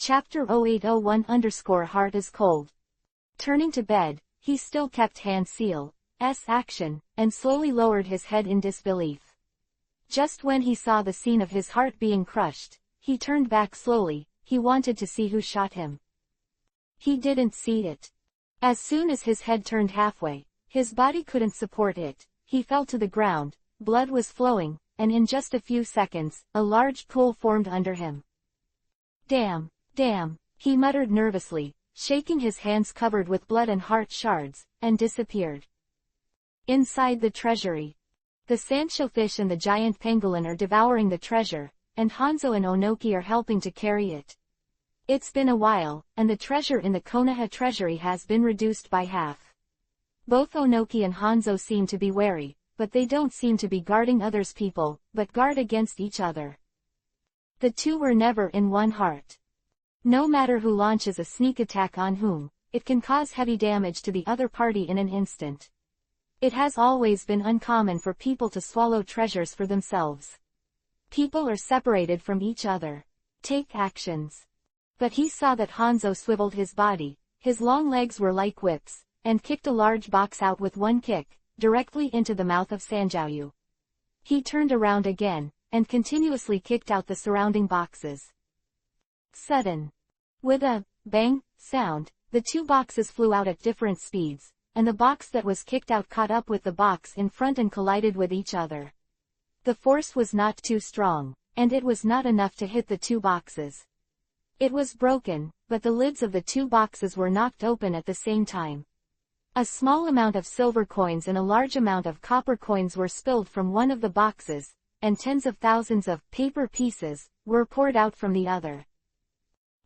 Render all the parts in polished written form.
Chapter-801-Heart is cold. Turning to bed, he still kept hand seal's action, and slowly lowered his head in disbelief. Just when he saw the scene of his heart being crushed, he turned back slowly. He wanted to see who shot him. He didn't see it. As soon as his head turned halfway, his body couldn't support it. He fell to the ground, blood was flowing, and in just a few seconds, a large pool formed under him. Damn, he muttered nervously, shaking his hands covered with blood and heart shards, and disappeared. Inside the treasury, the Sanchofish and the giant pangolin are devouring the treasure, and Hanzo and Onoki are helping to carry it. It's been a while, and the treasure in the Konoha treasury has been reduced by half. Both Onoki and Hanzo seem to be wary, but they don't seem to be guarding others' people, but guard against each other. The two were never in one heart. No matter who launches a sneak attack on whom, it can cause heavy damage to the other party in an instant. It has always been uncommon for people to swallow treasures for themselves. People are separated from each other. Take actions. But he saw that Hanzo swiveled his body, his long legs were like whips, and kicked a large box out with one kick, directly into the mouth of Sanjiao. He turned around again, and continuously kicked out the surrounding boxes. Sudden. With a bang sound, the two boxes flew out at different speeds, and the box that was kicked out caught up with the box in front and collided with each other. The force was not too strong, and it was not enough to hit the two boxes. It was broken, but the lids of the two boxes were knocked open at the same time. A small amount of silver coins and a large amount of copper coins were spilled from one of the boxes, and tens of thousands of paper pieces were poured out from the other.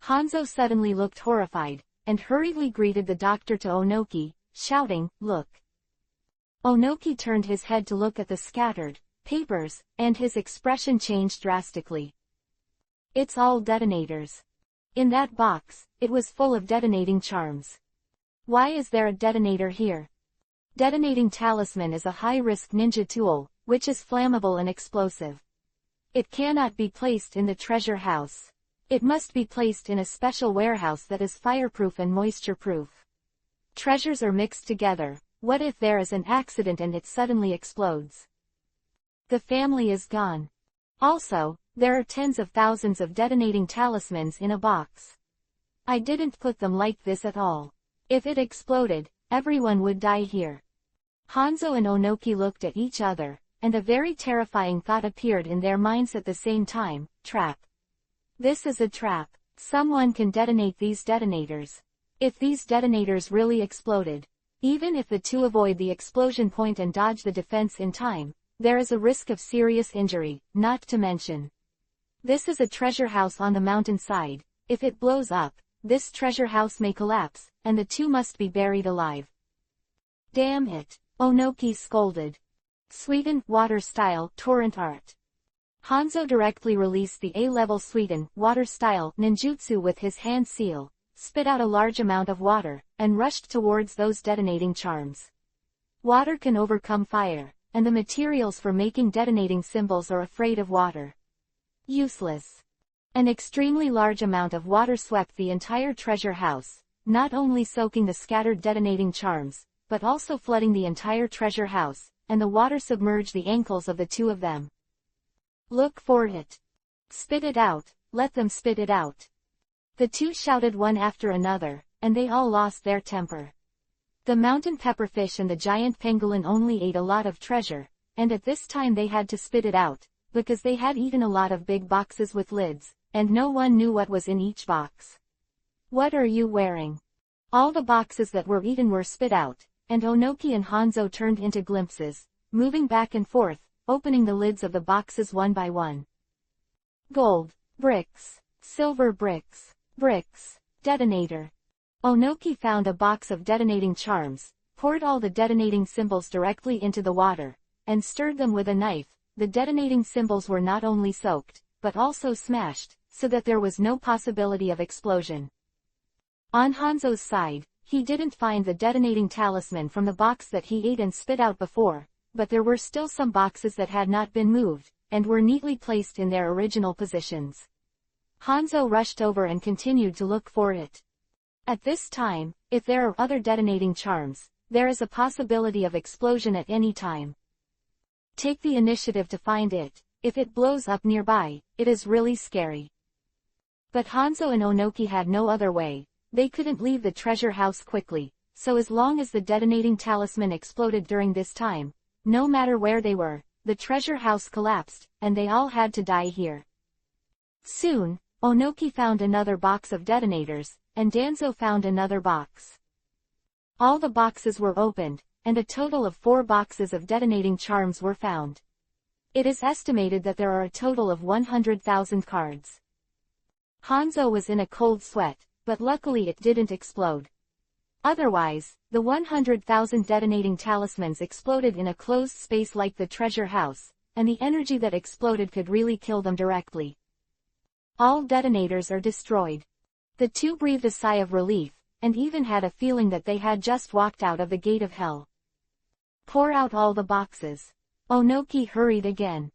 Hanzo suddenly looked horrified, and hurriedly greeted the doctor to Onoki, shouting, "Look." Onoki turned his head to look at the scattered papers, and his expression changed drastically. "It's all detonators. In that box, it was full of detonating charms. Why is there a detonator here?" Detonating talisman is a high-risk ninja tool, which is flammable and explosive. It cannot be placed in the treasure house. It must be placed in a special warehouse that is fireproof and moisture-proof. Treasures are mixed together. What if there is an accident and it suddenly explodes? The family is gone. Also, there are tens of thousands of detonating talismans in a box. I didn't put them like this at all. If it exploded, everyone would die here. Hanzo and Onoki looked at each other, and a very terrifying thought appeared in their minds at the same time: trap. This is a trap. Someone can detonate these detonators. If these detonators really exploded, even if the two avoid the explosion point and dodge the defense in time, there is a risk of serious injury, not to mention. This is a treasure house on the mountainside. If it blows up, this treasure house may collapse, and the two must be buried alive. Damn it, Onoki scolded. Sweden water style torrent art. Hanzo directly released the A-level Sweden water style ninjutsu with his hand seal, spit out a large amount of water, and rushed towards those detonating charms. Water can overcome fire, and the materials for making detonating symbols are afraid of water. Useless. An extremely large amount of water swept the entire treasure house, not only soaking the scattered detonating charms, but also flooding the entire treasure house, and the water submerged the ankles of the two of them. Look for it. Spit it out, let them spit it out. The two shouted one after another, and they all lost their temper. The mountain pepperfish and the giant pangolin only ate a lot of treasure, and at this time they had to spit it out, because they had eaten a lot of big boxes with lids, and no one knew what was in each box. What are you wearing? All the boxes that were eaten were spit out, and Onoki and Hanzo turned into glimpses, moving back and forth, opening the lids of the boxes one by one. Gold, bricks, silver bricks, detonator. Onoki found a box of detonating charms, poured all the detonating symbols directly into the water, and stirred them with a knife. The detonating symbols were not only soaked, but also smashed, so that there was no possibility of explosion. On Hanzo's side, he didn't find the detonating talisman from the box that he ate and spit out before, but there were still some boxes that had not been moved, and were neatly placed in their original positions. Hanzo rushed over and continued to look for it. At this time, if there are other detonating charms, there is a possibility of explosion at any time. Take the initiative to find it. If it blows up nearby, it is really scary. But Hanzo and Onoki had no other way. They couldn't leave the treasure house quickly, so as long as the detonating talisman exploded during this time, no matter where they were, the treasure house collapsed, and they all had to die here. Soon, Onoki found another box of detonators, and Danzo found another box. All the boxes were opened, and a total of 4 boxes of detonating charms were found. It is estimated that there are a total of 100,000 cards. Hanzo was in a cold sweat, but luckily it didn't explode. Otherwise, the 100,000 detonating talismans exploded in a closed space like the treasure house, and the energy that exploded could really kill them directly. All detonators are destroyed. The two breathed a sigh of relief, and even had a feeling that they had just walked out of the gate of hell. Pour out all the boxes. Onoki hurried again.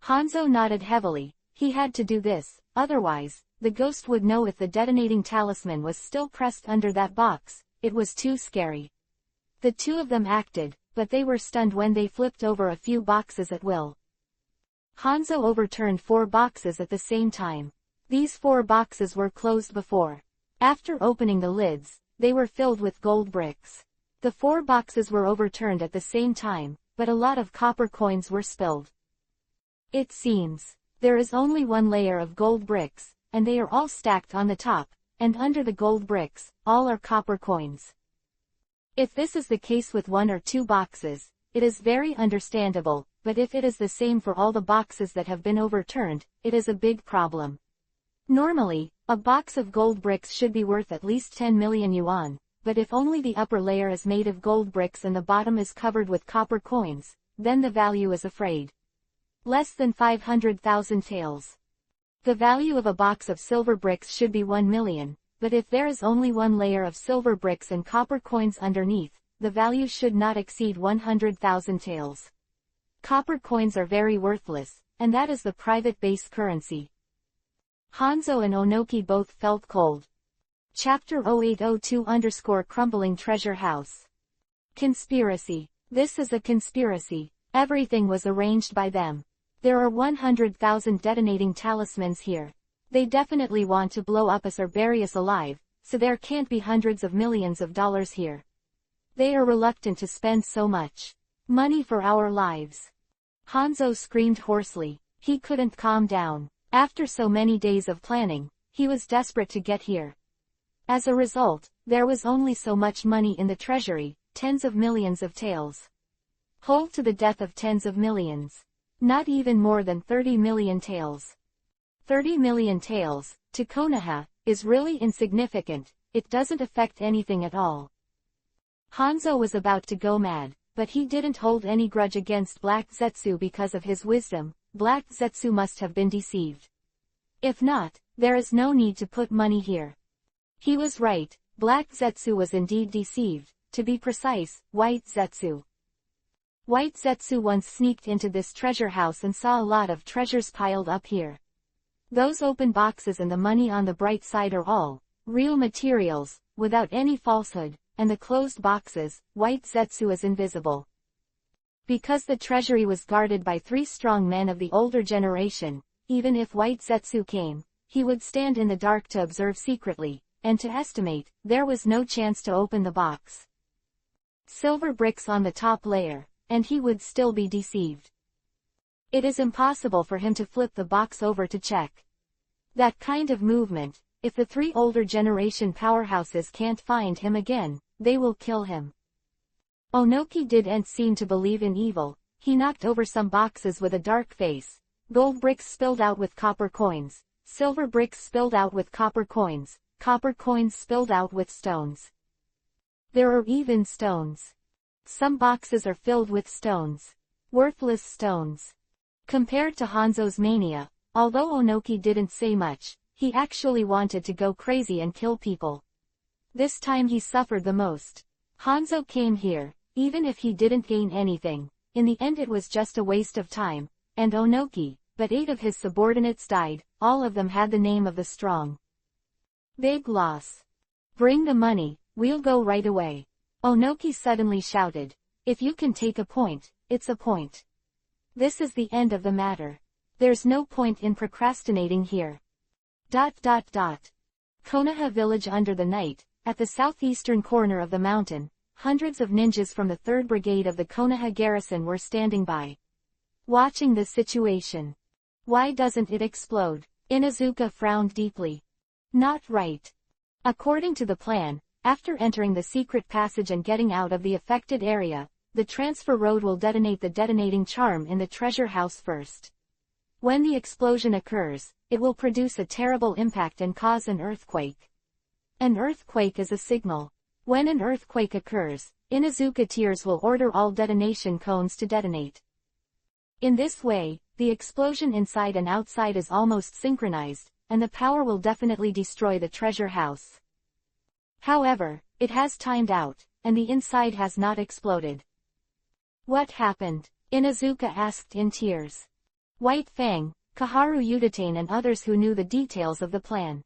Hanzo nodded heavily. He had to do this, otherwise, the ghost would know if the detonating talisman was still pressed under that box. It was too scary. The two of them acted, but they were stunned when they flipped over a few boxes at will. Hanzo overturned 4 boxes at the same time. These 4 boxes were closed before. After opening the lids, they were filled with gold bricks. The 4 boxes were overturned at the same time, but a lot of copper coins were spilled. It seems there is only 1 layer of gold bricks, and they are all stacked on the top, and under the gold bricks, all are copper coins. If this is the case with 1 or 2 boxes, it is very understandable, but if it is the same for all the boxes that have been overturned, it is a big problem. Normally, a box of gold bricks should be worth at least 10 million yuan, but if only the upper layer is made of gold bricks and the bottom is covered with copper coins, then the value is afraid less than 500,000 taels. The value of a box of silver bricks should be 1 million, but if there is only 1 layer of silver bricks and copper coins underneath, the value should not exceed 100,000 taels. Copper coins are very worthless, and that is the private base currency. Hanzo and Onoki both felt cold. Chapter 0802-Crumbling Treasure House. Conspiracy. This is a conspiracy. Everything was arranged by them. There are 100,000 detonating talismans here. They definitely want to blow up us or bury us alive, so there can't be hundreds of millions of dollars here. They are reluctant to spend so much money for our lives. Hanzo screamed hoarsely. He couldn't calm down. After so many days of planning, he was desperate to get here. As a result, there was only so much money in the treasury, tens of millions of taels. Hold to the death of tens of millions. Not even more than 30 million taels. 30 million taels, to Konoha, is really insignificant. It doesn't affect anything at all. Hanzo was about to go mad, but he didn't hold any grudge against Black Zetsu because of his wisdom. Black Zetsu must have been deceived. If not, there is no need to put money here. He was right, Black Zetsu was indeed deceived, to be precise, White Zetsu. White Zetsu once sneaked into this treasure house and saw a lot of treasures piled up here. Those open boxes and the money on the bright side are all real materials, without any falsehood, and the closed boxes, White Zetsu is invisible. Because the treasury was guarded by 3 strong men of the older generation, even if White Zetsu came, he would stand in the dark to observe secretly, and to estimate, there was no chance to open the box. Silver bricks on the top layer, and he would still be deceived. It is impossible for him to flip the box over to check. That kind of movement, if the 3 older generation powerhouses can't find him again, they will kill him. Onoki didn't seem to believe in evil. He knocked over some boxes with a dark face. Gold bricks spilled out with copper coins. Silver bricks spilled out with copper coins. Copper coins spilled out with stones. There are even stones. Some boxes are filled with stones. Worthless stones. Compared to Hanzo's mania, although Onoki didn't say much, he actually wanted to go crazy and kill people. This time he suffered the most. Hanzo came here, even if he didn't gain anything. In the end it was just a waste of time, and Onoki, but 8 of his subordinates died, all of them had the name of the strong. Big loss. Bring the money, we'll go right away. Onoki suddenly shouted. If you can take a point, it's a point. This is the end of the matter. There's no point in procrastinating here. Konoha village under the night, at the southeastern corner of the mountain, hundreds of ninjas from the 3rd Brigade of the Konoha garrison were standing by. Watching the situation. Why doesn't it explode? Inuzuka frowned deeply. Not right. According to the plan, after entering the secret passage and getting out of the affected area, the transfer road will detonate the detonating charm in the treasure house first. When the explosion occurs, it will produce a terrible impact and cause an earthquake. An earthquake is a signal. When an earthquake occurs, Inuzuka Tears will order all detonation cones to detonate. In this way, the explosion inside and outside is almost synchronized, and the power will definitely destroy the treasure house. However, it has timed out, and the inside has not exploded. What happened? Inuzuka asked in tears. White Fang, Kaharu Udatane and others who knew the details of the plan.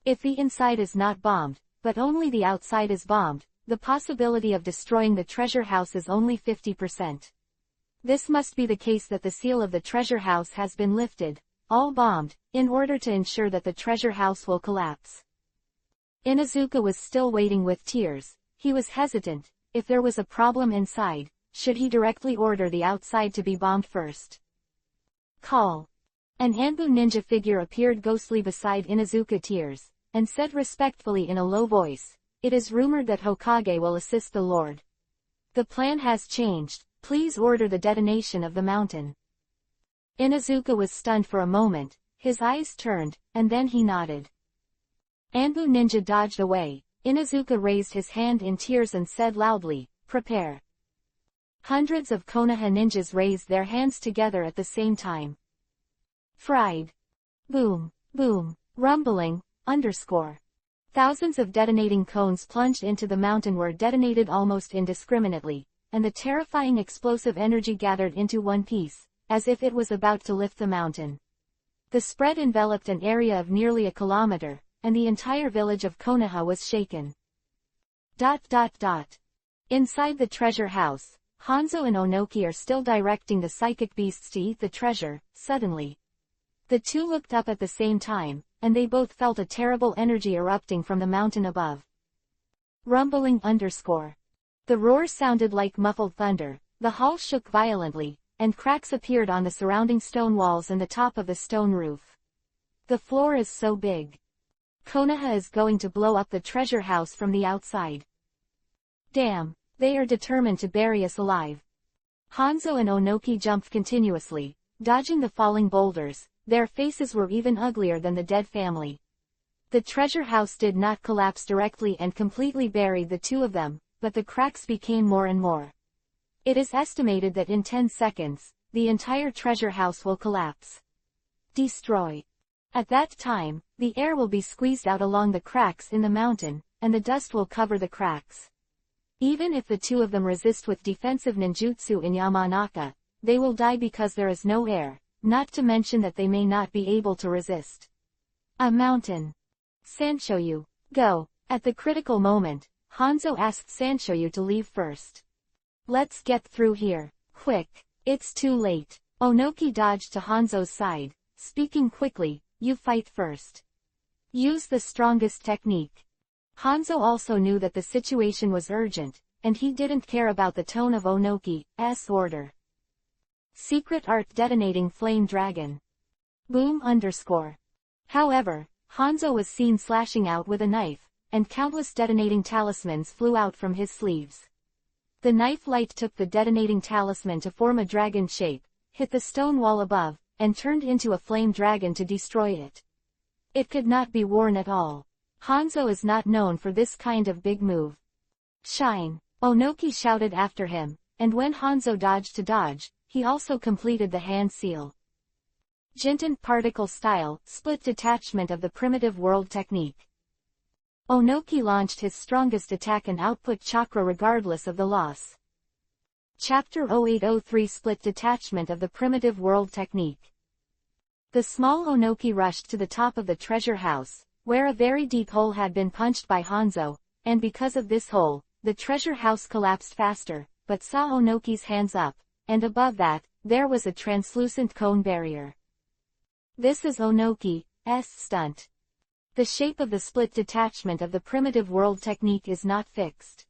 If the inside is not bombed, but only the outside is bombed, the possibility of destroying the treasure house is only 50%. This must be the case that the seal of the treasure house has been lifted, all bombed, in order to ensure that the treasure house will collapse. Inuzuka was still waiting with tears. He was hesitant. If there was a problem inside, should he directly order the outside to be bombed first? Call. An Anbu ninja figure appeared ghostly beside Inuzuka Tears, and said respectfully in a low voice, "It is rumored that Hokage will assist the Lord. The plan has changed, please order the detonation of the mountain." Inuzuka was stunned for a moment, his eyes turned, and then he nodded. Anbu ninja dodged away. Inuzuka raised his hand in tears and said loudly, "Prepare." Hundreds of Konoha ninjas raised their hands together at the same time. Fried. Boom, boom, rumbling, underscore. Thousands of detonating cones plunged into the mountain were detonated almost indiscriminately, and the terrifying explosive energy gathered into one piece, as if it was about to lift the mountain. The spread enveloped an area of nearly a kilometer, and the entire village of Konoha was shaken. Inside the treasure house, Hanzo and Onoki are still directing the psychic beasts to eat the treasure. Suddenly, the two looked up at the same time, and they both felt a terrible energy erupting from the mountain above. Rumbling underscore. The roar sounded like muffled thunder, the hall shook violently, and cracks appeared on the surrounding stone walls and the top of the stone roof. The floor is so big. Konoha is going to blow up the treasure house from the outside. Damn, they are determined to bury us alive. Hanzo and Onoki jumped continuously, dodging the falling boulders. Their faces were even uglier than the dead family. The treasure house did not collapse directly and completely buried the two of them, but the cracks became more and more. It is estimated that in 10 seconds, the entire treasure house will collapse. Destroy. At that time, the air will be squeezed out along the cracks in the mountain, and the dust will cover the cracks. Even if the two of them resist with defensive ninjutsu in Yamanaka, they will die because there is no air. Not to mention that they may not be able to resist. A mountain. Sanshoyu, go. At the critical moment, Hanzo asked Sanshoyu to leave first. Let's get through here, quick. It's too late. Onoki dodged to Hanzo's side, speaking quickly, you fight first. Use the strongest technique. Hanzo also knew that the situation was urgent, and he didn't care about the tone of Onoki's order. Secret art detonating flame dragon. Boom underscore. However, Hanzo was seen slashing out with a knife, and countless detonating talismans flew out from his sleeves. The knife light took the detonating talisman to form a dragon shape, hit the stone wall above, and turned into a flame dragon to destroy it. It could not be worn at all. Hanzo is not known for this kind of big move. Shine! Onoki shouted after him, and when Hanzo dodged to dodge, he also completed the hand seal. Jinten particle style, split detachment of the primitive world technique. Onoki launched his strongest attack and output chakra regardless of the loss. Chapter 0803 split detachment of the primitive world technique. The small Onoki rushed to the top of the treasure house, where a very deep hole had been punched by Hanzo, and because of this hole, the treasure house collapsed faster, but saw Onoki's hands up, and above that, there was a translucent cone barrier. This is Onoki's stunt. The shape of the split detachment of the primitive world technique is not fixed.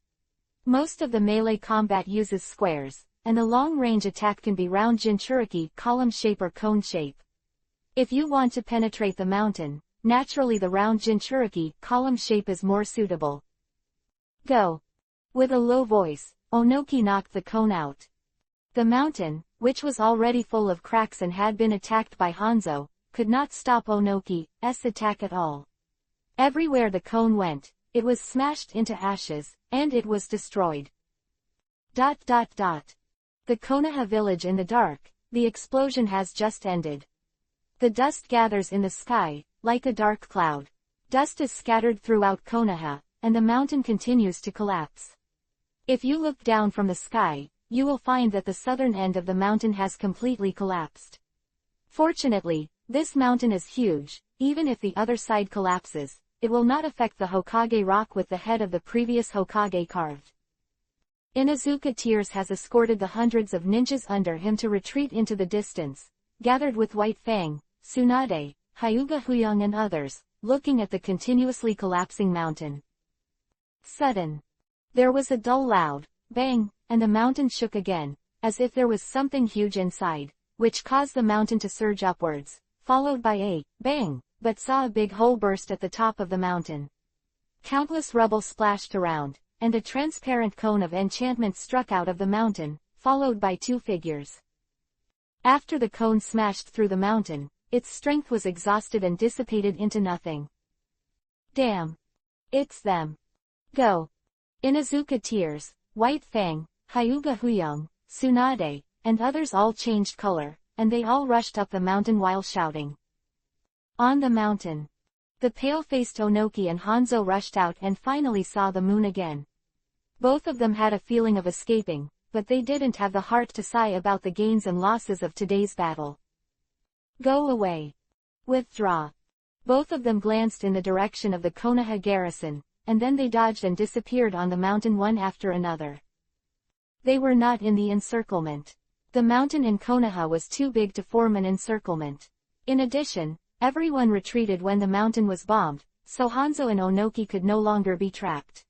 Most of the melee combat uses squares, and the long-range attack can be round Jinchuriki, column shape or cone shape. If you want to penetrate the mountain, naturally the round Jinchuriki, column shape is more suitable. Go! With a low voice, Onoki knocked the cone out. The mountain, which was already full of cracks and had been attacked by Hanzo, could not stop Onoki's attack at all. Everywhere the cone went, it was smashed into ashes, and it was destroyed. The Konoha village in the dark, the explosion has just ended. The dust gathers in the sky, like a dark cloud. Dust is scattered throughout Konoha, and the mountain continues to collapse. If you look down from the sky, you will find that the southern end of the mountain has completely collapsed. Fortunately, this mountain is huge. Even if the other side collapses, it will not affect the Hokage rock with the head of the previous Hokage carved. Inuzuka Tears has escorted the hundreds of ninjas under him to retreat into the distance, gathered with White Fang, Tsunade, Hyuga Huyang and others, looking at the continuously collapsing mountain. Sudden. There was a dull loud bang, and the mountain shook again, as if there was something huge inside, which caused the mountain to surge upwards, followed by a bang, but saw a big hole burst at the top of the mountain. Countless rubble splashed around, and a transparent cone of enchantment struck out of the mountain, followed by two figures. After the cone smashed through the mountain, its strength was exhausted and dissipated into nothing. Damn! It's them! Go! Inuzuka Tears, White Fang, Hyuga Huyang, Tsunade, and others all changed color, and they all rushed up the mountain while shouting. On the mountain. The pale-faced Onoki and Hanzo rushed out and finally saw the moon again. Both of them had a feeling of escaping, but they didn't have the heart to sigh about the gains and losses of today's battle. Go away. Withdraw. Both of them glanced in the direction of the Konoha garrison, and then they dodged and disappeared on the mountain one after another. They were not in the encirclement. The mountain in Konoha was too big to form an encirclement. In addition, everyone retreated when the mountain was bombed, so Hanzo and Onoki could no longer be trapped.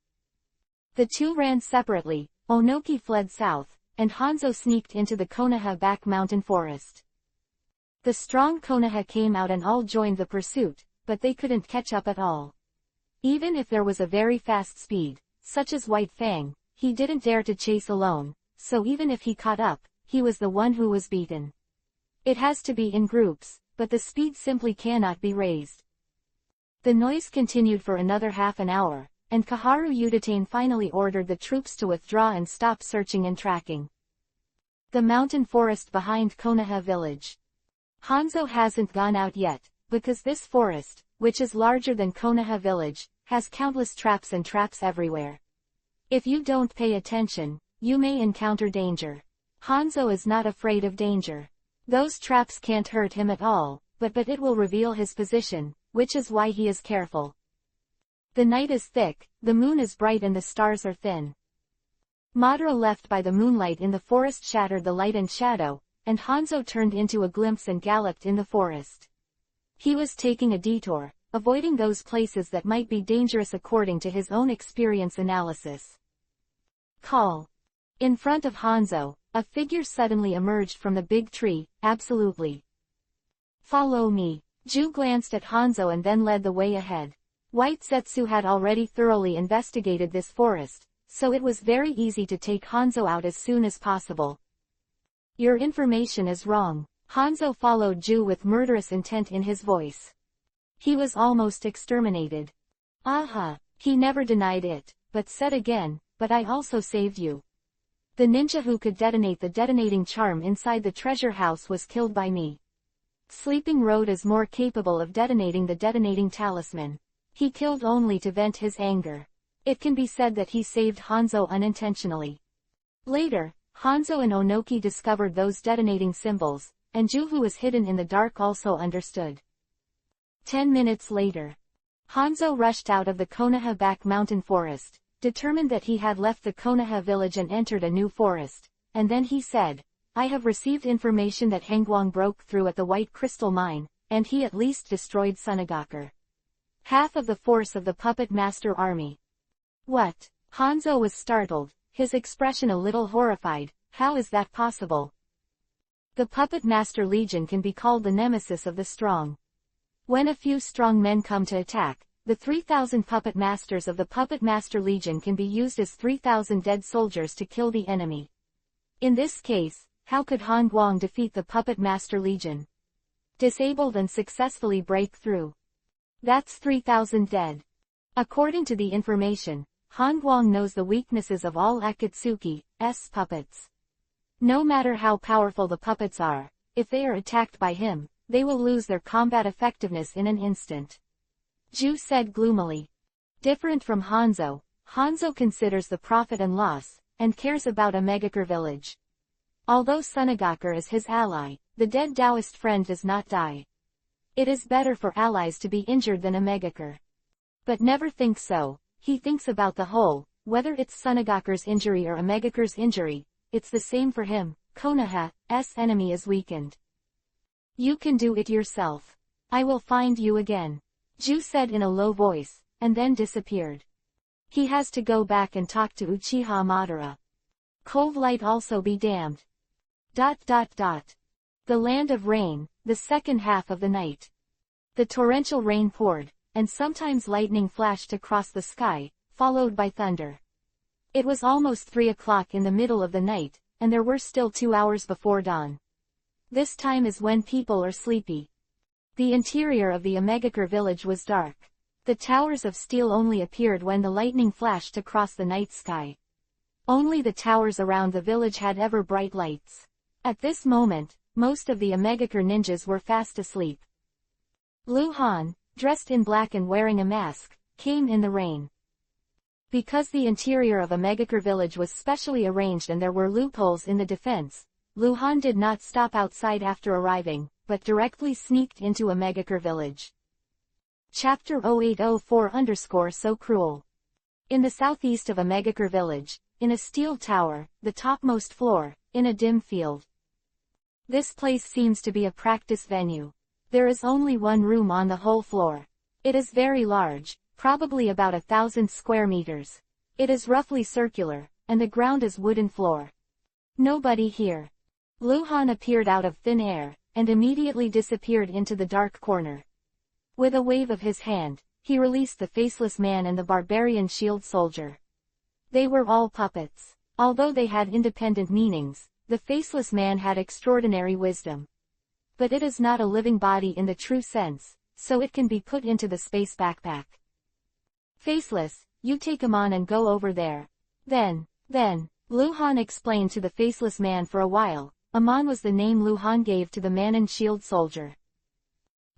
The two ran separately. Onoki fled south, and Hanzo sneaked into the Konoha back mountain forest. The strong Konoha came out and all joined the pursuit, but they couldn't catch up at all. Even if there was a very fast speed, such as White Fang, he didn't dare to chase alone, so even if he caught up, he was the one who was beaten. It has to be in groups, but the speed simply cannot be raised. The noise continued for another half an hour, and Kaharu Udatane finally ordered the troops to withdraw and stop searching and tracking. The mountain forest behind Konoha village. Hanzo hasn't gone out yet, because this forest, which is larger than Konoha village, has countless traps and traps everywhere. If you don't pay attention, you may encounter danger. Hanzo is not afraid of danger. Those traps can't hurt him at all, but it will reveal his position, which is why he is careful. The night is thick, the moon is bright and the stars are thin. Madara left by the moonlight in the forest shattered the light and shadow, and Hanzo turned into a glimpse and galloped in the forest. He was taking a detour, avoiding those places that might be dangerous according to his own experience analysis. Call. In front of Hanzo, a figure suddenly emerged from the big tree. Absolutely. Follow me. Ju glanced at Hanzo and then led the way ahead. White Setsu had already thoroughly investigated this forest, so it was very easy to take Hanzo out as soon as possible. Your information is wrong. Hanzo followed Ju with murderous intent in his voice. He was almost exterminated. Aha! He never denied it, but said again, but I also saved you. The ninja who could detonate the detonating charm inside the treasure house was killed by me. Sleeping Road is more capable of detonating the detonating talisman. He killed only to vent his anger. It can be said that he saved Hanzo unintentionally. Later, Hanzo and Onoki discovered those detonating symbols, and Ju, who was hidden in the dark, also understood. 10 minutes later, Hanzo rushed out of the Konoha back mountain forest, determined that he had left the Konoha village and entered a new forest, and then he said, I have received information that Hangwang broke through at the White Crystal Mine, and he at least destroyed Sunagakur. Half of the force of the Puppet Master army. What? Hanzo was startled, his expression a little horrified. How is that possible? The Puppet Master Legion can be called the nemesis of the strong. When a few strong men come to attack, the 3,000 Puppet Masters of the Puppet Master Legion can be used as 3,000 dead soldiers to kill the enemy. In this case, how could Han Guang defeat the Puppet Master Legion? Disabled and successfully break through. That's 3,000 dead. According to the information, Han Guang knows the weaknesses of all Akatsuki's puppets. No matter how powerful the puppets are, if they are attacked by him, they will lose their combat effectiveness in an instant. Ju said gloomily. Different from Hanzo, Hanzo considers the profit and loss, and cares about a Megakure village. Although Sunagakur is his ally, the dead Taoist friend does not die. It is better for allies to be injured than a Megakure. But never think so, he thinks about the whole, whether it's Sunagakur's injury or a Megakure's injury, it's the same for him. Konoha's enemy is weakened. You can do it yourself. I will find you again. Ju said in a low voice, and then disappeared. He has to go back and talk to Uchiha Madara. Cold light also be damned. ... The land of rain, the second half of the night. The torrential rain poured, and sometimes lightning flashed across the sky, followed by thunder. It was almost 3 o'clock in the middle of the night, and there were still 2 hours before dawn. This time is when people are sleepy. The interior of the Megakure village was dark. The towers of steel only appeared when the lightning flashed across the night sky. Only the towers around the village had ever bright lights. At this moment, most of the Megakure ninjas were fast asleep. Lu Han, dressed in black and wearing a mask, came in the rain. Because the interior of a Megakure village was specially arranged and there were loopholes in the defense, Lu Han did not stop outside after arriving, but directly sneaked into a Megakure village. Chapter 0804_So cruel. In the southeast of a Megakure village, in a steel tower, the topmost floor, in a dim field. This place seems to be a practice venue. There is only one room on the whole floor. It is very large, probably about 1,000 square meters. It is roughly circular, and the ground is wooden floor. Nobody here. Lu Han appeared out of thin air, and immediately disappeared into the dark corner. With a wave of his hand, he released the faceless man and the barbarian shield soldier. They were all puppets. Although they had independent meanings, the faceless man had extraordinary wisdom. But it is not a living body in the true sense, so it can be put into the space backpack. Faceless, you take him on and go over there. Then, Lu Han explained to the faceless man for a while. Amon was the name Lu Han gave to the man and shield soldier.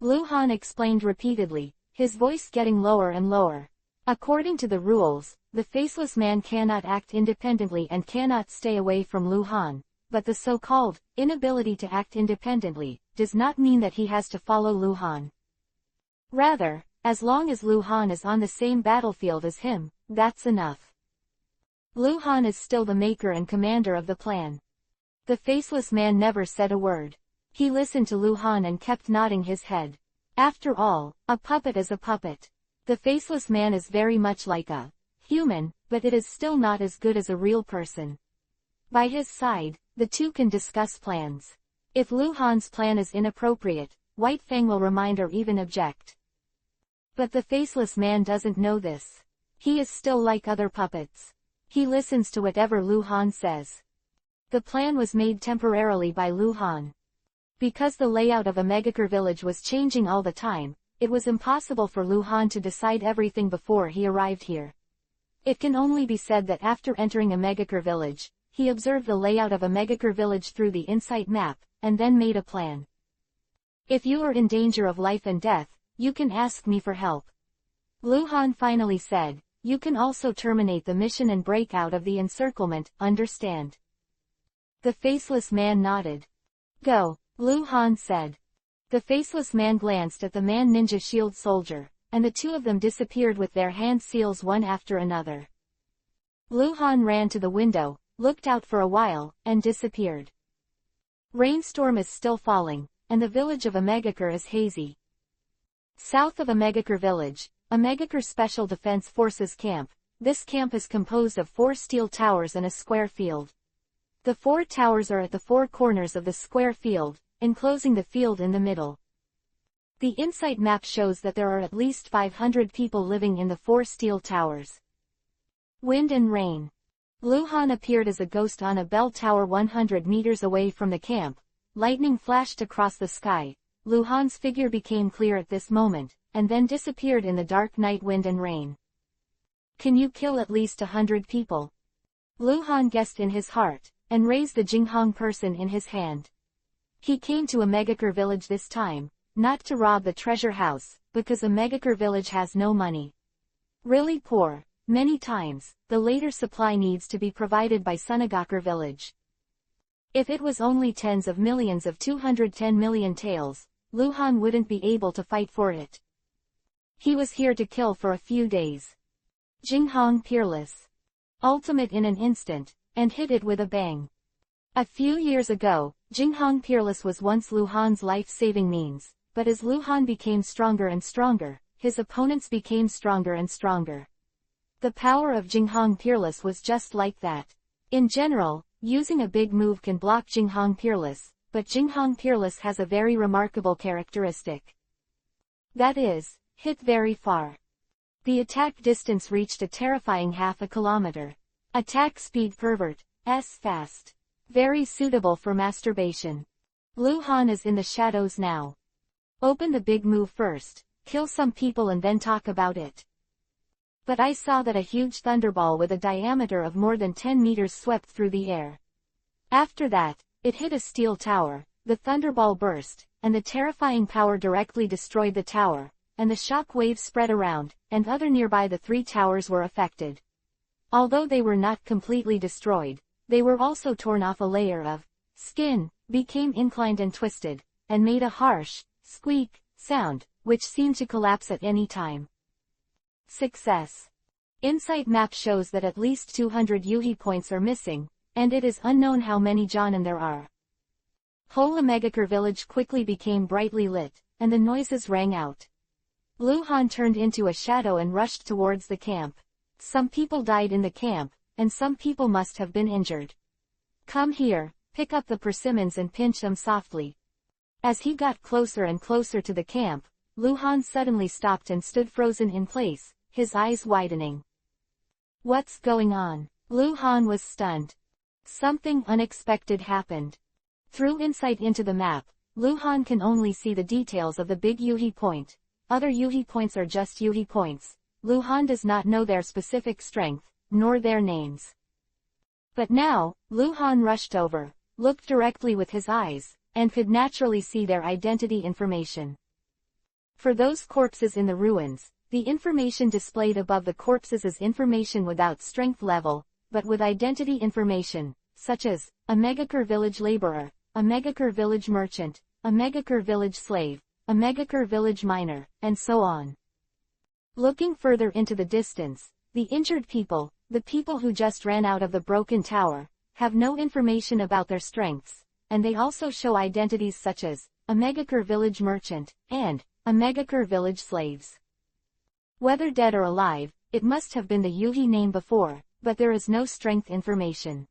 Lu Han explained repeatedly, his voice getting lower and lower. According to the rules, the faceless man cannot act independently and cannot stay away from Lu Han, but the so-called inability to act independently does not mean that he has to follow Lu Han. Rather, as long as Lu Han is on the same battlefield as him, that's enough. Lu Han is still the maker and commander of the plan. The faceless man never said a word. He listened to Lu Han and kept nodding his head. After all, a puppet is a puppet. The faceless man is very much like a human, but it is still not as good as a real person. By his side, the two can discuss plans. If Lu Han's plan is inappropriate, White Fang will remind or even object. But the faceless man doesn't know this. He is still like other puppets. He listens to whatever Lu Han says. The plan was made temporarily by Lu Han. Because the layout of a Megakure village was changing all the time, it was impossible for Lu Han to decide everything before he arrived here. It can only be said that after entering a Megakure village, he observed the layout of a Megakure village through the Insight map, and then made a plan. If you are in danger of life and death, you can ask me for help. Lu Han finally said, you can also terminate the mission and break out of the encirclement, understand? The faceless man nodded. Go. Lu Han said. The faceless man glanced at the man ninja shield soldier, and the two of them disappeared with their hand seals one after another. Lu Han ran to the window, looked out for a while, and disappeared. Rainstorm is still falling, and the village of Omegakure is hazy. South of Omegakure village, Omegakure Special Defense Forces camp. This camp is composed of 4 steel towers and a square field. The 4 towers are at the 4 corners of the square field, enclosing the field in the middle. The insight map shows that there are at least 500 people living in the 4 steel towers. Wind and rain. Lu Han appeared as a ghost on a bell tower 100 meters away from the camp. Lightning flashed across the sky. Lu Han's figure became clear at this moment, and then disappeared in the dark night wind and rain. Can you kill at least 100 people? Lu Han guessed in his heart, and raised the Jinghong person in his hand. He came to Omegakure village this time, not to rob the treasure house, because Omegakure village has no money. Really poor, many times, the later supply needs to be provided by Sunagakure village. If it was only tens of millions of 210 million taels, Lu Han wouldn't be able to fight for it. He was here to kill for a few days. Jinghong Peerless. Ultimate in an instant, and hit it with a bang. A few years ago, Jinghong Peerless was once Lu Han's life-saving means, but as Lu Han became stronger and stronger, his opponents became stronger and stronger. The power of Jinghong Peerless was just like that. In general, using a big move can block Jinghong Peerless, but Jinghong Peerless has a very remarkable characteristic. That is, hit very far. The attack distance reached a terrifying half a kilometer. Attack speed pervert, fast. Very suitable for masturbation. Lu Han is in the shadows now. Open the big move first, kill some people and then talk about it. But I saw that a huge thunderball with a diameter of more than 10 meters swept through the air. After that, it hit a steel tower, the thunderball burst, and the terrifying power directly destroyed the tower, and the shock waves spread around, and other nearby the 3 towers were affected. Although they were not completely destroyed, they were also torn off a layer of skin, became inclined and twisted, and made a harsh, squeak, sound, which seemed to collapse at any time. Success. Insight map shows that at least 200 Yuhi points are missing, and it is unknown how many Jonin there are. Whole Omegakure village quickly became brightly lit, and the noises rang out. Lu Han turned into a shadow and rushed towards the camp. Some people died in the camp, and some people must have been injured. Come here, pick up the persimmons and pinch them softly. As he got closer and closer to the camp, Lu Han suddenly stopped and stood frozen in place, his eyes widening. What's going on? Lu Han was stunned. Something unexpected happened. Through insight into the map, Lu Han can only see the details of the big Yuhi point. Other Yuhi points are just Yuhi points. Lu Han does not know their specific strength, nor their names. But now, Lu Han rushed over, looked directly with his eyes, and could naturally see their identity information. For those corpses in the ruins, the information displayed above the corpses is information without strength level, but with identity information, such as, Omegakure village laborer, Omegakure village merchant, Omegakure village slave, Omegakure village miner, and so on. Looking further into the distance, the injured people, the people who just ran out of the broken tower, have no information about their strengths, and they also show identities such as, Omegakure village merchant, and, Omegakure village slaves. Whether dead or alive, it must have been the Yuhi name before, but there is no strength information.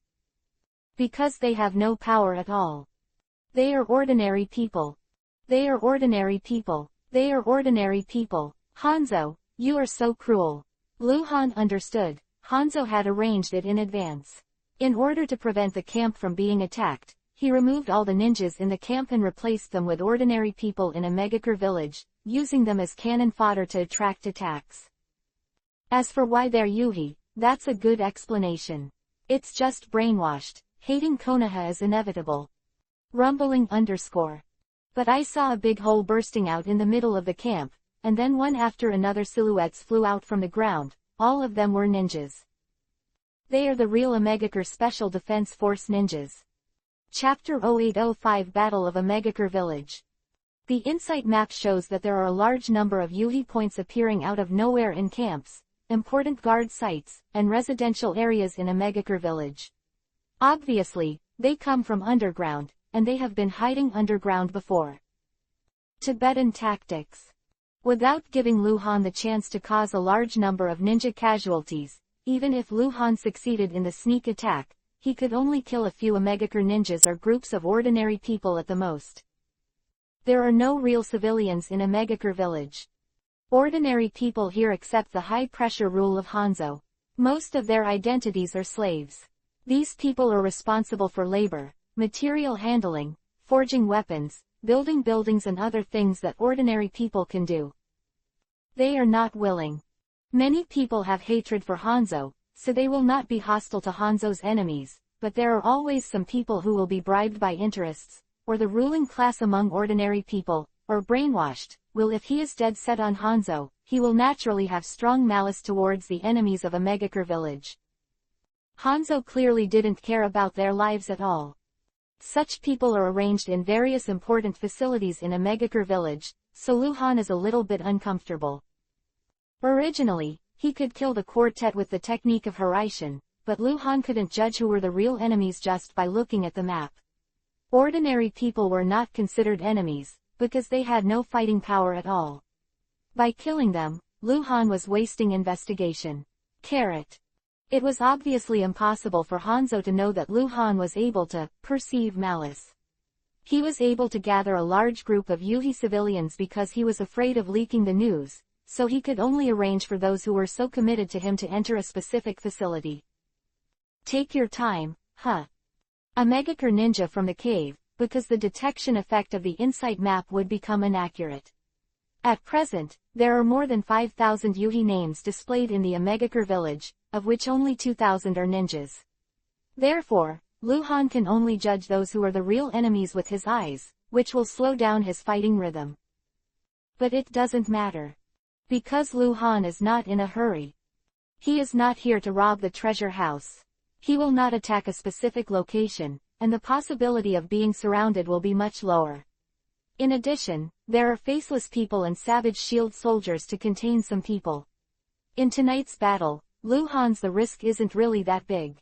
Because they have no power at all. They are ordinary people. They are ordinary people. They are ordinary people. Hanzo, you are so cruel. Lu Han understood. Hanzo had arranged it in advance. In order to prevent the camp from being attacked, he removed all the ninjas in the camp and replaced them with ordinary people in Omegakure village, using them as cannon fodder to attract attacks. As for why they're Yuhi, that's a good explanation. It's just brainwashed. Hating Konoha is inevitable. Rumbling _ But I saw a big hole bursting out in the middle of the camp, and then one after another silhouettes flew out from the ground. All of them were ninjas. They are the real Omegakure Special Defense Force ninjas. Chapter 0805 Battle of a Megakure Village. The insight map shows that there are a large number of Yuhi points appearing out of nowhere in camps, important guard sites, and residential areas in a Megakure village. Obviously, they come from underground, and they have been hiding underground before. Tibetan tactics. Without giving Lu Han the chance to cause a large number of ninja casualties, even if Lu Han succeeded in the sneak attack, he could only kill a few Megakure ninjas or groups of ordinary people at the most. There are no real civilians in a Megakure village. Ordinary people here accept the high-pressure rule of Hanzo. Most of their identities are slaves. These people are responsible for labor, material handling, forging weapons, building buildings and other things that ordinary people can do. They are not willing. Many people have hatred for Hanzo, so they will not be hostile to Hanzo's enemies, but there are always some people who will be bribed by interests, or the ruling class among ordinary people, or brainwashed, if he is dead set on Hanzo, he will naturally have strong malice towards the enemies of a Megakure village. Hanzo clearly didn't care about their lives at all. Such people are arranged in various important facilities in a Megakure village, so Lu Han is a little bit uncomfortable. Originally, he could kill the quartet with the technique of Hiraishin, but Lu Han couldn't judge who were the real enemies just by looking at the map. Ordinary people were not considered enemies, because they had no fighting power at all. By killing them, Lu Han was wasting investigation. It was obviously impossible for Hanzo to know that Lu Han was able to perceive malice. He was able to gather a large group of Yuhi civilians because he was afraid of leaking the news, so he could only arrange for those who were so committed to him to enter a specific facility. Take your time, huh? A Megakure ninja from the cave, because the detection effect of the insight map would become inaccurate. At present, there are more than 5,000 Yuhi names displayed in the Megakure village, of which only 2,000 are ninjas. Therefore, Lu Han can only judge those who are the real enemies with his eyes, which will slow down his fighting rhythm. But it doesn't matter. Because Lu Han is not in a hurry. He is not here to rob the treasure house. He will not attack a specific location, and the possibility of being surrounded will be much lower. In addition, there are faceless people and savage shield soldiers to contain some people. In tonight's battle, Lu Han's the risk isn't really that big.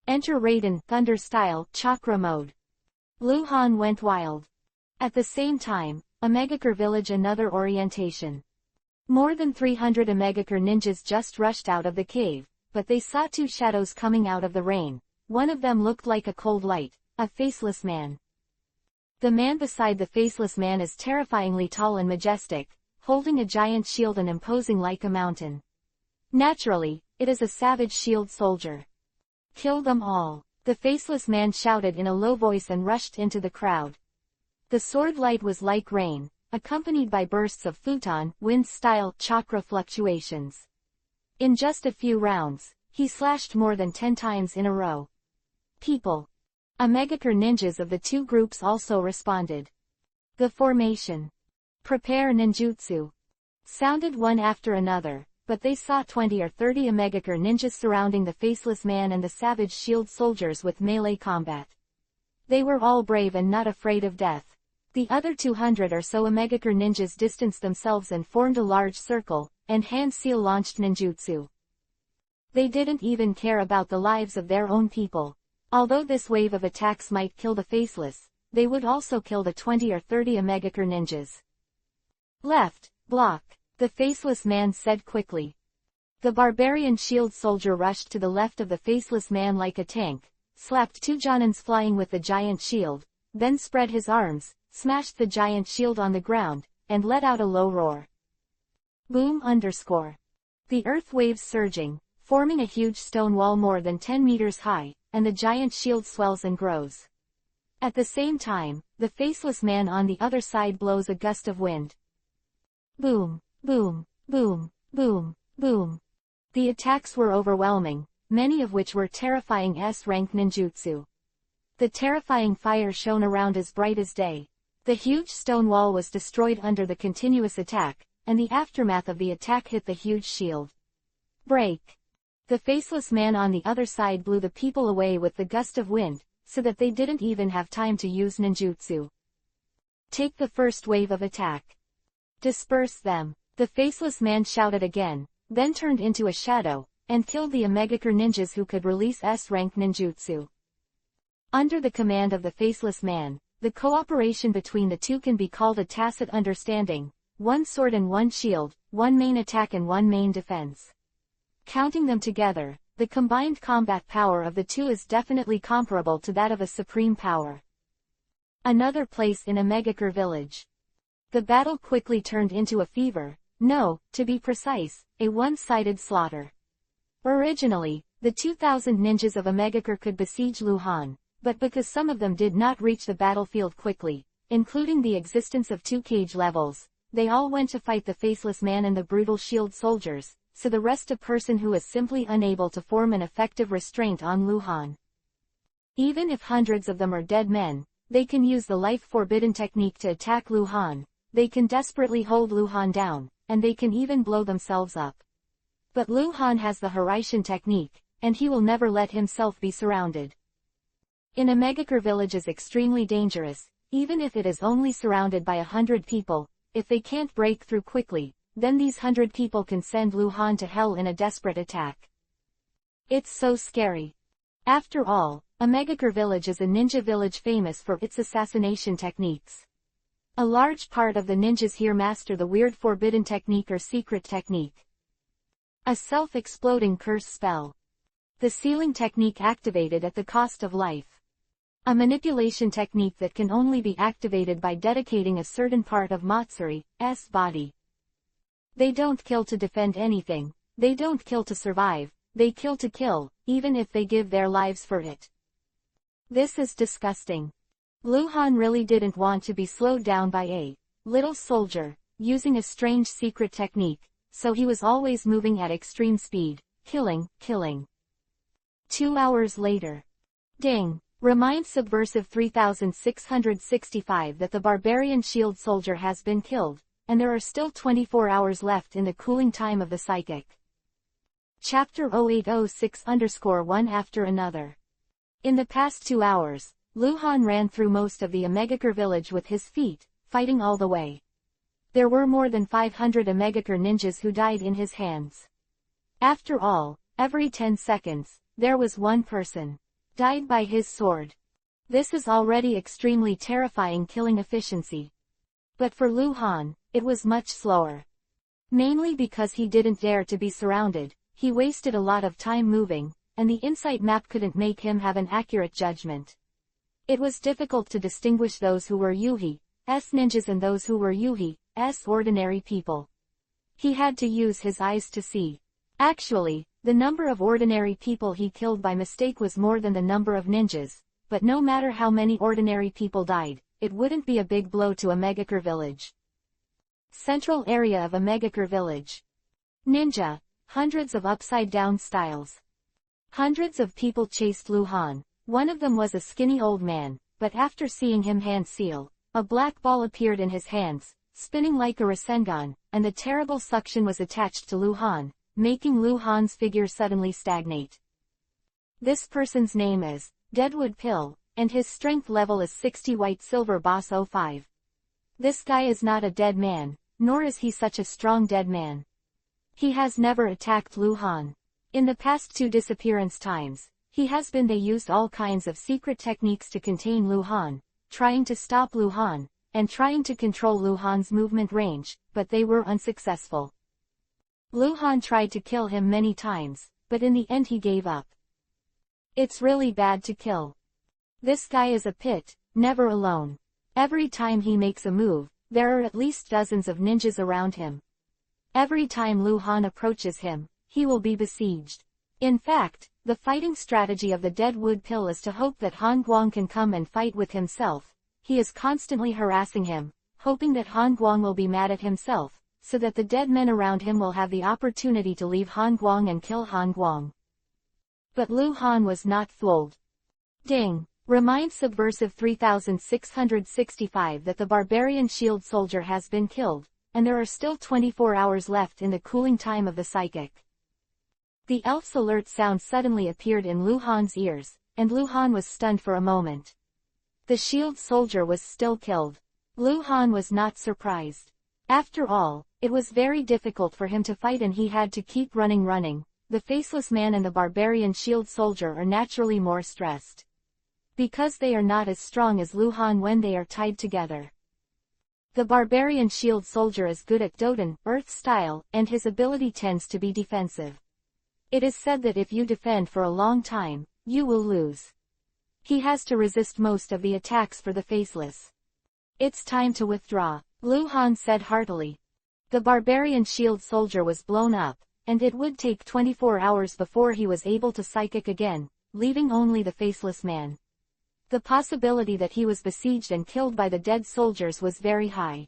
Enter Raiden, Thunder Style, Chakra Mode. Lu Han went wild. At the same time, a Megakure village another orientation. More than 300 Megakure ninjas just rushed out of the cave, but they saw two shadows coming out of the rain. One of them looked like a cold light, a faceless man. The man beside the faceless man is terrifyingly tall and majestic, holding a giant shield and imposing like a mountain. Naturally, it is a savage shield soldier. Kill them all, the faceless man shouted in a low voice and rushed into the crowd. The sword light was like rain, accompanied by bursts of futon, wind-style, chakra fluctuations. In just a few rounds, he slashed more than 10 times in a row. People. A Megakure ninjas of the two groups also responded. The formation. Prepare ninjutsu. Sounded one after another, but they saw 20 or 30 Megakure ninjas surrounding the faceless man and the savage shield soldiers with melee combat. They were all brave and not afraid of death. The other 200 or so Megakure ninjas distanced themselves and formed a large circle, and Hand Seal launched ninjutsu. They didn't even care about the lives of their own people. Although this wave of attacks might kill the faceless, they would also kill the 20 or 30 Megakure ninjas. Left, block, the faceless man said quickly. The barbarian shield soldier rushed to the left of the faceless man like a tank, slapped two Jonins flying with the giant shield, then spread his arms, smashed the giant shield on the ground, and let out a low roar. Boom _. The earth waves surging, forming a huge stone wall more than 10 meters high, and the giant shield swells and grows. At the same time, the faceless man on the other side blows a gust of wind. Boom, boom, boom, boom, boom. The attacks were overwhelming, many of which were terrifying S-rank ninjutsu. The terrifying fire shone around as bright as day. The huge stone wall was destroyed under the continuous attack, and the aftermath of the attack hit the huge shield. Break. The faceless man on the other side blew the people away with the gust of wind, so that they didn't even have time to use ninjutsu. Take the first wave of attack. Disperse them. The faceless man shouted again, then turned into a shadow, and killed the Omegakure ninjas who could release S-rank ninjutsu. Under the command of the faceless man, the cooperation between the two can be called a tacit understanding, one sword and one shield, one main attack and one main defense. Counting them together, the combined combat power of the two is definitely comparable to that of a supreme power. Another place in Omegakure village. The battle quickly turned into a fever, no, to be precise, a one-sided slaughter. Originally, the 2,000 ninjas of Omegakure could besiege Luhan, but because some of them did not reach the battlefield quickly, including the existence of 2 cage levels, they all went to fight the faceless man and the brutal shield soldiers, so the rest a person who is simply unable to form an effective restraint on Luhan. Even if hundreds of them are dead men, they can use the life-forbidden technique to attack Luhan, they can desperately hold Luhan down, and they can even blow themselves up. But Luhan has the Hiraishin technique, and he will never let himself be surrounded. In Omegakure village is extremely dangerous, even if it is only surrounded by 100 people, if they can't break through quickly, then these 100 people can send Luhan to hell in a desperate attack. It's so scary. After all, Omegakure village is a ninja village famous for its assassination techniques. A large part of the ninjas here master the weird forbidden technique or secret technique. A self-exploding curse spell. The sealing technique activated at the cost of life. A manipulation technique that can only be activated by dedicating a certain part of Matsuri's body. They don't kill to defend anything, they don't kill to survive, they kill to kill, even if they give their lives for it. This is disgusting. Luhan really didn't want to be slowed down by a little soldier, using a strange secret technique, so he was always moving at extreme speed, killing. 2 hours later. Ding! Reminds Subversive 3665 that the barbarian shield soldier has been killed, and there are still 24 hours left in the cooling time of the psychic. Chapter 0806-1 After another. In the past 2 hours, Luhan ran through most of the Omegakure village with his feet, fighting all the way. There were more than 500 Omegakure ninjas who died in his hands. After all, every 10 seconds, there was one person died by his sword. This is already extremely terrifying killing efficiency. But for Luhan, it was much slower. Mainly because he didn't dare to be surrounded, he wasted a lot of time moving, and the insight map couldn't make him have an accurate judgment. It was difficult to distinguish those who were Yuhi's ninjas and those who were Yuhi's ordinary people. He had to use his eyes to see. Actually, the number of ordinary people he killed by mistake was more than the number of ninjas, but no matter how many ordinary people died, it wouldn't be a big blow to Omegakure village. Central area of Omegakure village. Ninja, hundreds of upside-down styles. Hundreds of people chased Luhan. One of them was a skinny old man, but after seeing him hand seal, a black ball appeared in his hands, spinning like a Rasengan, and the terrible suction was attached to Luhan, making Luhan's figure suddenly stagnate. This person's name is Deadwood Pill, and his strength level is 60 White Silver Boss 05. This guy is not a dead man, nor is he such a strong dead man. He has never attacked Luhan. In the past 2 disappearance times, they used all kinds of secret techniques to contain Luhan, trying to stop Luhan, and trying to control Luhan's movement range, but they were unsuccessful. Luhan tried to kill him many times, but in the end he gave up. It's really bad to kill. This guy is a pit, never alone. Every time he makes a move, there are at least dozens of ninjas around him. Every time Luhan approaches him, he will be besieged. In fact, the fighting strategy of the Deadwood Pill is to hope that Han Guang can come and fight with himself. He is constantly harassing him, hoping that Han Guang will be mad at himself, so that the dead men around him will have the opportunity to leave Han Guang and kill Han Guang. But Luhan was not fooled. Ding! Reminds Subversive 3665 that the barbarian shield soldier has been killed, and there are still 24 hours left in the cooling time of the psychic. The elf's alert sound suddenly appeared in Luhan's ears, and Lu Han was stunned for a moment. The shield soldier was still killed. Lu Han was not surprised. After all, it was very difficult for him to fight and he had to keep running. The faceless man and the barbarian shield soldier are naturally more stressed, because they are not as strong as Lu Han when they are tied together. The barbarian shield soldier is good at Doden, Earth style, and his ability tends to be defensive. It is said that if you defend for a long time, you will lose. He has to resist most of the attacks for the faceless. It's time to withdraw, Lu Han said heartily. The barbarian shield soldier was blown up, and it would take 24 hours before he was able to psychic again, leaving only the faceless man. The possibility that he was besieged and killed by the dead soldiers was very high.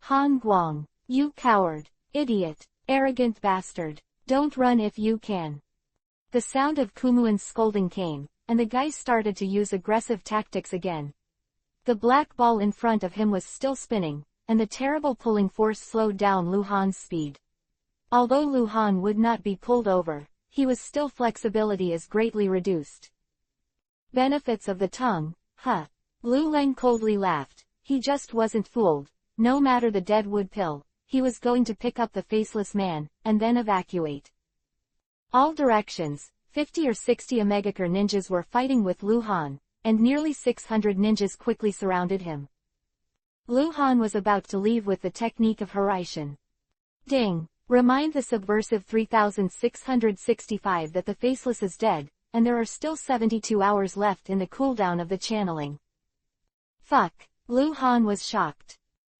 Han Guang, you coward, idiot, arrogant bastard, don't run if you can. The sound of Kumuan's scolding came, and the guy started to use aggressive tactics again. The black ball in front of him was still spinning, and the terrible pulling force slowed down Lu Han's speed. Although Lu Han would not be pulled over, he was still flexibility is greatly reduced. Benefits of the tongue, huh? Lu Leng coldly laughed. He just wasn't fooled. No matter the dead wood pill, he was going to pick up the faceless man, and then evacuate. All directions, 50 or 60 Omegakure ninjas were fighting with Lu Han, and nearly 600 ninjas quickly surrounded him. Lu Han was about to leave with the technique of Haraishin. Ding! Remind the subversive 3665 that the faceless is dead, and there are still 72 hours left in the cooldown of the channeling. Fuck! Lu Han was shocked.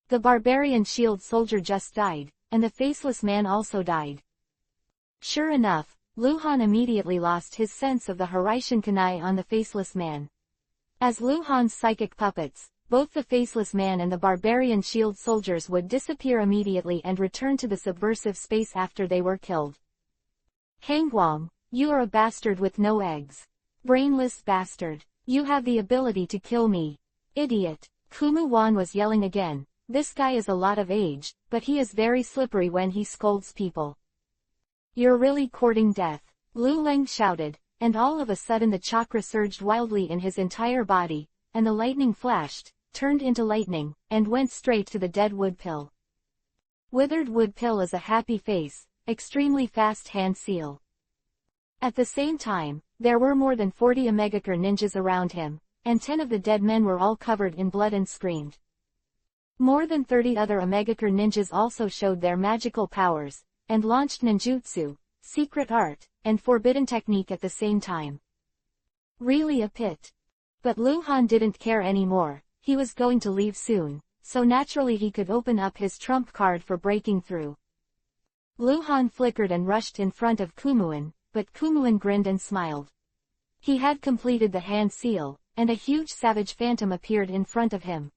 The barbarian shield soldier just died, and the faceless man also died. Sure enough, Lu Han immediately lost his sense of the Haraishin Kanai on the faceless man. As Lu Han's psychic puppets, both the faceless man and the barbarian shield soldiers would disappear immediately and return to the subversive space after they were killed. Hangguang, you are a bastard with no eggs. Brainless bastard. You have the ability to kill me. Idiot. Kumu Wan was yelling again. This guy is a lot of age, but he is very slippery when he scolds people. You're really courting death. Lu Leng shouted, and all of a sudden the chakra surged wildly in his entire body, and the lightning flashed, turned into lightning, and went straight to the dead wood pill. Withered wood pill is a happy face, extremely fast hand seal. At the same time, there were more than 40 Omegakure ninjas around him, and 10 of the dead men were all covered in blood and screamed. More than 30 other Omegakure ninjas also showed their magical powers, and launched ninjutsu, secret art, and forbidden technique at the same time. Really a pit. But Lu Han didn't care anymore. He was going to leave soon, so naturally he could open up his trump card for breaking through. Lu Han flickered and rushed in front of Kumuan, but Kumuan grinned and smiled. He had completed the hand seal, and a huge savage phantom appeared in front of him.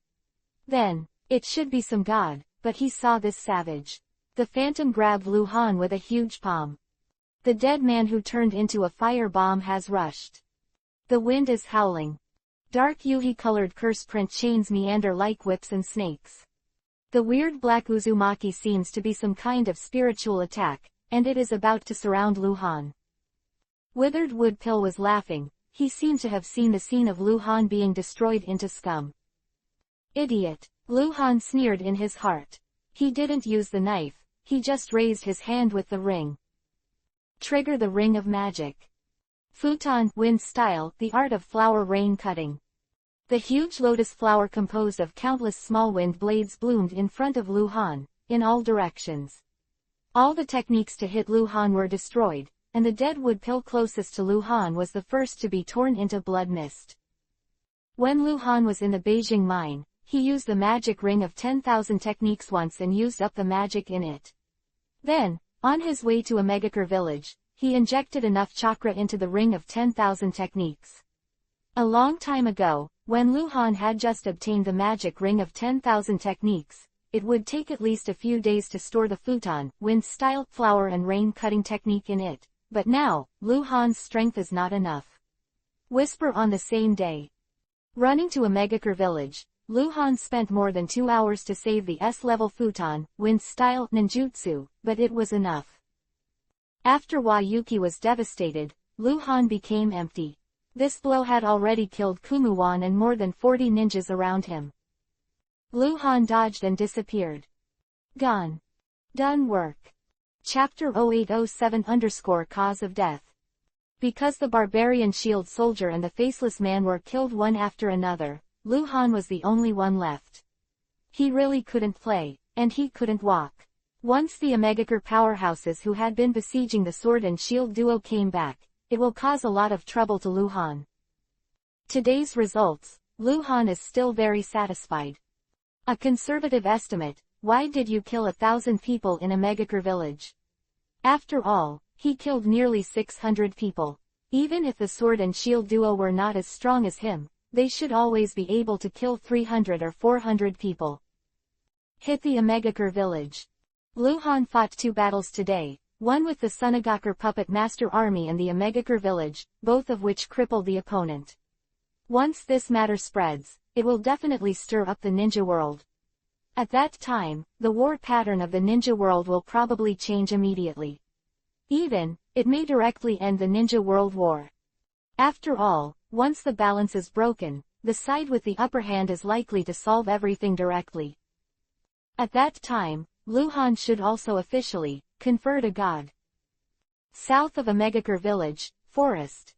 Then, it should be some god, but he saw this savage. The phantom grabbed Lu Han with a huge palm. The dead man who turned into a fire bomb has rushed. The wind is howling. Dark Yuhi-colored curse print chains meander like whips and snakes. The weird black Uzumaki seems to be some kind of spiritual attack, and it is about to surround Lu Han. Withered wood pill was laughing. He seemed to have seen the scene of Lu Han being destroyed into scum. Idiot, Lu Han sneered in his heart. He didn't use the knife, he just raised his hand with the ring. Trigger the ring of magic. Futon, wind style, the art of flower rain cutting. The huge lotus flower composed of countless small wind blades bloomed in front of Lu Han, in all directions. All the techniques to hit Lu Han were destroyed, and the dead wood pill closest to Lu Han was the first to be torn into blood mist. When Lu Han was in the Beijing mine, he used the magic ring of 10,000 techniques once and used up the magic in it. Then, on his way to Omegakure village, he injected enough chakra into the ring of 10,000 techniques. A long time ago, when Lu Han had just obtained the magic ring of 10,000 techniques, it would take at least a few days to store the futon, wind style, flower and rain cutting technique in it. But now, Lu Han's strength is not enough. Whisper on the same day. Running to Omegakure village, Lu Han spent more than 2 hours to save the S-level futon, wind style, ninjutsu, but it was enough. After Wayuki was devastated, Lu Han became empty. This blow had already killed Kumuwan and more than 40 ninjas around him. Lu Han dodged and disappeared. Gone. Done work. Chapter 0807 _ Cause of Death. Because the barbarian shield soldier and the faceless man were killed one after another, Lu Han was the only one left. He really couldn't play, and he couldn't walk. Once the Omegaker powerhouses who had been besieging the sword and shield duo came back, it will cause a lot of trouble to Lu Han. Today's results, Lu Han is still very satisfied. A conservative estimate, why did you kill 1,000 people in Omegaker village? After all, he killed nearly 600 people. Even if the sword and shield duo were not as strong as him, they should always be able to kill 300 or 400 people. Hit the Omegaker village. Lu Han fought 2 battles today, one with the Sunagaker Puppet Master Army and the Omegaker village, both of which crippled the opponent. Once this matter spreads, it will definitely stir up the ninja world. At that time, the war pattern of the ninja world will probably change immediately. Even, it may directly end the ninja world war. After all, once the balance is broken, the side with the upper hand is likely to solve everything directly. At that time, Lu Han should also officially confer to God. South of Omegaker village, forest.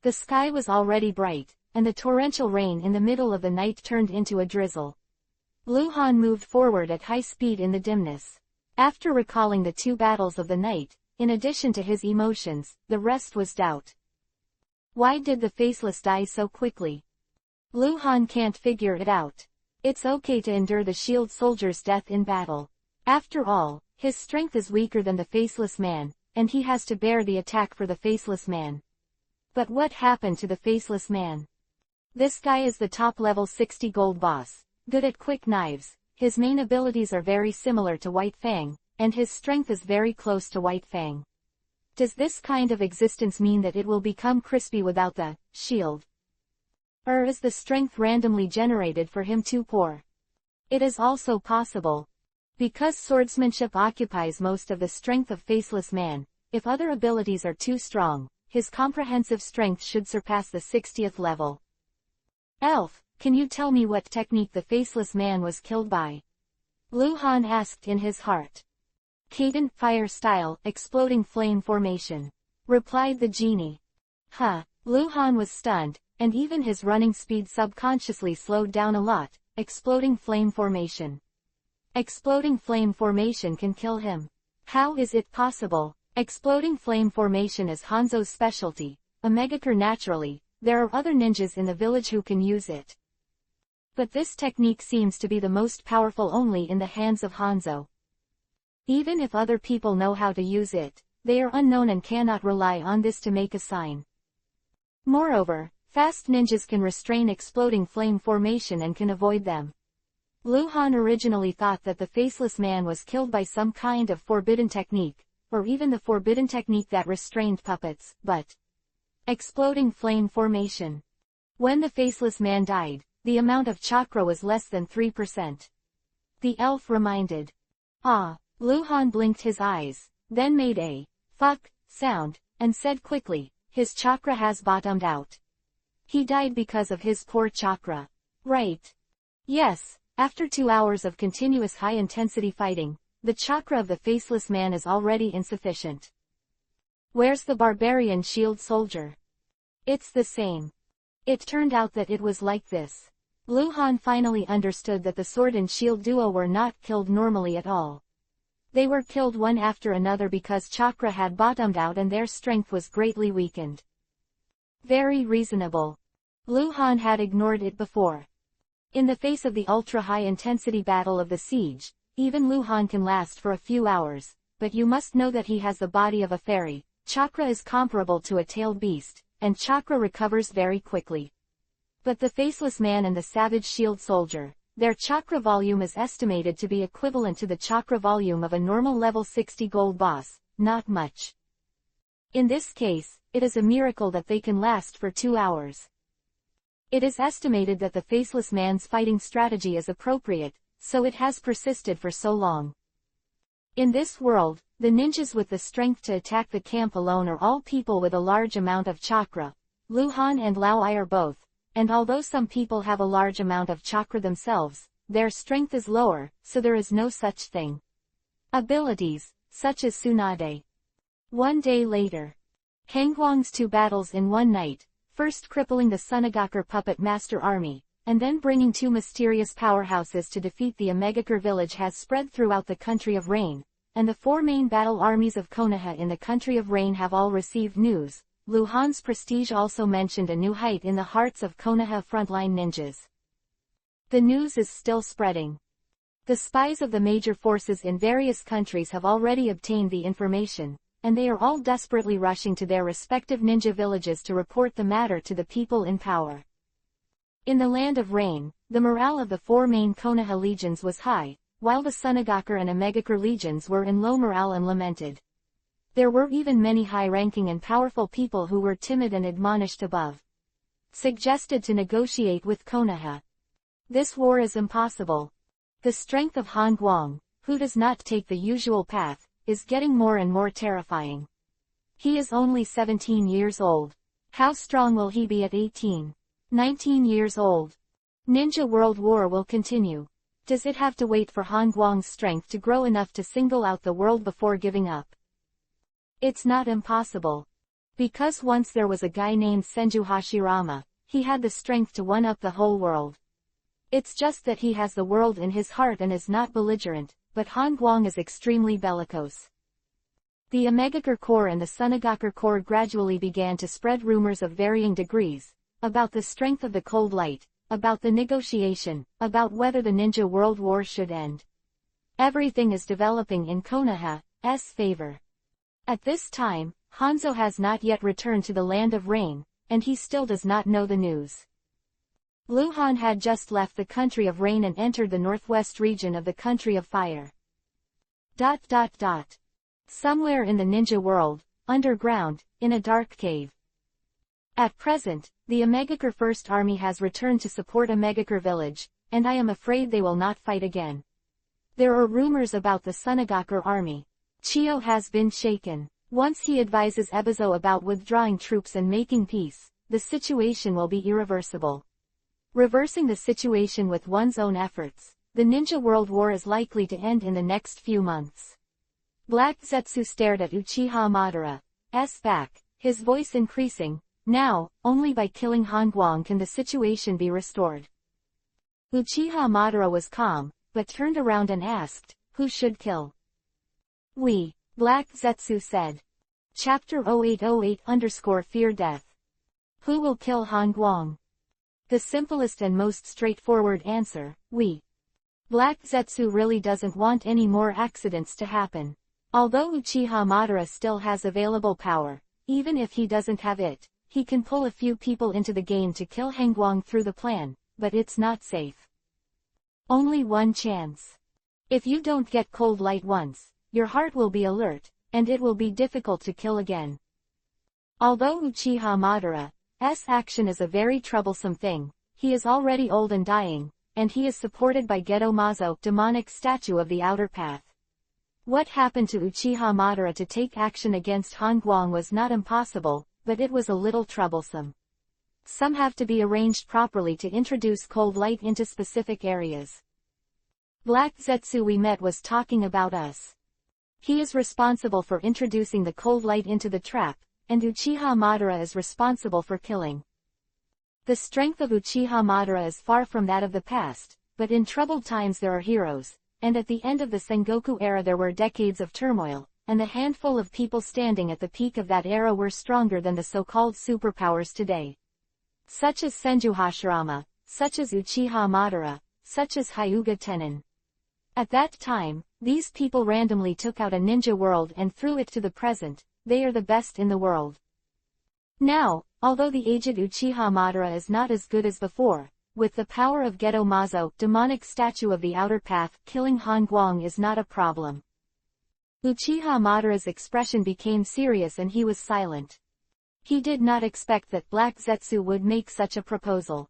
The sky was already bright, and the torrential rain in the middle of the night turned into a drizzle. Lu Han moved forward at high speed in the dimness. After recalling the 2 battles of the night, in addition to his emotions, the rest was doubt. Why did the faceless die so quickly? Lu Han can't figure it out. It's okay to endure the shield soldier's death in battle. After all, his strength is weaker than the faceless man, and he has to bear the attack for the faceless man. But what happened to the faceless man? This guy is the top level 60 gold boss, good at quick knives, his main abilities are very similar to White Fang, and his strength is very close to White Fang. Does this kind of existence mean that it will become crispy without the shield? Or is the strength randomly generated for him too poor? It is also possible. Because swordsmanship occupies most of the strength of faceless man, if other abilities are too strong, his comprehensive strength should surpass the 60th level. Elf, can you tell me what technique the faceless man was killed by? Lu Han asked in his heart. Cadent fire style, exploding flame formation, replied the genie. Lu Han was stunned, and even his running speed subconsciously slowed down a lot. Exploding flame formation. Exploding flame formation can kill him. How is it possible? Exploding flame formation is Hanzo's specialty, Omegaker naturally, there are other ninjas in the village who can use it. But this technique seems to be the most powerful only in the hands of Hanzo. Even if other people know how to use it, they are unknown and cannot rely on this to make a sign. Moreover, fast ninjas can restrain exploding flame formation and can avoid them. Lu Han originally thought that the faceless man was killed by some kind of forbidden technique, or even the forbidden technique that restrained puppets, but exploding flame formation. When the faceless man died, the amount of chakra was less than 3%. The elf reminded. Lu Han blinked his eyes, then made a fuck sound, and said quickly, his chakra has bottomed out. He died because of his poor chakra. Right. Yes, after 2 hours of continuous high-intensity fighting, the chakra of the faceless man is already insufficient. Where's the barbarian shield soldier? It's the same. It turned out that it was like this. Lu Han finally understood that the sword and shield duo were not killed normally at all. They were killed one after another because chakra had bottomed out and their strength was greatly weakened. Very reasonable. Lu Han had ignored it before. In the face of the ultra-high-intensity battle of the siege, even Lu Han can last for a few hours, but you must know that he has the body of a fairy, chakra is comparable to a tailed beast, and chakra recovers very quickly. But the faceless man and the savage shield soldier, their chakra volume is estimated to be equivalent to the chakra volume of a normal level 60 gold boss, not much. In this case, it is a miracle that they can last for 2 hours. It is estimated that the faceless man's fighting strategy is appropriate, so it has persisted for so long. In this world, the ninjas with the strength to attack the camp alone are all people with a large amount of chakra, Lu Han and Lao Ai are both, and although some people have a large amount of chakra themselves, their strength is lower, so there is no such thing. Abilities, such as Tsunade. One day later. Hangguang's 2 battles in one night, first crippling the Sunagakure puppet master army, and then bringing 2 mysterious powerhouses to defeat the Omegakure village has spread throughout the country of Rain, and the 4 main battle armies of Konoha in the country of Rain have all received news. Lu Han's prestige also mentioned a new height in the hearts of Konoha frontline ninjas. The news is still spreading. The spies of the major forces in various countries have already obtained the information, and they are all desperately rushing to their respective ninja villages to report the matter to the people in power. In the land of Rain, the morale of the 4 main Konoha legions was high, while the Sunagakure and Omegakure legions were in low morale and lamented. There were even many high-ranking and powerful people who were timid and admonished above. Suggested to negotiate with Konoha. This war is impossible. The strength of Han Guang, who does not take the usual path, is getting more and more terrifying. He is only 17 years old. How strong will he be at 18? 19 years old? Ninja World War will continue. Does it have to wait for Han Guang's strength to grow enough to single out the world before giving up? It's not impossible. Because once there was a guy named Senju Hashirama, he had the strength to one-up the whole world. It's just that he has the world in his heart and is not belligerent, but Han Guang is extremely bellicose. The Omegakure Corps and the Sunagakure Corps gradually began to spread rumors of varying degrees, about the strength of the cold light, about the negotiation, about whether the Ninja World War should end. Everything is developing in Konoha's favor. At this time, Hanzo has not yet returned to the land of Rain, and he still does not know the news. Lu Han had just left the country of Rain and entered the northwest region of the country of Fire. Somewhere in the ninja world, underground, in a dark cave. At present, the Omegakure First Army has returned to support Omegakure village, and I am afraid they will not fight again. There are rumors about the Sunagakure army. Chiyo has been shaken. Once he advises Ebizo about withdrawing troops and making peace, the situation will be irreversible. Reversing the situation with one's own efforts, the Ninja World War is likely to end in the next few months. Black Zetsu stared at Uchiha Madara's back, his voice increasing. Now, only by killing Han Guang can the situation be restored. Uchiha Madara was calm, but turned around and asked, who should kill? We, Black Zetsu said. Chapter-0801-820 Fear Death. Who will kill Han Guang? The simplest and most straightforward answer, we. Black Zetsu really doesn't want any more accidents to happen. Although Uchiha Madara still has available power, even if he doesn't have it, he can pull a few people into the game to kill Han Guang through the plan, but it's not safe. Only one chance. If you don't get cold light once, your heart will be alert, and it will be difficult to kill again. Although Uchiha Madara's action is a very troublesome thing, he is already old and dying, and he is supported by Geto Mazo, demonic statue of the outer path. What happened to Uchiha Madara to take action against Han Guang was not impossible, but it was a little troublesome. Some have to be arranged properly to introduce cold light into specific areas. Black Zetsu we met was talking about us. He is responsible for introducing the cold light into the trap, and Uchiha Madara is responsible for killing. The strength of Uchiha Madara is far from that of the past, but in troubled times there are heroes, and at the end of the Sengoku era there were decades of turmoil, and the handful of people standing at the peak of that era were stronger than the so-called superpowers today. Such as Senju Hashirama, such as Uchiha Madara, such as Hyuga Tenin. At that time, these people randomly took out a ninja world and threw it to the present. They are the best in the world. Now, although the aged Uchiha Madara is not as good as before, with the power of Geto Mazo, demonic statue of the outer path, killing Han Guang is not a problem. Uchiha Madara's expression became serious and he was silent. He did not expect that Black Zetsu would make such a proposal.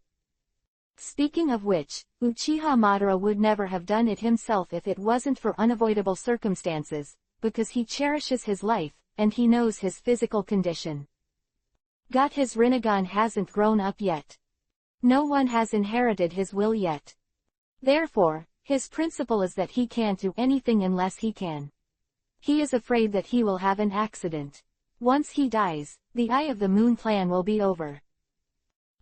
Speaking of which, Uchiha Madara would never have done it himself if it wasn't for unavoidable circumstances, because he cherishes his life, and he knows his physical condition. Got his Rinnegan hasn't grown up yet. No one has inherited his will yet. Therefore, his principle is that he can't do anything unless he can. He is afraid that he will have an accident. Once he dies, the Eye of the Moon plan will be over.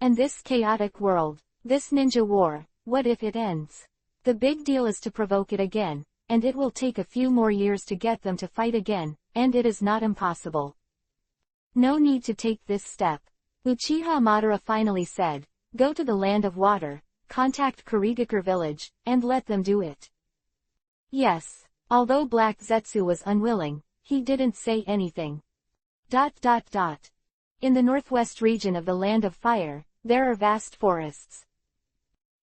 And this chaotic world, this ninja war, what if it ends? The big deal is to provoke it again, and it will take a few more years to get them to fight again, and it is not impossible. No need to take this step. Uchiha Madara finally said, go to the land of water, contact Kurigakure village, and let them do it. Yes, although Black Zetsu was unwilling, he didn't say anything. In the northwest region of the Land of Fire, there are vast forests.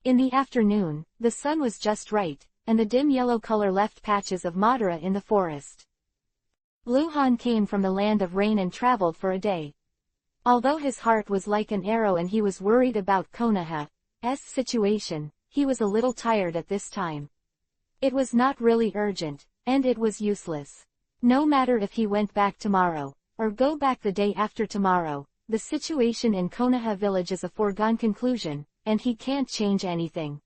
In the afternoon, the sun was just right, and the dim yellow color left patches of Madara in the forest. Luhan came from the Land of Rain and traveled for a day. Although his heart was like an arrow and he was worried about Konoha's situation, he was a little tired at this time. It was not really urgent, and it was useless. No matter if he went back tomorrow, or go back the day after tomorrow, the situation in Konoha village is a foregone conclusion, and he can't change anything.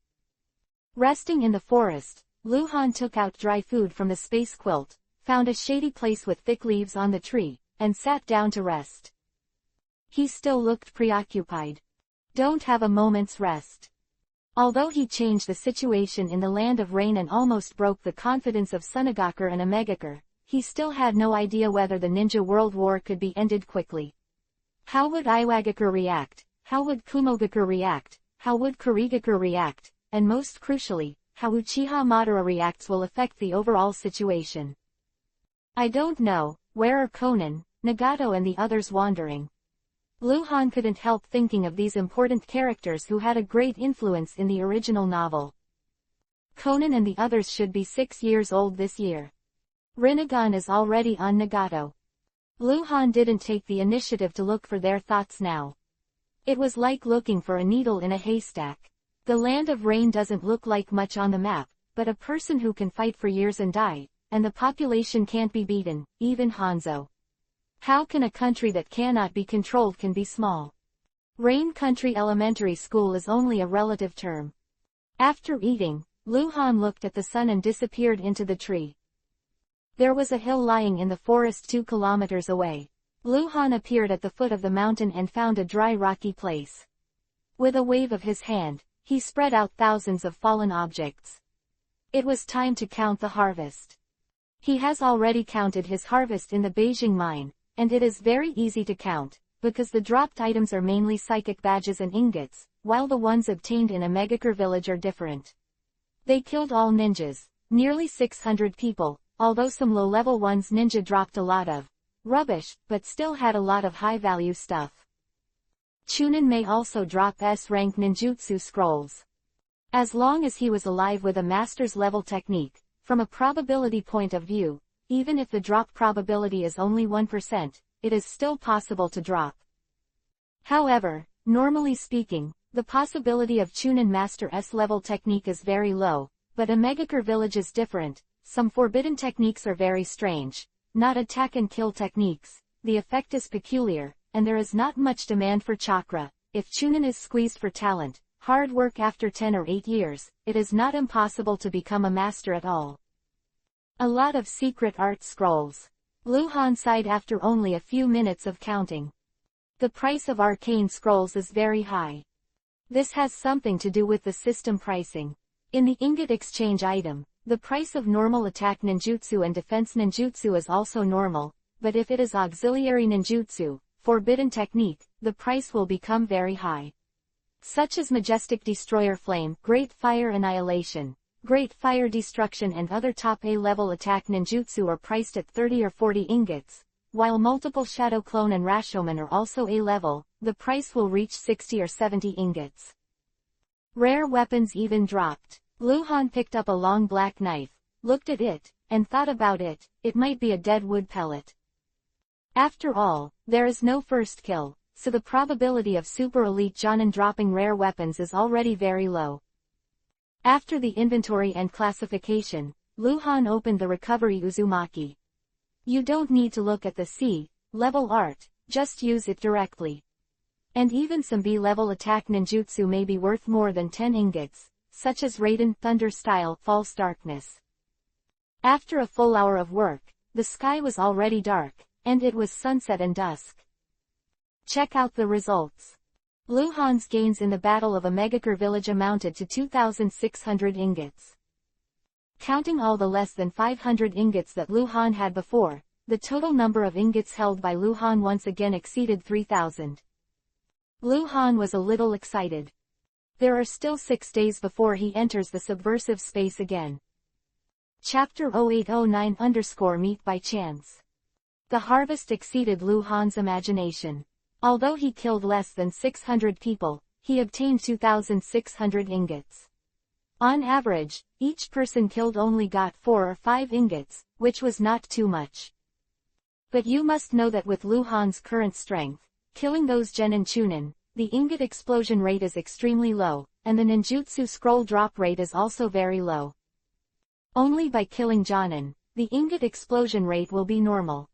Resting in the forest, Luhan took out dry food from the space quilt, found a shady place with thick leaves on the tree, and sat down to rest. He still looked preoccupied. Don't have a moment's rest. Although he changed the situation in the Land of Rain and almost broke the confidence of Sunagakure and Omegakure, he still had no idea whether the ninja world war could be ended quickly. How would Iwagakure react? How would Kumogakure react? How would Kurigakure react? And most crucially, how Uchiha Madara reacts will affect the overall situation. I don't know, where are Konan, Nagato and the others wandering? Luhan couldn't help thinking of these important characters who had a great influence in the original novel. Konan and the others should be 6 years old this year. Rinnegan is already on Nagato. Luhan didn't take the initiative to look for their thoughts now. It was like looking for a needle in a haystack. The Land of Rain doesn't look like much on the map, but a person who can fight for years and die, and the population can't be beaten, even Hanzo. How can a country that cannot be controlled can be small? Rain Country Elementary School is only a relative term. After eating, Luhan looked at the sun and disappeared into the tree. There was a hill lying in the forest 2 kilometers away. Luhan appeared at the foot of the mountain and found a dry rocky place. With a wave of his hand, he spread out thousands of fallen objects. It was time to count the harvest. He has already counted his harvest in the Beijing mine, and it is very easy to count, because the dropped items are mainly psychic badges and ingots, while the ones obtained in Omegakure village are different. They killed all ninjas, nearly 600 people, although some low-level ones ninja dropped a lot of rubbish, but still had a lot of high-value stuff. Chunin may also drop S-rank ninjutsu scrolls. As long as he was alive with a master's level technique, from a probability point of view, even if the drop probability is only 1%, it is still possible to drop. However, normally speaking, the possibility of Chunin Master S-level technique is very low, but Omegakure village is different. Some forbidden techniques are very strange, not attack and kill techniques, the effect is peculiar, and there is not much demand for chakra. If Chunin is squeezed for talent, hard work after 10 or 8 years, it is not impossible to become a master at all. A lot of secret art scrolls. Luhan sighed after only a few minutes of counting. The price of arcane scrolls is very high. This has something to do with the system pricing. In the ingot exchange item, the price of normal attack ninjutsu and defense ninjutsu is also normal, but if it is auxiliary ninjutsu, forbidden technique, the price will become very high. Such as Majestic Destroyer Flame, Great Fire Annihilation, Great Fire Destruction and other top A-level attack ninjutsu are priced at 30 or 40 ingots, while multiple Shadow Clone and Rashomon are also A-level, the price will reach 60 or 70 ingots. Rare weapons even dropped. Luhan picked up a long black knife, looked at it, and thought about it. It might be a dead wood pellet. After all, there is no first kill, so the probability of super elite Jonin dropping rare weapons is already very low. After the inventory and classification, Luhan opened the recovery Uzumaki. You don't need to look at the C-level art, just use it directly. And even some B-level attack ninjutsu may be worth more than 10 ingots, such as Raiden Thunder style False Darkness. After a full hour of work, the sky was already dark, and it was sunset and dusk. Check out the results. Lu Han's gains in the Battle of a Megakure village amounted to 2,600 ingots. Counting all the less than 500 ingots that Lu Han had before, the total number of ingots held by Lu Han once again exceeded 3,000. Lu Han was a little excited. There are still 6 days before he enters the subversive space again. Chapter 0809_Meet by Chance. The harvest exceeded Lu Han's imagination. Although he killed less than 600 people, he obtained 2,600 ingots. On average, each person killed only got 4 or 5 ingots, which was not too much. But you must know that with Lu Han's current strength, killing those genin chunin, the ingot explosion rate is extremely low, and the ninjutsu scroll drop rate is also very low. Only by killing Jonin, the ingot explosion rate will be normal.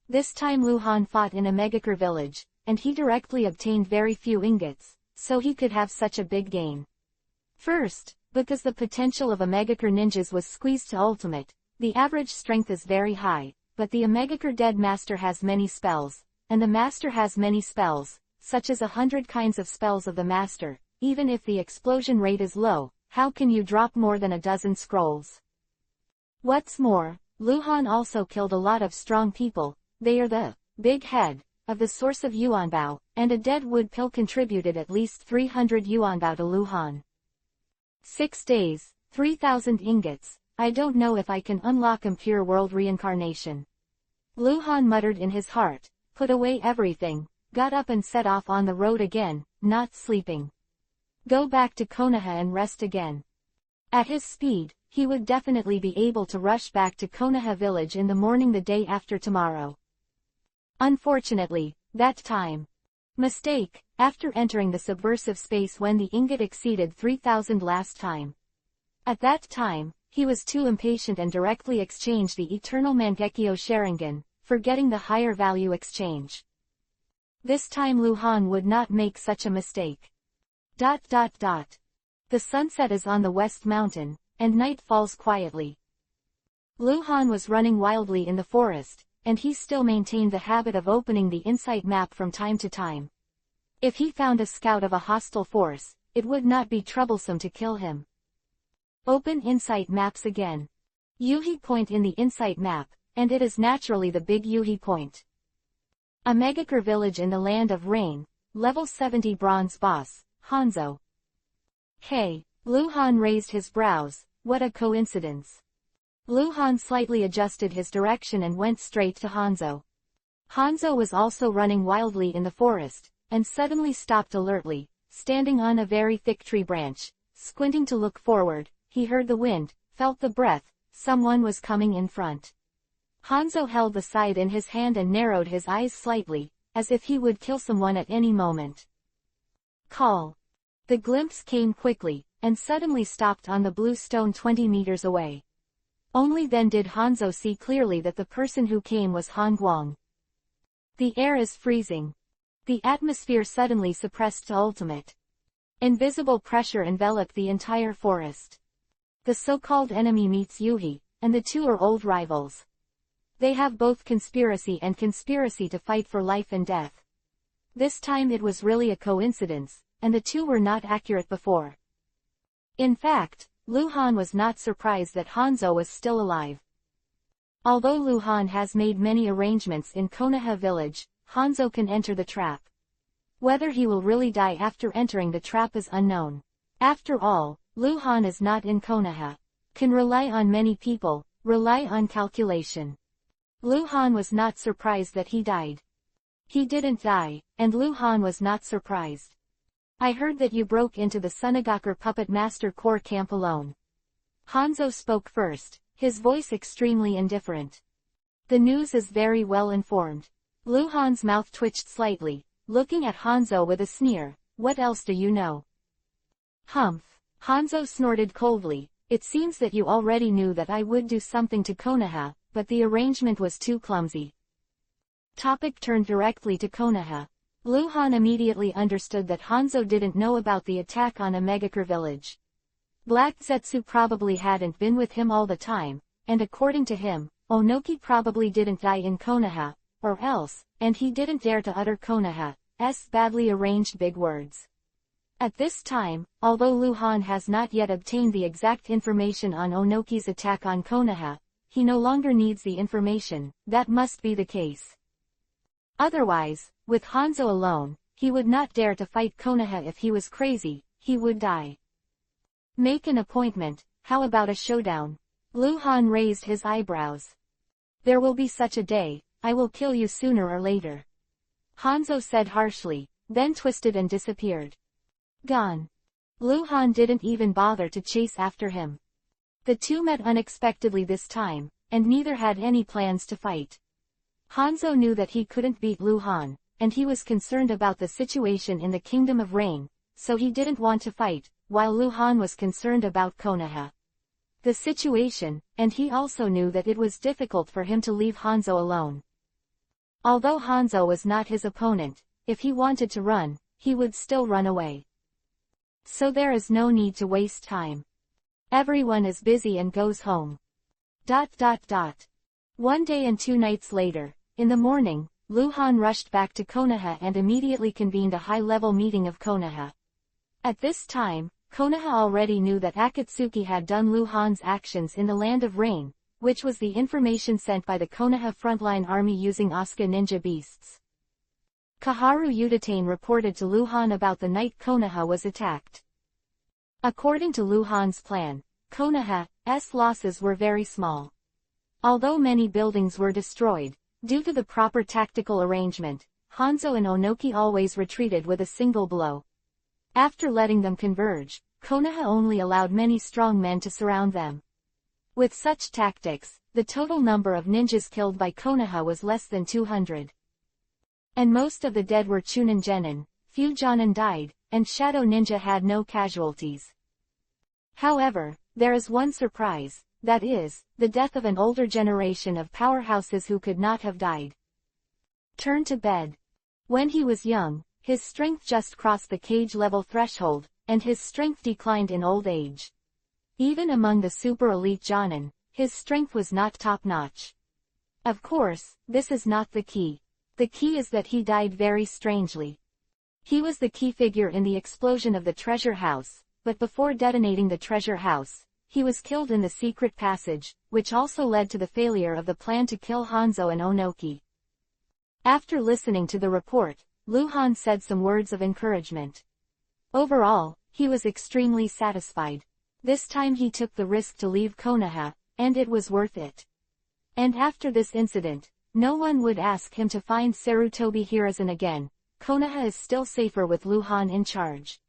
This time Lu Han fought in a Megakure village, and he directly obtained very few ingots, so he could have such a big gain. First, because the potential of a Megakure ninjas was squeezed to ultimate, the average strength is very high, but the Megakure Dead Master has many spells, and the Master has many spells, such as 100 kinds of spells of the Master. Even if the explosion rate is low, how can you drop more than a dozen scrolls? What's more, Lu Han also killed a lot of strong people. They are the big head of the source of Yuanbao, and a dead wood pill contributed at least 300 Yuanbao to Lu Han. 6 days, 3,000 ingots, I don't know if I can unlock Impure World Reincarnation. Lu Han muttered in his heart, put away everything, got up and set off on the road again, not sleeping. Go back to Konoha and rest again. At his speed, he would definitely be able to rush back to Konoha village in the morning the day after tomorrow. Unfortunately, that time. Mistake, after entering the subversive space when the ingot exceeded 3,000 last time. At that time, he was too impatient and directly exchanged the Eternal Mangekyo Sharingan, forgetting the higher value exchange. This time Lu Han would not make such a mistake. The sunset is on the west mountain, and night falls quietly. Lu Han was running wildly in the forest, and he still maintained the habit of opening the insight map from time to time. If he found a scout of a hostile force, it would not be troublesome to kill him. Open insight maps again. Yuhi point in the insight map, and it is naturally the big Yuhi point. A Megakure village in the land of rain, level 70 bronze boss, Hanzo. Hey, Lu Han raised his brows, what a coincidence. Lu Han slightly adjusted his direction and went straight to Hanzo. Hanzo was also running wildly in the forest, and suddenly stopped alertly, standing on a very thick tree branch, squinting to look forward. He heard the wind, felt the breath, someone was coming in front. Hanzo held the scythe in his hand and narrowed his eyes slightly, as if he would kill someone at any moment. Call. The glimpse came quickly, and suddenly stopped on the blue stone 20 meters away. Only then did Hanzo see clearly that the person who came was Han Guang. The air is freezing. The atmosphere suddenly suppressed to ultimate. Invisible pressure enveloped the entire forest. The so-called enemy meets Yuhi, and the two are old rivals. They have both conspiracy and conspiracy to fight for life and death. This time it was really a coincidence, and the two were not accurate before. In fact, Lu Han was not surprised that Hanzo was still alive. Although Lu Han has made many arrangements in Konoha village, Hanzo can enter the trap. Whether he will really die after entering the trap is unknown. After all, Lu Han is not in Konoha. Can rely on many people, rely on calculation. Lu Han was not surprised that he died. He didn't die, and Lu Han was not surprised. I heard that you broke into the Sunagakure Puppet Master Core camp alone. Hanzo spoke first, his voice extremely indifferent. The news is very well informed. Lu Han's mouth twitched slightly, looking at Hanzo with a sneer. What else do you know? Humph. Hanzo snorted coldly. It seems that you already knew that I would do something to Konoha, but the arrangement was too clumsy. Topic turned directly to Konoha. Luhan immediately understood that Hanzo didn't know about the attack on Omegakure village. Black Zetsu probably hadn't been with him all the time, and according to him, Onoki probably didn't die in Konoha, or else, and he didn't dare to utter Konoha's badly arranged big words. At this time, although Luhan has not yet obtained the exact information on Onoki's attack on Konoha, he no longer needs the information. That must be the case. Otherwise, with Hanzo alone, he would not dare to fight Konoha. If he was crazy, he would die. Make an appointment. How about a showdown? Luhan raised his eyebrows. There will be such a day. I will kill you sooner or later. Hanzo said harshly, then twisted and disappeared. Gone. Luhan didn't even bother to chase after him. The two met unexpectedly this time, and neither had any plans to fight. Hanzo knew that he couldn't beat Luhan, and he was concerned about the situation in the Kingdom of Rain, so he didn't want to fight, while Luhan was concerned about Konoha. The situation, and he also knew that it was difficult for him to leave Hanzo alone. Although Hanzo was not his opponent, if he wanted to run, he would still run away. So there is no need to waste time. Everyone is busy and goes home. ... One day and 2 nights later, in the morning, Luhan rushed back to Konoha and immediately convened a high-level meeting of Konoha. At this time, Konoha already knew that Akatsuki had done Luhan's actions in the Land of Rain, which was the information sent by the Konoha frontline army using Asuka ninja beasts. Kaharu Udatane reported to Luhan about the night Konoha was attacked. According to Luhan's plan, Konoha's losses were very small. Although many buildings were destroyed, due to the proper tactical arrangement, Hanzo and Onoki always retreated with a single blow. After letting them converge, Konoha only allowed many strong men to surround them. With such tactics, the total number of ninjas killed by Konoha was less than 200. And most of the dead were Chunin genin. Few jonin died, and Shadow Ninja had no casualties. However, there is one surprise, that is, the death of an older generation of powerhouses who could not have died. Turn to bed. When he was young, his strength just crossed the cage-level threshold, and his strength declined in old age. Even among the super-elite jonin, his strength was not top-notch. Of course, this is not the key. The key is that he died very strangely. He was the key figure in the explosion of the treasure house, but before detonating the treasure house, he was killed in the secret passage, which also led to the failure of the plan to kill Hanzo and Onoki. After listening to the report, Luhan said some words of encouragement. Overall, he was extremely satisfied. This time he took the risk to leave Konoha, and it was worth it. And after this incident, no one would ask him to find Sarutobi Hiruzen again. Konoha is still safer with Luhan in charge.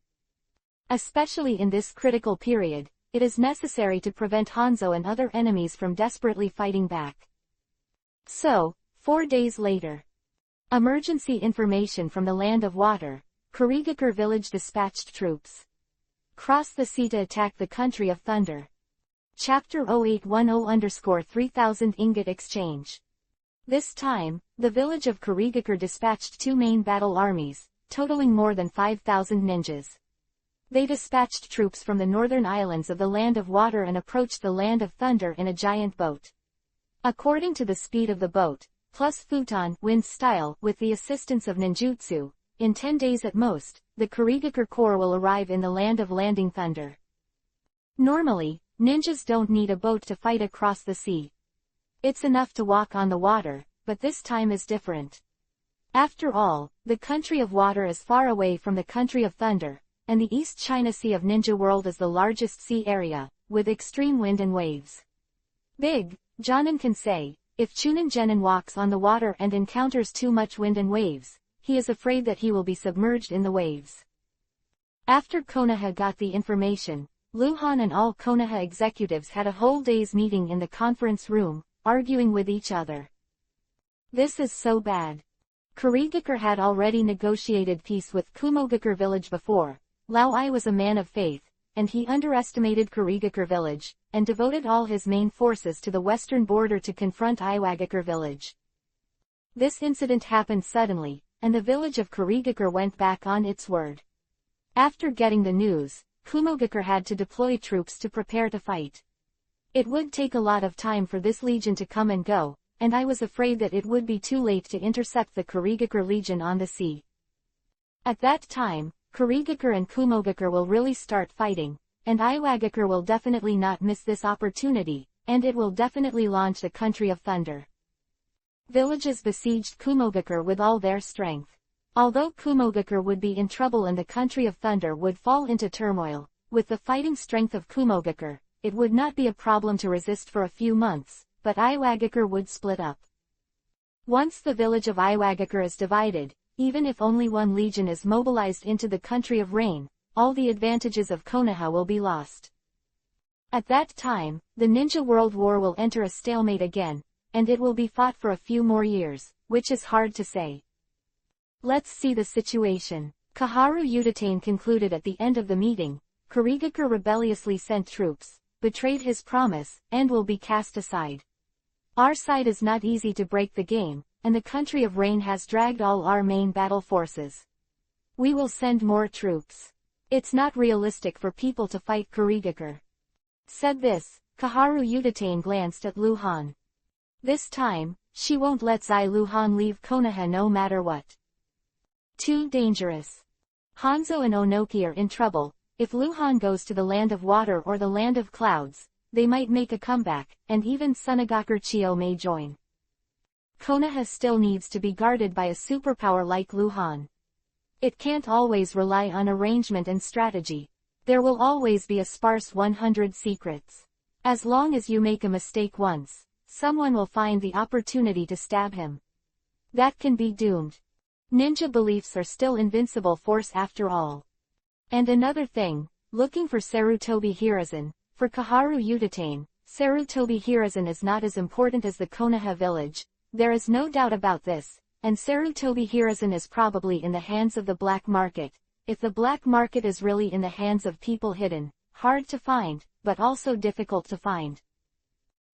Especially in this critical period, it is necessary to prevent Hanzo and other enemies from desperately fighting back. So, 4 days later. Emergency information from the Land of Water. Kurigakure village dispatched troops. Cross the sea to attack the country of thunder. Chapter-0810-3000 ingot exchange. This time, the village of Kurigakure dispatched 2 main battle armies, totaling more than 5,000 ninjas. They dispatched troops from the northern islands of the Land of Water and approached the Land of Thunder in a giant boat. According to the speed of the boat, plus futon wind style with the assistance of ninjutsu, in 10 days at most, the Kurigakure Corps will arrive in the Land of Landing Thunder. Normally, ninjas don't need a boat to fight across the sea. It's enough to walk on the water, but this time is different. After all, the country of water is far away from the country of thunder, and the East China Sea of Ninja World is the largest sea area, with extreme wind and waves. Big Jonin can say, if Chunin genin walks on the water and encounters too much wind and waves, he is afraid that he will be submerged in the waves. After Konoha got the information, Luhan and all Konoha executives had a whole day's meeting in the conference room, arguing with each other. This is so bad. Kurigakure had already negotiated peace with Kumogakure village before. Lao Ai was a man of faith, and he underestimated Kurigakure village, and devoted all his main forces to the western border to confront Iwagakure village. This incident happened suddenly, and the village of Kurigakure went back on its word. After getting the news, Kumogakure had to deploy troops to prepare to fight. It would take a lot of time for this legion to come and go, and I was afraid that it would be too late to intercept the Kurigakure legion on the sea. At that time, Kurigakure and Kumogakure will really start fighting, and Iwagakure will definitely not miss this opportunity, and it will definitely launch the Country of Thunder. Villages besieged Kumogakure with all their strength. Although Kumogakure would be in trouble and the Country of Thunder would fall into turmoil, with the fighting strength of Kumogakure, it would not be a problem to resist for a few months, but Iwagakure would split up. Once the village of Iwagakure is divided, even if only one legion is mobilized into the Country of Rain, all the advantages of Konoha will be lost. At that time, the Ninja World War will enter a stalemate again, and it will be fought for a few more years, which is hard to say. Let's see the situation. Kaharu Udatane concluded at the end of the meeting. Kurigakure rebelliously sent troops, betrayed his promise, and will be cast aside. Our side is not easy to break the game, and the Country of Rain has dragged all our main battle forces. We will send more troops. It's not realistic for people to fight Kurigakure. Said this, Kaharu Udatane glanced at Luhan. This time, she won't let Zai Luhan leave Konoha no matter what. Too dangerous. Hanzo and Onoki are in trouble. If Luhan goes to the Land of Water or the Land of Clouds, they might make a comeback, and even Sunagakure Chiyo may join. Konoha still needs to be guarded by a superpower like Luhan. It can't always rely on arrangement and strategy. There will always be a sparse 100 secrets. As long as you make a mistake once, someone will find the opportunity to stab him. That can be doomed. Ninja beliefs are still invincible force after all. And another thing, looking for Sarutobi Hiruzen. For Kaharu Udatane, Sarutobi Hiruzen is not as important as the Konoha village. There is no doubt about this, and Sarutobi Hiruzen is probably in the hands of the black market. If the black market is really in the hands of people hidden, hard to find, but also difficult to find.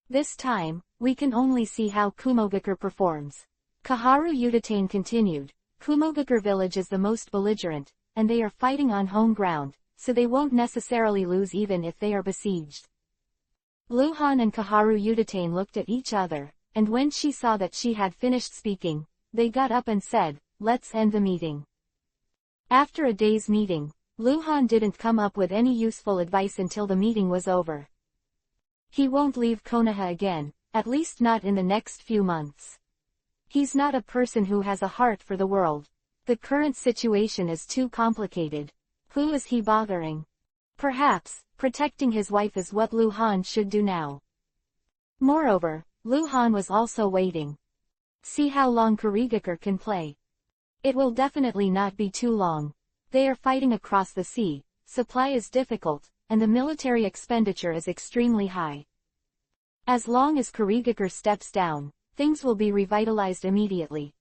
This time, we can only see how Kumogakure performs. Kaharu Udatane continued, Kumogakure village is the most belligerent, and they are fighting on home ground, so they won't necessarily lose even if they are besieged. Luhan and Kaharu Udatane looked at each other, and when she saw that she had finished speaking, they got up and said, let's end the meeting. After a day's meeting, Luhan didn't come up with any useful advice until the meeting was over. He won't leave Konoha again, at least not in the next few months. He's not a person who has a heart for the world. The current situation is too complicated. Who is he bothering? Perhaps, protecting his wife is what Luhan should do now. Moreover, Luhan was also waiting. See how long Kurigakure can play. It will definitely not be too long. They are fighting across the sea, supply is difficult, and the military expenditure is extremely high. As long as Kurigakure steps down, things will be revitalized immediately.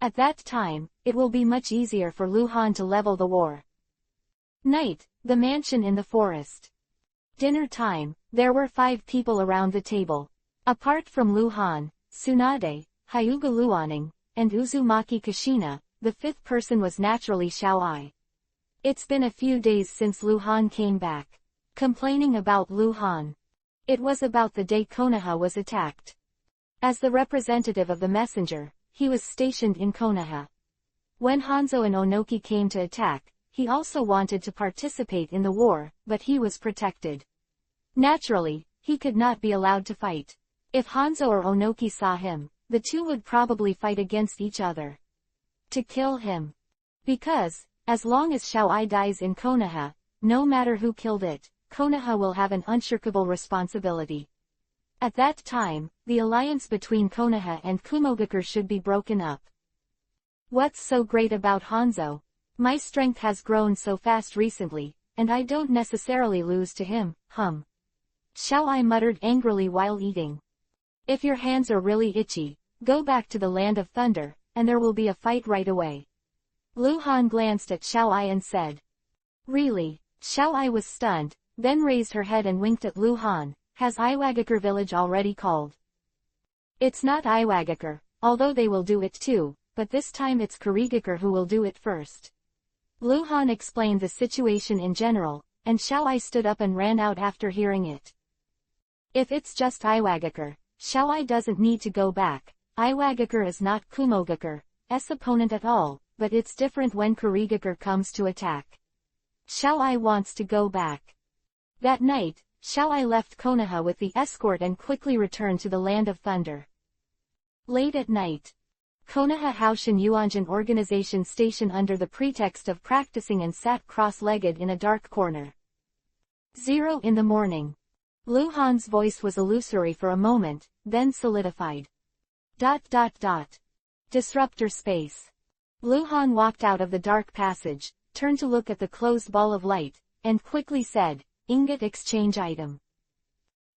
At that time, it will be much easier for Luhan to level the war. Night, the mansion in the forest. Dinner time, there were 5 people around the table. Apart from Luhan, Tsunade, Hyuga Luaning, and Uzumaki Kushina, the 5th person was naturally Xiao-ai. It's been a few days since Luhan came back. Complaining about Luhan. It was about the day Konoha was attacked. As the representative of the messenger, he was stationed in Konoha. When Hanzo and Onoki came to attack, he also wanted to participate in the war, but he was protected. Naturally, he could not be allowed to fight. If Hanzo or Onoki saw him, the two would probably fight against each other. To kill him. Because, as long as Xiao-ai dies in Konoha, no matter who killed it, Konoha will have an unshirkable responsibility. At that time, the alliance between Konoha and Kumogakure should be broken up. What's so great about Hanzo? My strength has grown so fast recently, and I don't necessarily lose to him, Xiao-ai muttered angrily while eating. If your hands are really itchy, go back to the Land of Thunder, and there will be a fight right away. Luhan glanced at Xiao-ai and said. Really? Xiao-ai was stunned, then raised her head and winked at Luhan. Has Iwagakure village already called? It's not Iwagakure, although they will do it too, but this time it's Kurigakure who will do it first. Luhan explained the situation in general, and Xiaoai stood up and ran out after hearing it. If it's just Iwagakure, Xiaoai doesn't need to go back. Iwagakure is not Kumogakure's opponent at all, but it's different when Kurigakure comes to attack. Xiaoai wants to go back. That night, Xiaoai left Konoha with the escort and quickly returned to the Land of Thunder. Late at night, Konoha Haoshin Yuanjin organization station under the pretext of practicing and sat cross-legged in a dark corner. 0 in the morning. Luhan's voice was illusory for a moment, then solidified. ... Disruptor space. Luhan walked out of the dark passage, turned to look at the closed ball of light, and quickly said, "Ingot exchange item."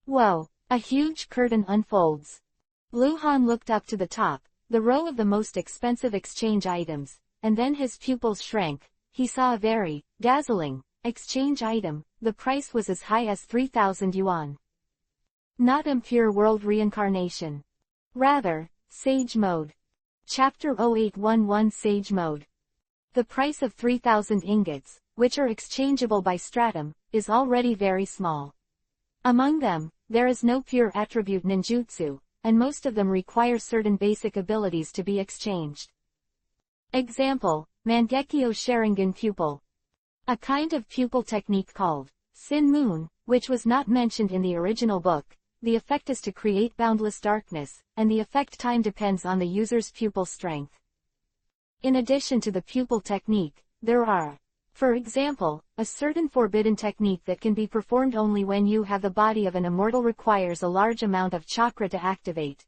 Whoa! A huge curtain unfolds. Luhan looked up to the top, the row of the most expensive exchange items, and then his pupils shrank. He saw a very dazzling exchange item. The price was as high as 3,000 yuan. Not impure world reincarnation. Rather, Sage Mode. Chapter-0801 Sage Mode. The price of 3,000 ingots, which are exchangeable by stratum, is already very small. Among them, there is no pure attribute ninjutsu, and most of them require certain basic abilities to be exchanged. Example, Mangekyo Sharingan Pupil. A kind of pupil technique called Sin Moon, which was not mentioned in the original book. The effect is to create boundless darkness, and the effect time depends on the user's pupil strength. In addition to the pupil technique, there are, for example, a certain forbidden technique that can be performed only when you have the body of an immortal requires a large amount of chakra to activate.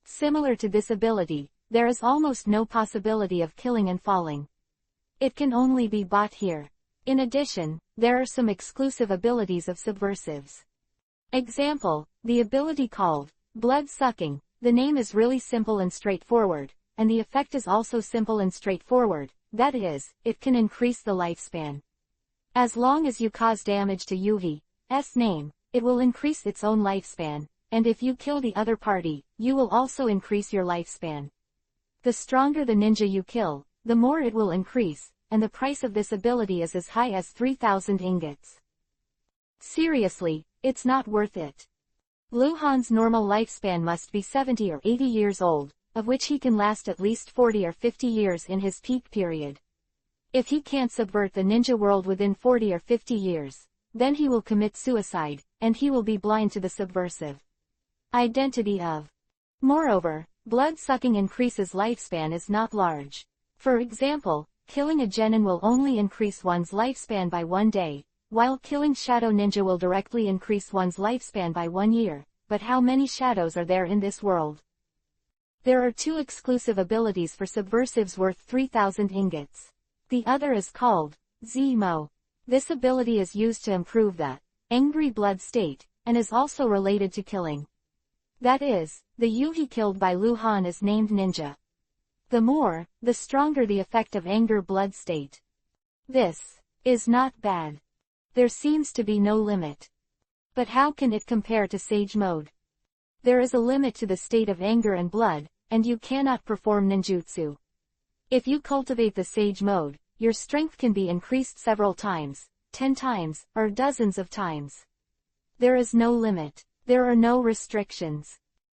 Similar to this ability, there is almost no possibility of killing and falling. It can only be bought here. In addition, there are some exclusive abilities of subversives. Example, the ability called blood sucking. The name is really simple and straightforward, and the effect is also simple and straightforward. That is, it can increase the lifespan. As long as you cause damage to Yuhi's name, it will increase its own lifespan, and if you kill the other party, you will also increase your lifespan. The stronger the ninja you kill, the more it will increase, and the price of this ability is as high as 3,000 ingots. Seriously, it's not worth it. Luhan's normal lifespan must be 70 or 80 years old, of which he can last at least 40 or 50 years in his peak period. If he can't subvert the ninja world within 40 or 50 years, then he will commit suicide, and he will be blind to the subversive identity of. Moreover, blood-sucking increases lifespan is not large. For example, killing a genin will only increase one's lifespan by 1 day, while killing Shadow Ninja will directly increase one's lifespan by 1 year. But how many shadows are there in this world? There are 2 exclusive abilities for subversives worth 3,000 ingots. The other is called Zemo. This ability is used to improve the angry blood state, and is also related to killing. That is, the Yuhi killed by Luhan is named Ninja. The more, the stronger the effect of anger blood state. This is not bad. There seems to be no limit. But how can it compare to Sage Mode? There is a limit to the state of anger and blood, and you cannot perform ninjutsu. If you cultivate the Sage Mode, your strength can be increased several times, 10 times, or dozens of times. There is no limit. There are no restrictions.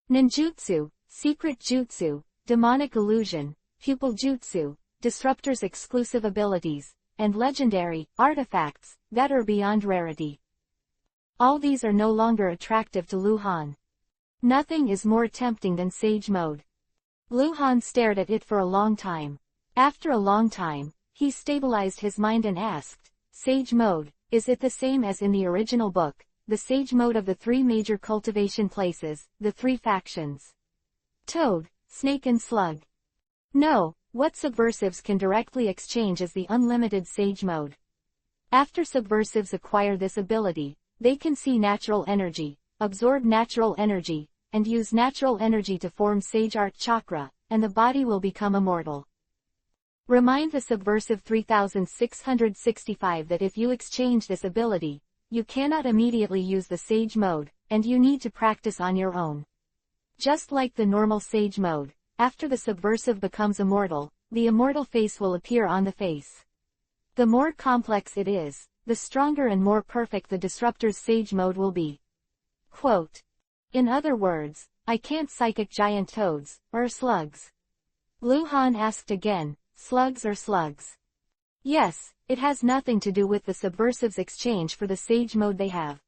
Ninjutsu, secret jutsu, demonic illusion, pupil jutsu, disruptors exclusive abilities, and legendary artifacts that are beyond rarity. All these are no longer attractive to Luhan. Nothing is more tempting than Sage Mode. Luhan stared at it for a long time. After a long time, he stabilized his mind and asked, Sage Mode, is it the same as in the original book, the Sage Mode of the 3 major cultivation places, the 3 factions? Toad, Snake and Slug. No, what subversives can directly exchange is the unlimited Sage Mode. After subversives acquire this ability, they can see natural energy, absorb natural energy, and use natural energy to form Sage Art Chakra, and the body will become immortal. Remind the subversive 3665 that if you exchange this ability, you cannot immediately use the Sage Mode, and you need to practice on your own. Just like the normal Sage Mode, after the subversive becomes immortal, the immortal face will appear on the face. The more complex it is, the stronger and more perfect the disruptor's sage mode will be. Quote. In other words, I can't psychic giant toads, or slugs. Luhan asked again, slugs or slugs? Yes, it has nothing to do with the subversive's exchange for the sage mode they have.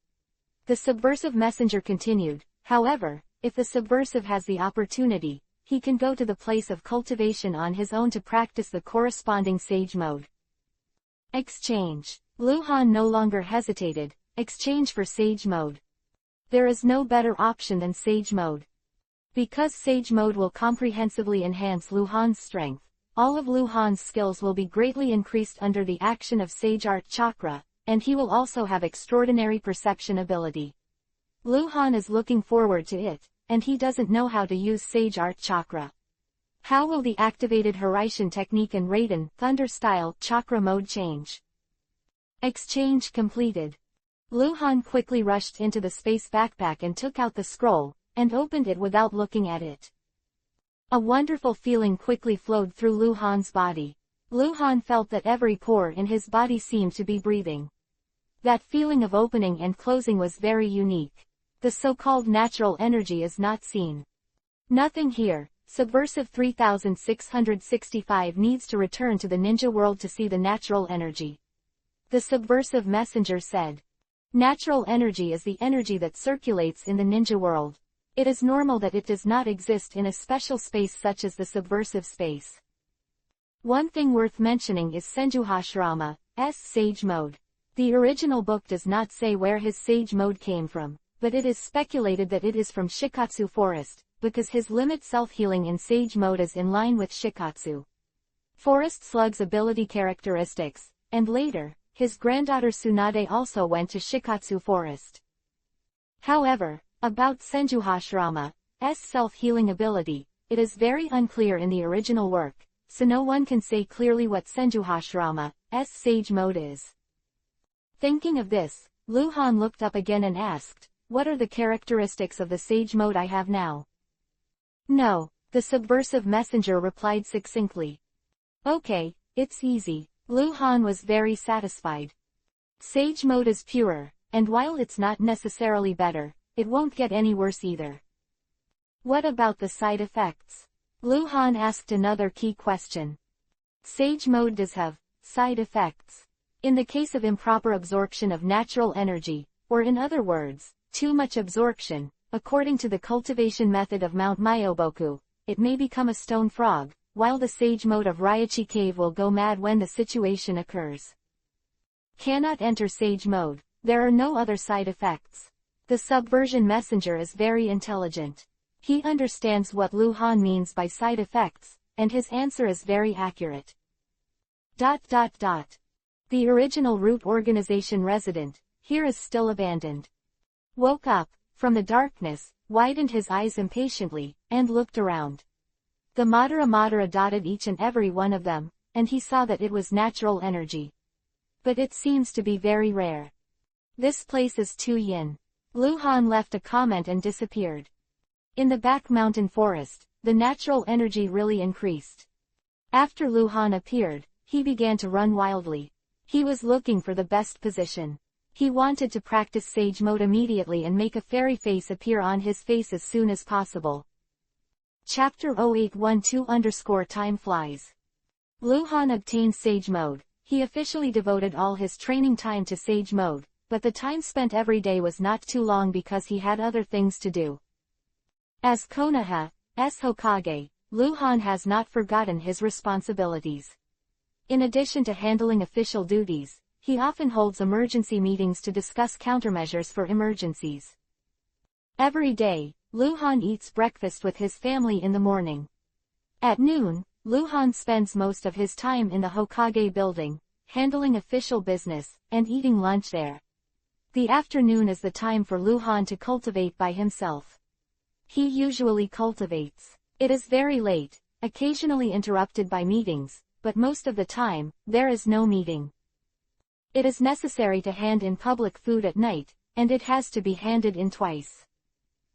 The subversive messenger continued, however, if the subversive has the opportunity, he can go to the place of cultivation on his own to practice the corresponding sage mode. Exchange. Luhan no longer hesitated, exchange for sage mode. There is no better option than sage mode. Because sage mode will comprehensively enhance Luhan's strength, all of Luhan's skills will be greatly increased under the action of Sage Art Chakra, and he will also have extraordinary perception ability. Luhan is looking forward to it, and he doesn't know how to use Sage Art Chakra. How will the activated Hiraishin technique and Raiden, Thunder style, chakra mode change? Exchange completed. Luhan quickly rushed into the space backpack and took out the scroll, and opened it without looking at it. A wonderful feeling quickly flowed through Luhan's body. Luhan felt that every pore in his body seemed to be breathing. That feeling of opening and closing was very unique. The so-called natural energy is not seen. Nothing here. Subversive 3665 needs to return to the ninja world to see the natural energy. The subversive messenger said. Natural energy is the energy that circulates in the ninja world. It is normal that it does not exist in a special space such as the subversive space. One thing worth mentioning is Senjuhashirama's sage mode. The original book does not say where his sage mode came from, but it is speculated that it is from Shikatsu Forest, because his limit self-healing in sage mode is in line with Shikatsu Forest Slug's ability characteristics, and later, his granddaughter Tsunade also went to Shikatsu Forest. However, about Senjuhashirama's self-healing ability, it is very unclear in the original work, so no one can say clearly what Senjuhashirama's sage mode is. Thinking of this, Luhan looked up again and asked, what are the characteristics of the sage mode I have now? No, the subversive messenger replied succinctly. Okay, it's easy. Luhan was very satisfied. Sage mode is purer, and while it's not necessarily better, it won't get any worse either. What about the side effects? Luhan asked another key question. Sage mode does have side effects. In the case of improper absorption of natural energy, or in other words, too much absorption, according to the cultivation method of Mount Myoboku, it may become a stone frog, while the sage mode of Ryachi Cave will go mad when the situation occurs. Cannot enter sage mode. There are no other side effects. The subversion messenger is very intelligent. He understands what Luhan means by side effects, and his answer is very accurate. The original root organization resident, here is still abandoned. Woke up, from the darkness, widened his eyes impatiently, and looked around. The Madara dotted each and every one of them, and he saw that it was natural energy. But it seems to be very rare. This place is too yin. Luhan left a comment and disappeared. In the back mountain forest, the natural energy really increased. After Luhan appeared, he began to run wildly. He was looking for the best position. He wanted to practice sage mode immediately and make a fairy face appear on his face as soon as possible. Chapter-0812-Time Flies. Luhan obtained sage mode. He officially devoted all his training time to sage mode, but the time spent every day was not too long because he had other things to do. As Konoha's Hokage, Luhan has not forgotten his responsibilities. In addition to handling official duties, he often holds emergency meetings to discuss countermeasures for emergencies. Every day, Luhan eats breakfast with his family in the morning. At noon, Luhan spends most of his time in the Hokage building, handling official business, and eating lunch there. The afternoon is the time for Luhan to cultivate by himself. He usually cultivates. It is very late, occasionally interrupted by meetings, but most of the time, there is no meeting. It is necessary to hand in public food at night, and it has to be handed in twice.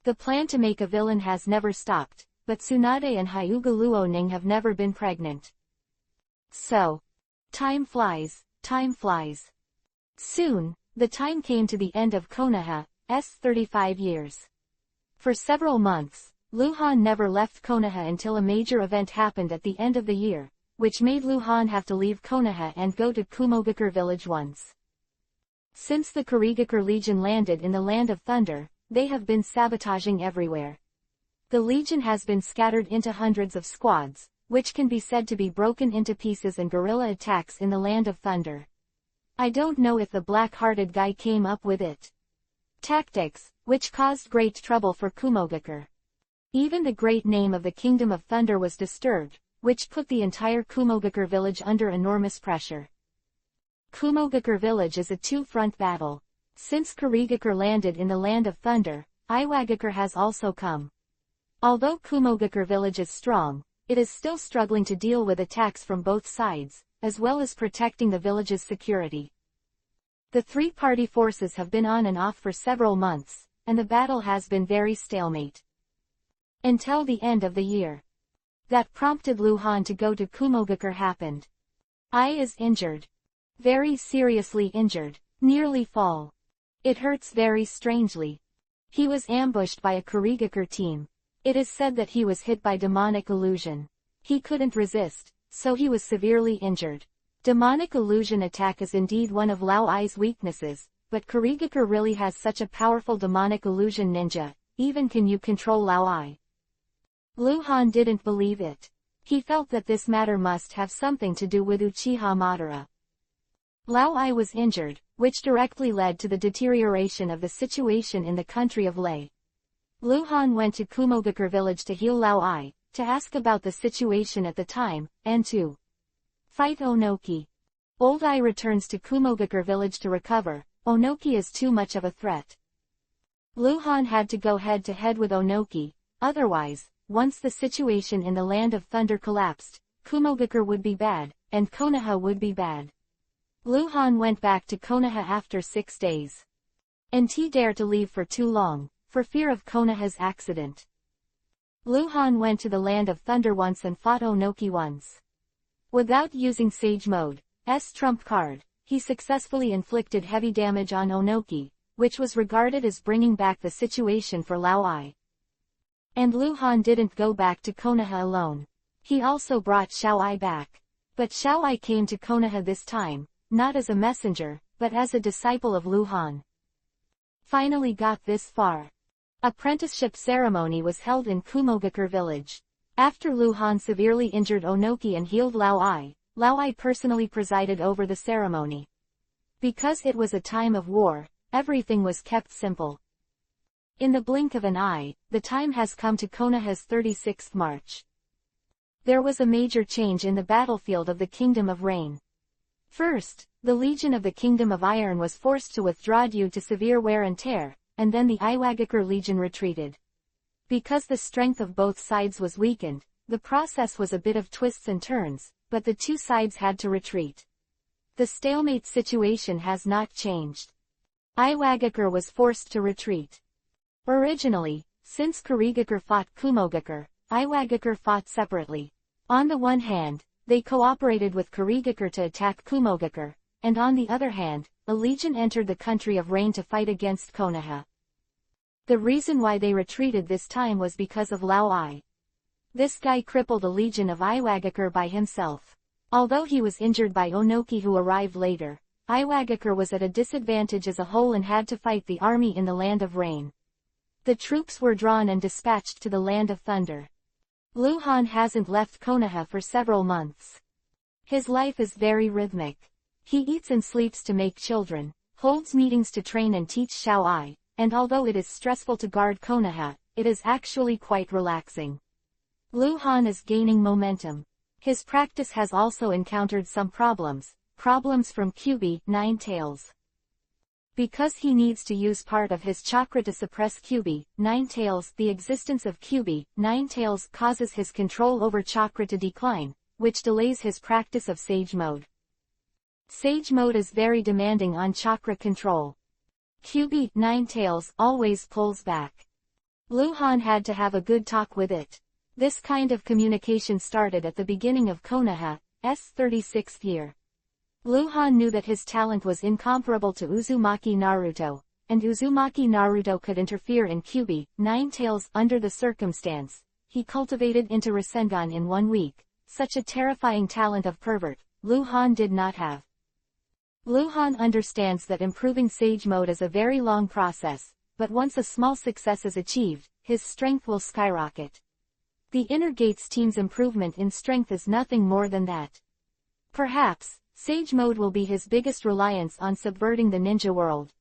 The plan to make a villain has never stopped, but Tsunade and Hyuga Luoning have never been pregnant. So, time flies, time flies. Soon, the time came to the end of Konoha's 35 years. For several months, Luhan never left Konoha until a major event happened at the end of the year, which made Luhan have to leave Konoha and go to Kumogakure village once. Since the Kurigakure Legion landed in the Land of Thunder, they have been sabotaging everywhere. The Legion has been scattered into hundreds of squads, which can be said to be broken into pieces and guerrilla attacks in the Land of Thunder. I don't know if the black-hearted guy came up with it. Tactics, which caused great trouble for Kumogakure. Even the great name of the Kingdom of Thunder was disturbed, which put the entire Kumogakure village under enormous pressure. Kumogakure village is a two-front battle. Since Kurigakure landed in the Land of Thunder, Iwagakure has also come. Although Kumogakure village is strong, it is still struggling to deal with attacks from both sides, as well as protecting the village's security. The three-party forces have been on and off for several months, and the battle has been very stalemate. Until the end of the year. That prompted Luhan to go to Kumogakure happened. I is injured. Very seriously injured, nearly fall. It hurts very strangely. He was ambushed by a Kurigakure team. It is said that he was hit by demonic illusion. He couldn't resist, so he was severely injured. Demonic illusion attack is indeed one of Lao Ai's weaknesses, but Kurigakure really has such a powerful demonic illusion ninja, even can you control Lao Ai? Luhan didn't believe it. He felt that this matter must have something to do with Uchiha Madara. Lao Ai was injured, which directly led to the deterioration of the situation in the country of Lei. Luhan went to Kumogakure village to heal Lao Ai, to ask about the situation at the time, and to fight Onoki. Old Ai returns to Kumogakure village to recover. Onoki is too much of a threat. Luhan had to go head-to-head with Onoki, otherwise, once the situation in the Land of Thunder collapsed, Kumogakure would be bad, and Konoha would be bad. Luhan went back to Konoha after 6 days. And he dared to leave for too long, for fear of Konoha's accident. Luhan went to the Land of Thunder once and fought Onoki once. Without using Sage Mode's trump card, he successfully inflicted heavy damage on Onoki, which was regarded as bringing back the situation for Lao Ai. And Luhan didn't go back to Konoha alone. He also brought Xiao Ai back. But Xiao Ai came to Konoha this time, not as a messenger, but as a disciple of Luhan. Finally got this far. Apprenticeship ceremony was held in Kumogakure village. After Luhan severely injured Onoki and healed Lao Ai personally presided over the ceremony. Because it was a time of war, everything was kept simple. In the blink of an eye, the time has come to Konoha's 36th march. There was a major change in the battlefield of the Kingdom of Rain. First, the Legion of the Kingdom of Iron was forced to withdraw due to severe wear and tear, and then the Iwagakure Legion retreated. Because the strength of both sides was weakened, the process was a bit of twists and turns, but the two sides had to retreat. The stalemate situation has not changed. Iwagakure was forced to retreat. Originally, since Kurigakure fought Kumogakure, Iwagakure fought separately. On the one hand, they cooperated with Kurigakure to attack Kumogakure, and on the other hand, a legion entered the country of Rain to fight against Konoha. The reason why they retreated this time was because of Lao Ai. This guy crippled a legion of Iwagakure by himself. Although he was injured by Onoki who arrived later, Iwagakure was at a disadvantage as a whole and had to fight the army in the Land of Rain. The troops were drawn and dispatched to the Land of Thunder. Luhan hasn't left Konoha for several months. His life is very rhythmic. He eats and sleeps to make children, holds meetings to train and teach Xiao Ai, and although it is stressful to guard Konoha, it is actually quite relaxing. Luhan is gaining momentum. His practice has also encountered some problems from Kyubi, Nine Tails. Because he needs to use part of his chakra to suppress Kyubi, Nine Tails, the existence of Kyubi, Nine Tails causes his control over chakra to decline, which delays his practice of Sage Mode. Sage Mode is very demanding on chakra control. Kyubi, Nine Tails, always pulls back. Luhan had to have a good talk with it. This kind of communication started at the beginning of Konoha's 36th year. Luhan knew that his talent was incomparable to Uzumaki Naruto, and Uzumaki Naruto could interfere in Kyuubi, Nine Tails. Under the circumstance, he cultivated into Rasengan in 1 week. Such a terrifying talent of pervert, Luhan did not have. Luhan understands that improving Sage Mode is a very long process, but once a small success is achieved, his strength will skyrocket. The Inner Gates team's improvement in strength is nothing more than that. Perhaps, Sage Mode will be his biggest reliance on subverting the ninja world.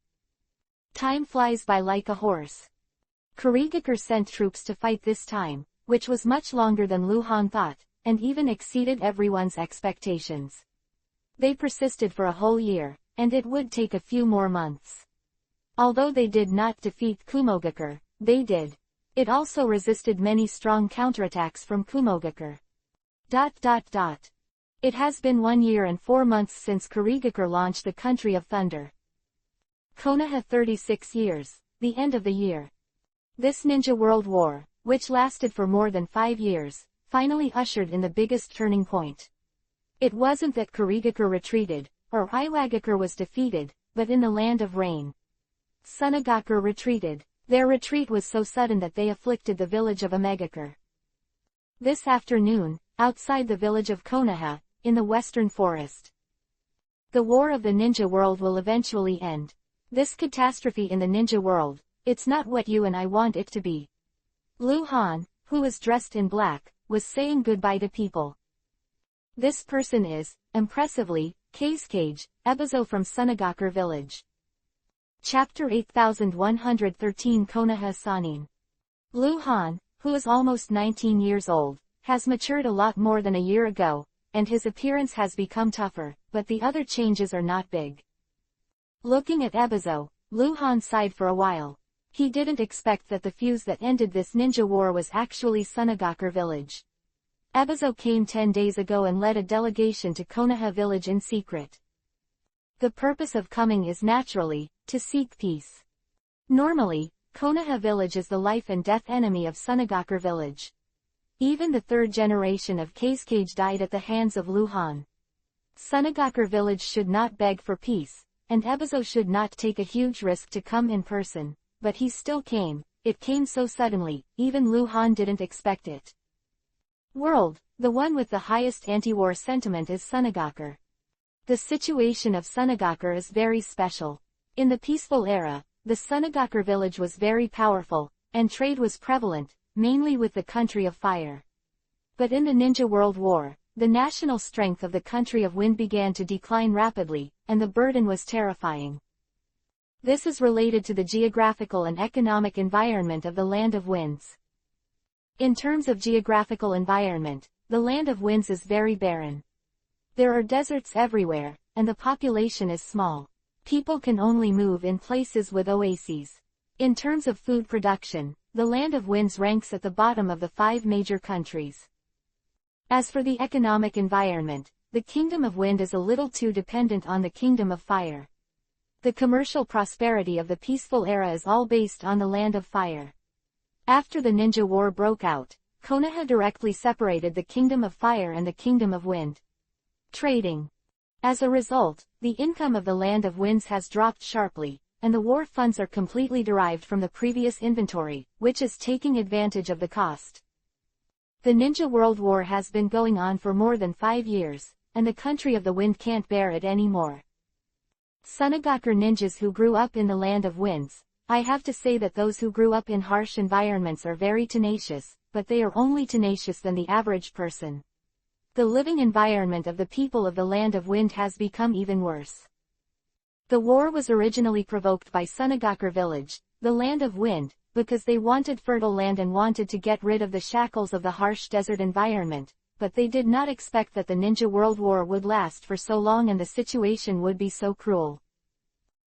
Time flies by like a horse. Kurigakure sent troops to fight this time, which was much longer than Luhan thought, and even exceeded everyone's expectations. They persisted for a whole year, and it would take a few more months. Although they did not defeat Kumogakure, they did. It also resisted many strong counterattacks from Kumogakure. It has been 1 year and 4 months since Kurigakure launched the Country of Thunder. Konoha 36 years, the end of the year. This Ninja World War, which lasted for more than 5 years, finally ushered in the biggest turning point. It wasn't that Kurigakure retreated, or Iwagakure was defeated, but in the Land of Rain. Sunagakure retreated. Their retreat was so sudden that they afflicted the village of Omegakure. This afternoon, outside the village of Konoha, in the western forest. The war of the ninja world will eventually end. This catastrophe in the ninja world, it's not what you and I want it to be. Luhan, who was dressed in black, was saying goodbye to people. This person is, impressively, Kazekage, Ebizo from Sunagakure village. Chapter 8113 Konoha Sanin. Luhan, who is almost 19 years old, has matured a lot more than a year ago, and his appearance has become tougher, but the other changes are not big. Looking at Ebizo, Luhan sighed for a while. He didn't expect that the fuse that ended this ninja war was actually Sunagakure village. Ebizo came 10 days ago and led a delegation to Konoha village in secret. The purpose of coming is naturally, to seek peace. Normally, Konoha village is the life and death enemy of Sunagakure village. Even the third generation of Kazekage died at the hands of Luhan. Sunagakure village should not beg for peace, and Ebizo should not take a huge risk to come in person, but he still came. It came so suddenly, even Luhan didn't expect it. World, the one with the highest anti-war sentiment is Sunagakure. The situation of Sunagakure is very special. In the peaceful era, the Sunagakure village was very powerful, and trade was prevalent, mainly with the Country of Fire. But in the Ninja World War, the national strength of the Country of Wind began to decline rapidly, and the burden was terrifying. This is related to the geographical and economic environment of the Land of Winds. In terms of geographical environment, the Land of Winds is very barren. There are deserts everywhere, and the population is small. People can only move in places with oases. In terms of food production, the Land of Winds ranks at the bottom of the 5 major countries. As for the economic environment, the Kingdom of Wind is a little too dependent on the Kingdom of Fire. The commercial prosperity of the peaceful era is all based on the Land of Fire. After the Ninja War broke out, Konoha directly separated the Kingdom of Fire and the Kingdom of Wind. Trading. As a result, the income of the Land of Winds has dropped sharply, and the war funds are completely derived from the previous inventory, which is taking advantage of the cost. The Ninja World War has been going on for more than 5 years, and the Country of the Wind can't bear it anymore. Sunagakure ninjas who grew up in the Land of Winds, I have to say that those who grew up in harsh environments are very tenacious, but they are only tenacious than the average person. The living environment of the people of the Land of Wind has become even worse. The war was originally provoked by Sunagakure village, the Land of Wind, because they wanted fertile land and wanted to get rid of the shackles of the harsh desert environment, but they did not expect that the Ninja World War would last for so long and the situation would be so cruel.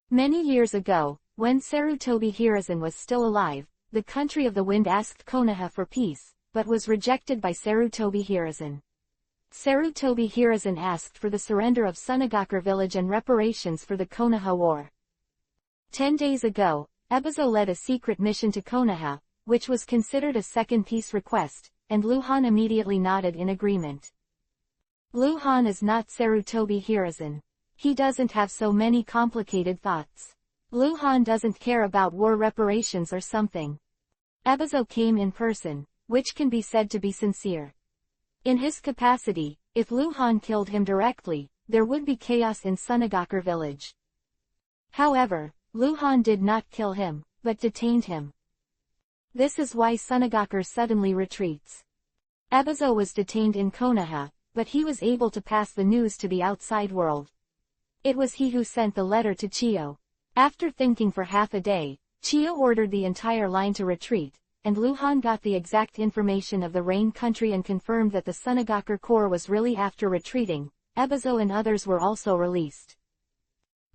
Many years ago, when Sarutobi Hiruzen was still alive, the Country of the Wind asked Konoha for peace, but was rejected by Sarutobi Hiruzen. Sarutobi Hiruzen asked for the surrender of Sunagakure village and reparations for the Konoha War. 10 days ago, Ebizo led a secret mission to Konoha, which was considered a second peace request, and Luhan immediately nodded in agreement. Luhan is not Sarutobi Hiruzen. He doesn't have so many complicated thoughts. Luhan doesn't care about war reparations or something. Ebizo came in person, which can be said to be sincere. In his capacity, if Luhan killed him directly, there would be chaos in Sunagakure village. However, Luhan did not kill him, but detained him. This is why Sunagakure suddenly retreats. Ebizo was detained in Konoha, but he was able to pass the news to the outside world. It was he who sent the letter to Chiyo. After thinking for half a day, Chiyo ordered the entire line to retreat, and Luhan got the exact information of the Rain country and confirmed that the Sunagakure Corps was really after retreating. Ebizo and others were also released.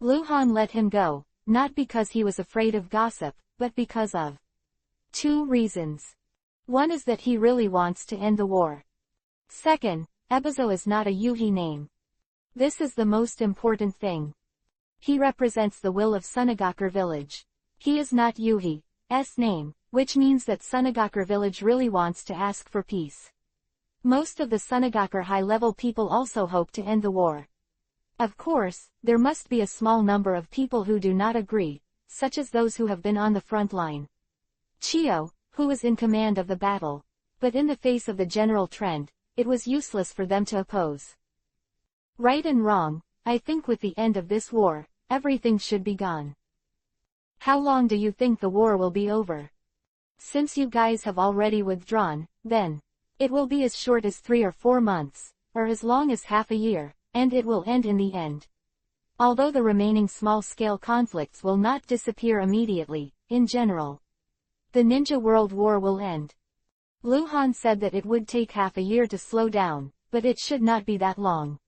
Luhan let him go, not because he was afraid of gossip, but because of two reasons. One is that he really wants to end the war. Second, Ebizo is not a Yuhi name. This is the most important thing. He represents the will of Sunagakure village. He is not Yuhi's name, which means that Sunagakure village really wants to ask for peace. Most of the Sunagakure high-level people also hope to end the war. Of course, there must be a small number of people who do not agree, such as those who have been on the front line. Chiyo, who was in command of the battle. But in the face of the general trend, it was useless for them to oppose. Right and wrong, I think with the end of this war, everything should be gone. How long do you think the war will be over? Since you guys have already withdrawn, then, it will be as short as 3 or 4 months, or as long as half a year, and it will end in the end. Although the remaining small-scale conflicts will not disappear immediately, in general, the Ninja World War will end. Luhan said that it would take half a year to slow down, but it should not be that long.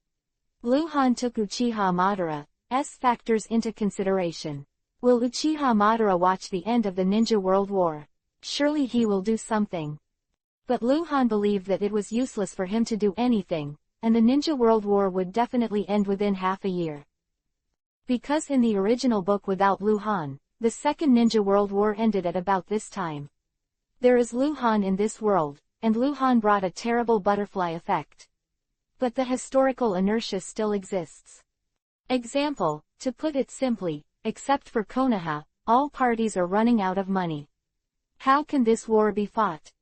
Luhan took Uchiha Madara's factors into consideration. Will Uchiha Madara watch the end of the Ninja World War? Surely he will do something. But Luhan believed that it was useless for him to do anything, and the Ninja World War would definitely end within half a year. Because in the original book without Luhan, the Second Ninja World War ended at about this time. There is Luhan in this world, and Luhan brought a terrible butterfly effect. But the historical inertia still exists. Example, to put it simply, except for Konoha, all parties are running out of money. How can this war be fought?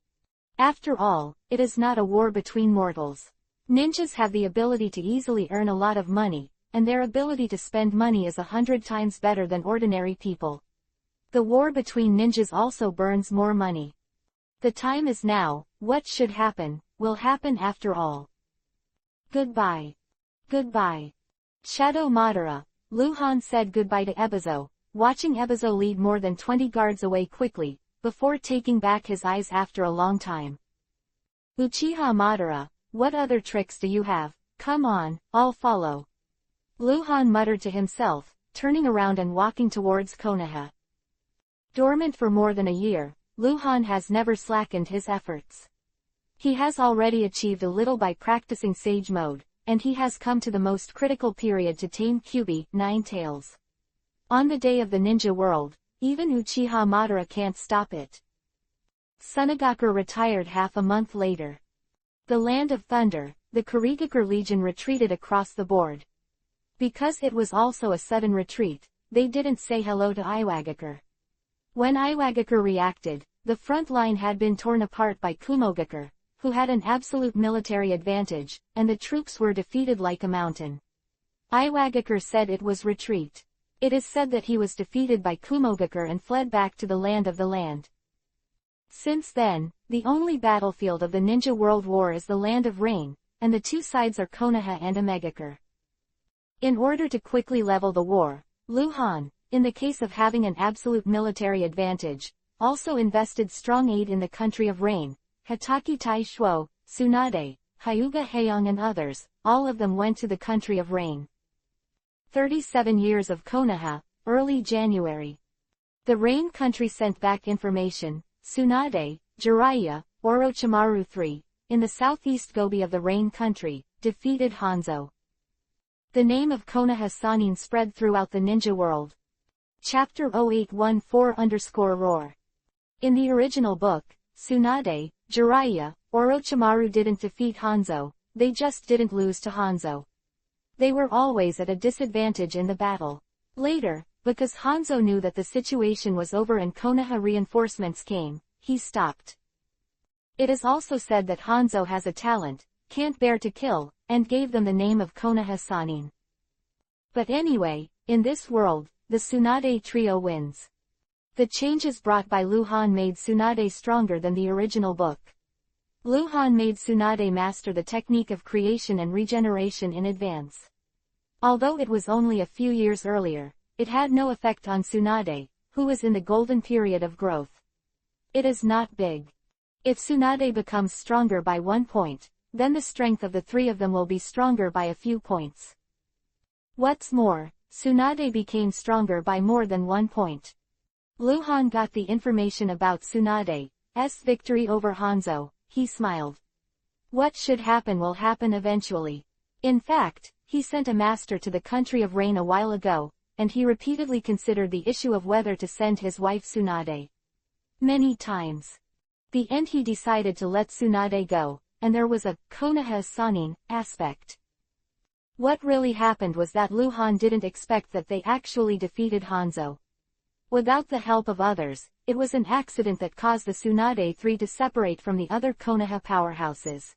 After all, it is not a war between mortals. Ninjas have the ability to easily earn a lot of money, and their ability to spend money is 100 times better than ordinary people. The war between ninjas also burns more money. The time is now. What should happen, will happen after all. Goodbye. Goodbye. Shadow Madara. Luhan said goodbye to Ebizo, watching Ebizo lead more than 20 guards away quickly, before taking back his eyes after a long time. Uchiha Madara, what other tricks do you have? Come on, I'll follow. Luhan muttered to himself, turning around and walking towards Konoha. Dormant for more than a year, Luhan has never slackened his efforts. He has already achieved a little by practicing Sage Mode, and he has come to the most critical period to tame Kyuubi, Nine Tails. On the day of the Ninja World, even Uchiha Madara can't stop it. Sunagakure retired half a month later. The Land of Thunder, the Kurigakure Legion retreated across the board. Because it was also a sudden retreat, they didn't say hello to Iwagakure. When Iwagakure reacted, the front line had been torn apart by Kumogakure, who had an absolute military advantage, and the troops were defeated like a mountain. Iwagakure said it was retreat. It is said that he was defeated by Kumogakure and fled back to the land of the land. Since then, the only battlefield of the Ninja World War is the Land of Rain, and the two sides are Konoha and Omegakure. In order to quickly level the war, Luhan, in the case of having an absolute military advantage, also invested strong aid in the country of Rain. Hataki Taishuo, Tsunade, Hyuga Heian and others, all of them went to the country of Rain. 37 years of Konoha, early January. The Rain country sent back information. Tsunade, Jiraiya, Orochimaru III, in the southeast Gobi of the Rain country, defeated Hanzo. The name of Konoha Sannin spread throughout the ninja world. Chapter 0814-Roar. In the original book, Tsunade, Jiraiya, Orochimaru didn't defeat Hanzo, they just didn't lose to Hanzo. They were always at a disadvantage in the battle. Later, because Hanzo knew that the situation was over and Konoha reinforcements came, he stopped. It is also said that Hanzo has a talent, can't bear to kill, and gave them the name of Konoha Sannin. But anyway, in this world, the Tsunade trio wins. The changes brought by Luhan made Tsunade stronger than the original book. Luhan made Tsunade master the technique of creation and regeneration in advance. Although it was only a few years earlier, it had no effect on Tsunade, who was in the golden period of growth. It is not big. If Tsunade becomes stronger by 1 point, then the strength of the three of them will be stronger by a few points. What's more, Tsunade became stronger by more than 1 point. Luhan got the information about Tsunade's victory over Hanzo. He smiled. What should happen will happen eventually. In fact, he sent a master to the country of rain a while ago, and he repeatedly considered the issue of whether to send his wife Tsunade. Many times. The end he decided to let Tsunade go, and there was a Konoha Sannin aspect. What really happened was that Luhan didn't expect that they actually defeated Hanzo. Without the help of others, it was an accident that caused the Tsunade 3 to separate from the other Konoha powerhouses.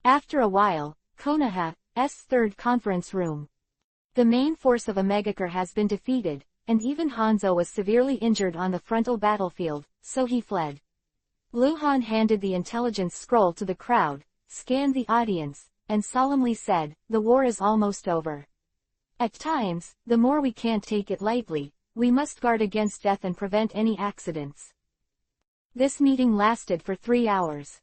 After a while, Konoha's third conference room. The main force of Omegakure has been defeated, and even Hanzo was severely injured on the frontal battlefield, so he fled. Luhan handed the intelligence scroll to the crowd, scanned the audience, and solemnly said, "The war is almost over. At times, the more we can't take it lightly. We must guard against death and prevent any accidents." This meeting lasted for 3 hours.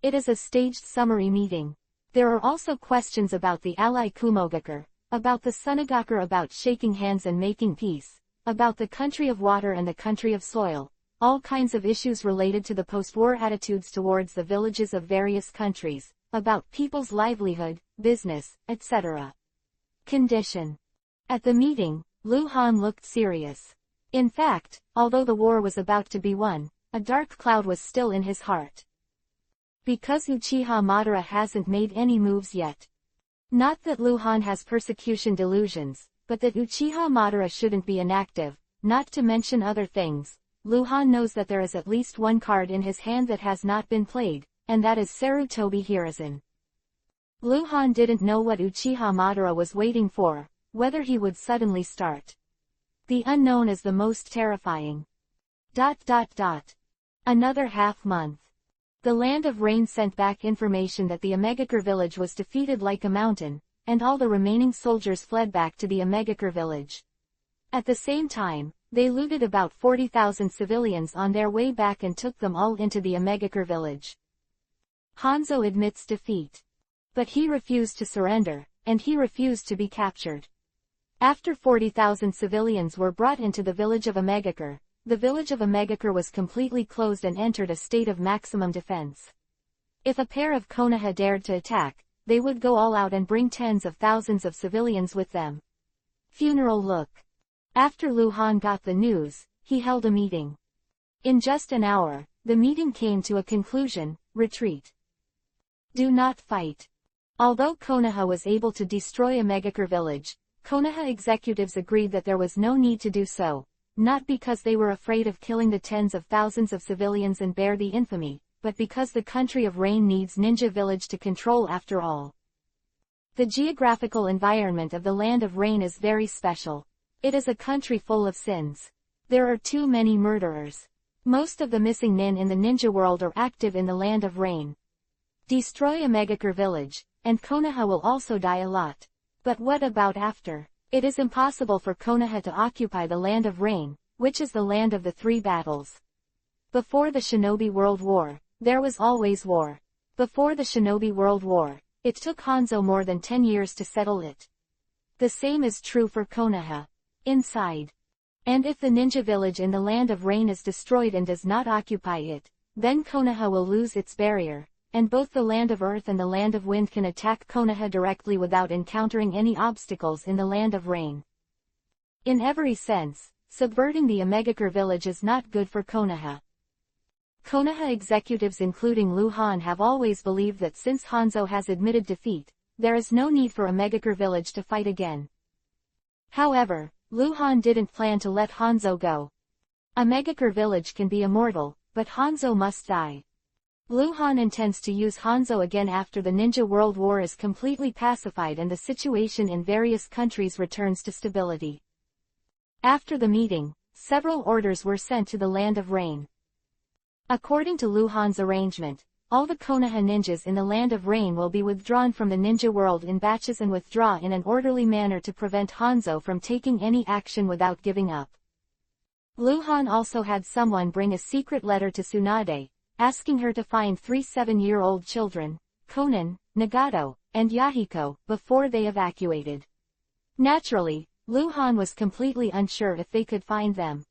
It is a staged summary meeting. There are also questions about the ally Kumogakure, about the Sunagakure, about shaking hands and making peace, about the country of water and the country of soil, all kinds of issues related to the post-war attitudes towards the villages of various countries, about people's livelihood, business, etc. Condition. At the meeting, Luhan looked serious. In fact, although the war was about to be won, a dark cloud was still in his heart. Because Uchiha Madara hasn't made any moves yet. Not that Luhan has persecution delusions, but that Uchiha Madara shouldn't be inactive, not to mention other things. Luhan knows that there is at least one card in his hand that has not been played, and that is Sarutobi Hiruzen. Luhan didn't know what Uchiha Madara was waiting for, whether he would suddenly start. The unknown is the most terrifying. Another half-month. The Land of Rain sent back information that the Omegakure village was defeated like a mountain, and all the remaining soldiers fled back to the Omegakure village. At the same time, they looted about 40,000 civilians on their way back and took them all into the Omegakure village. Hanzo admits defeat. But he refused to surrender, and he refused to be captured. After 40,000 civilians were brought into the village of Omegakure, the village of Omegakure was completely closed and entered a state of maximum defense. If a pair of Konoha dared to attack, they would go all out and bring tens of thousands of civilians with them. Funeral look. After Luhan got the news, he held a meeting. In just an hour, the meeting came to a conclusion: retreat. Do not fight. Although Konoha was able to destroy Omegakure village, Konoha executives agreed that there was no need to do so, not because they were afraid of killing the tens of thousands of civilians and bear the infamy, but because the country of rain needs Ninja Village to control after all. The geographical environment of the Land of Rain is very special. It is a country full of sins. There are too many murderers. Most of the missing nin in the ninja world are active in the Land of Rain. Destroy Omegakure village, and Konoha will also die a lot. But what about after? It is impossible for Konoha to occupy the Land of Rain, which is the land of the 3 battles. Before the Shinobi World War, there was always war. Before the Shinobi World War, it took Hanzo more than 10 years to settle it. The same is true for Konoha. Inside. And if the ninja village in the Land of Rain is destroyed and does not occupy it, then Konoha will lose its barrier, and both the Land of Earth and the Land of Wind can attack Konoha directly without encountering any obstacles in the Land of Rain. In every sense, subverting the Omegakure village is not good for Konoha. Konoha executives including Lu Han have always believed that since Hanzo has admitted defeat, there is no need for a Megakure village to fight again. However, Lu Han didn't plan to let Hanzo go. A Megakure village can be immortal, but Hanzo must die. Lu Han intends to use Hanzo again after the Ninja World War is completely pacified and the situation in various countries returns to stability. After the meeting, several orders were sent to the Land of Rain. According to Lu Han's arrangement, all the Konoha ninjas in the Land of Rain will be withdrawn from the ninja world in batches and withdraw in an orderly manner to prevent Hanzo from taking any action without giving up. Lu Han also had someone bring a secret letter to Tsunade, asking her to find 3 7-year-old children, Konan, Nagato, and Yahiko, before they evacuated. Naturally, Lu Han was completely unsure if they could find them.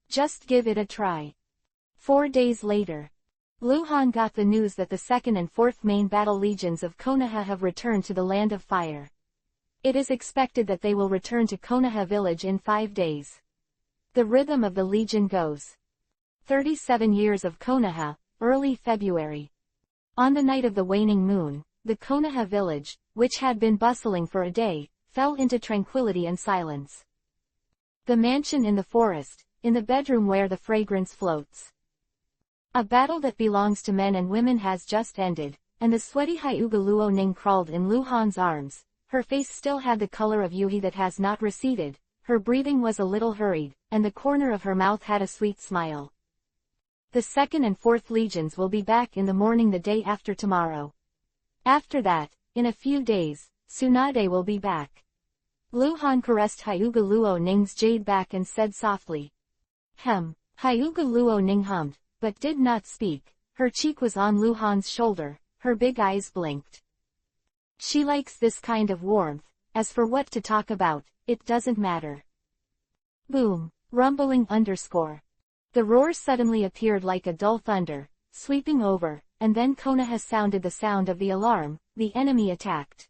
Just give it a try. 4 days later, Lu Han got the news that the 2nd and 4th main battle legions of Konoha have returned to the Land of Fire. It is expected that they will return to Konoha village in 5 days. The rhythm of the legion goes. 37 years of Konoha, early February. On the night of the waning moon, the Konoha village, which had been bustling for a day, fell into tranquility and silence. The mansion in the forest, in the bedroom where the fragrance floats. A battle that belongs to men and women has just ended, and the sweaty Hyuga Luo Ning crawled in Lu Han's arms. Her face still had the color of Yuhi that has not receded, her breathing was a little hurried, and the corner of her mouth had a sweet smile. The 2nd and 4th legions will be back in the morning the day after tomorrow. After that, in a few days, Tsunade will be back. Lu Han caressed Hyuga Luo Ning's jade back and said softly. Hyuga Luo Ning hummed, but did not speak. Her cheek was on Lu Han's shoulder, her big eyes blinked. She likes this kind of warmth. As for what to talk about, it doesn't matter. Boom, rumbling _. The roar suddenly appeared like a dull thunder, sweeping over, and then Konoha sounded the sound of the alarm. The enemy attacked.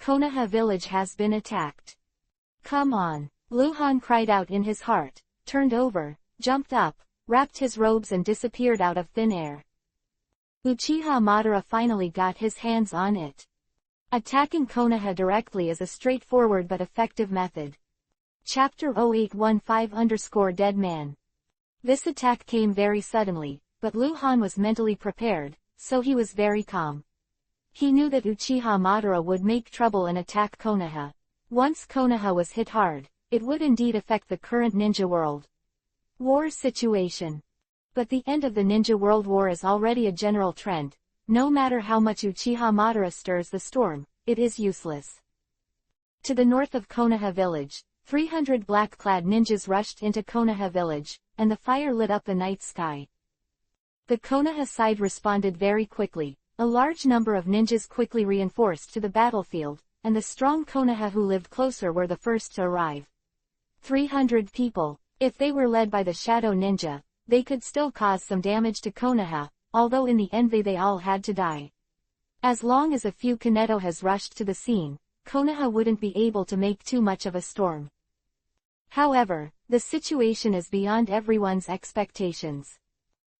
Konoha village has been attacked. Come on, Lu Han cried out in his heart, turned over, jumped up, wrapped his robes and disappeared out of thin air. Uchiha Madara finally got his hands on it. Attacking Konoha directly is a straightforward but effective method. Chapter 0815-Dead Man. This attack came very suddenly, but Lu Han was mentally prepared, so he was very calm. He knew that Uchiha Madara would make trouble and attack Konoha. Once Konoha was hit hard, it would indeed affect the current ninja world. War situation. But the end of the Ninja World War is already a general trend. No matter how much Uchiha Madara stirs the storm, it is useless. To the north of Konoha village, 300 black-clad ninjas rushed into Konoha village, and the fire lit up the night sky. The Konoha side responded very quickly. A large number of ninjas quickly reinforced to the battlefield, and the strong Konoha who lived closer were the first to arrive. 300 people. If they were led by the Shadow Ninja, they could still cause some damage to Konoha, although in the end they all had to die. As long as a few Kaneto has rushed to the scene, Konoha wouldn't be able to make too much of a storm. However, the situation is beyond everyone's expectations.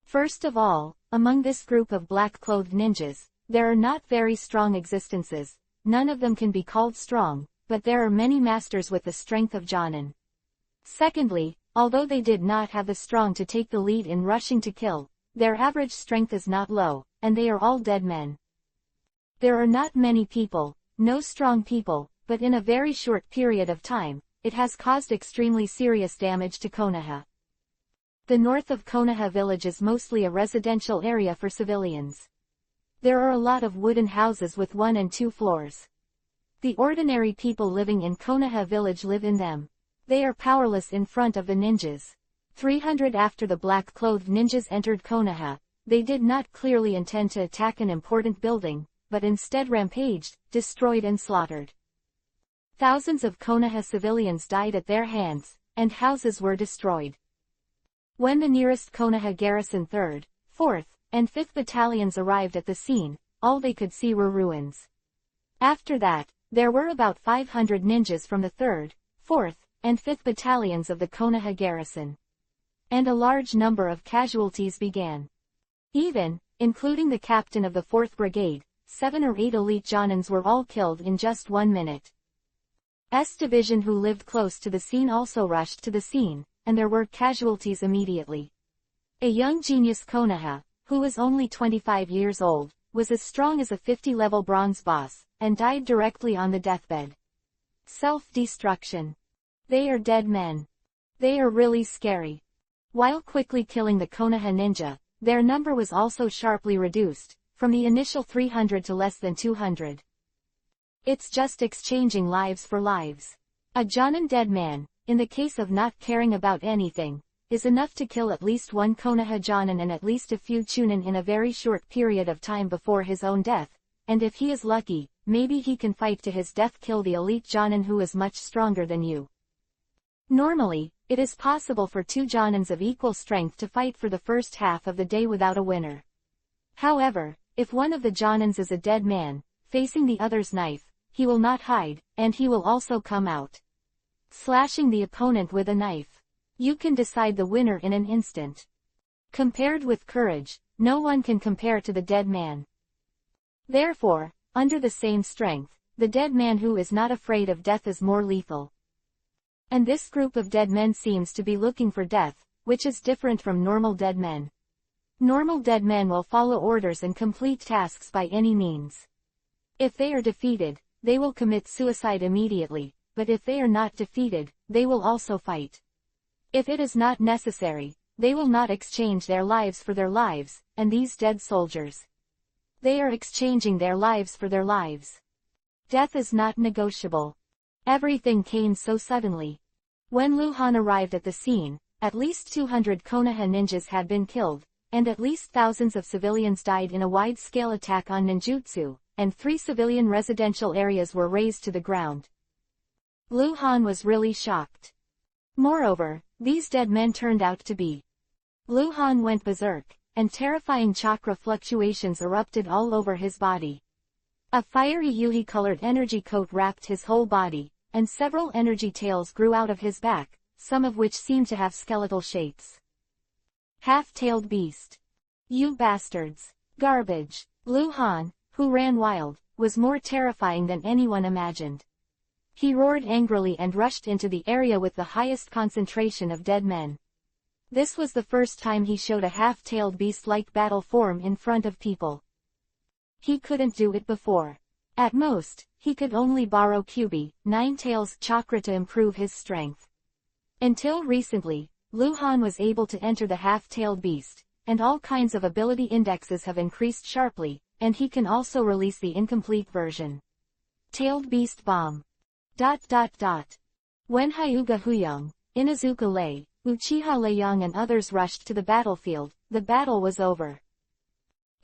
First of all, among this group of black-clothed ninjas, there are not very strong existences. None of them can be called strong, but there are many masters with the strength of Jonin. Secondly, although they did not have the strong to take the lead in rushing to kill, their average strength is not low, and they are all dead men. There are not many people, no strong people, but in a very short period of time, it has caused extremely serious damage to Konoha. The north of Konoha village is mostly a residential area for civilians. There are a lot of wooden houses with 1 and 2 floors. The ordinary people living in Konoha village live in them. They are powerless in front of the ninjas. 300 after the black-clothed ninjas entered Konoha, they did not clearly intend to attack an important building, but instead rampaged, destroyed and slaughtered. Thousands of Konoha civilians died at their hands, and houses were destroyed. When the nearest Konoha garrison 3rd, 4th, and 5th battalions arrived at the scene, all they could see were ruins. After that, there were about 500 ninjas from the 3rd, 4th, and 5th battalions of the Konoha garrison. And a large number of casualties began. Even, including the captain of the 4th Brigade, 7 or 8 elite Jonins were all killed in just 1 minute. S division who lived close to the scene also rushed to the scene, and there were casualties immediately. A young genius Konoha, who was only 25 years old, was as strong as a 50-level bronze boss, and died directly on the deathbed. Self-destruction. They are dead men. They are really scary. While quickly killing the Konoha ninja, their number was also sharply reduced, from the initial 300 to less than 200. It's just exchanging lives for lives. A Jonin dead man, in the case of not caring about anything, is enough to kill at least one Konoha Jonin and at least a few Chunin in a very short period of time before his own death, and if he is lucky, maybe he can fight to his death kill the elite Jonin who is much stronger than you. Normally, it is possible for 2 Jonins of equal strength to fight for the first half of the day without a winner. However, if one of the Jonins is a dead man, facing the other's knife, he will not hide, and he will also come out, slashing the opponent with a knife. You can decide the winner in an instant. Compared with courage, no one can compare to the dead man. Therefore, under the same strength, the dead man who is not afraid of death is more lethal. And this group of dead men seems to be looking for death, which is different from normal dead men. Normal dead men will follow orders and complete tasks by any means. If they are defeated, they will commit suicide immediately, but if they are not defeated, they will also fight. If it is not necessary, they will not exchange their lives for their lives, and these dead soldiers, they are exchanging their lives for their lives. Death is not negotiable. Everything came so suddenly. When Luhan arrived at the scene, at least 200 Konoha ninjas had been killed, and at least thousands of civilians died in a wide-scale attack on ninjutsu, and 3 civilian residential areas were razed to the ground. Luhan was really shocked. Moreover, these dead men turned out to be. Luhan went berserk, and terrifying chakra fluctuations erupted all over his body. A fiery yuhi-colored energy coat wrapped his whole body, and several energy tails grew out of his back, some of which seemed to have skeletal shapes. Half-tailed beast. You bastards. Garbage. Luhan, who ran wild, was more terrifying than anyone imagined. He roared angrily and rushed into the area with the highest concentration of dead men. This was the first time he showed a half-tailed beast-like battle form in front of people. He couldn't do it before. At most, he could only borrow Kyubi, 9 tails chakra to improve his strength. Until recently, Luhan was able to enter the half-tailed beast, and all kinds of ability indexes have increased sharply, and he can also release the incomplete version. Tailed Beast Bomb. When Hyuga Huyang, Inazuka Lei, Uchiha Leiyang and others rushed to the battlefield, the battle was over.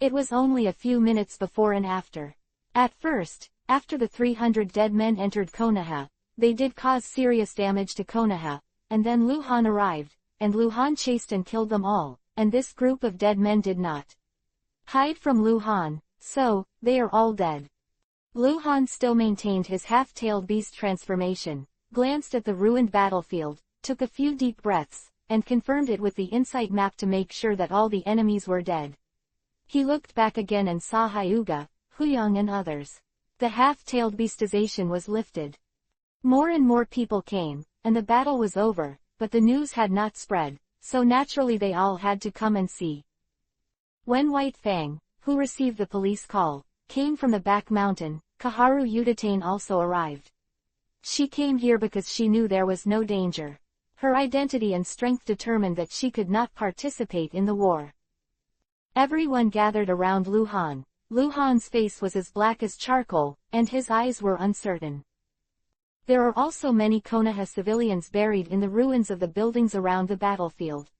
It was only a few minutes before and after. At first, after the 300 dead men entered Konoha, they did cause serious damage to Konoha, and then Luhan arrived, and Luhan chased and killed them all, and this group of dead men did not hide from Luhan, so, they are all dead. Luhan still maintained his half-tailed beast transformation, glanced at the ruined battlefield, took a few deep breaths, and confirmed it with the insight map to make sure that all the enemies were dead. He looked back again and saw Hyuga, Huyang and others. The half-tailed beastization was lifted. More and more people came, and the battle was over, but the news had not spread, so naturally they all had to come and see. When White Fang, who received the police call, came from the back mountain, Kaharu Udatane also arrived. She came here because she knew there was no danger. Her identity and strength determined that she could not participate in the war. Everyone gathered around Luhan. Luhan's face was as black as charcoal, and his eyes were uncertain. There are also many Konoha civilians buried in the ruins of the buildings around the battlefield.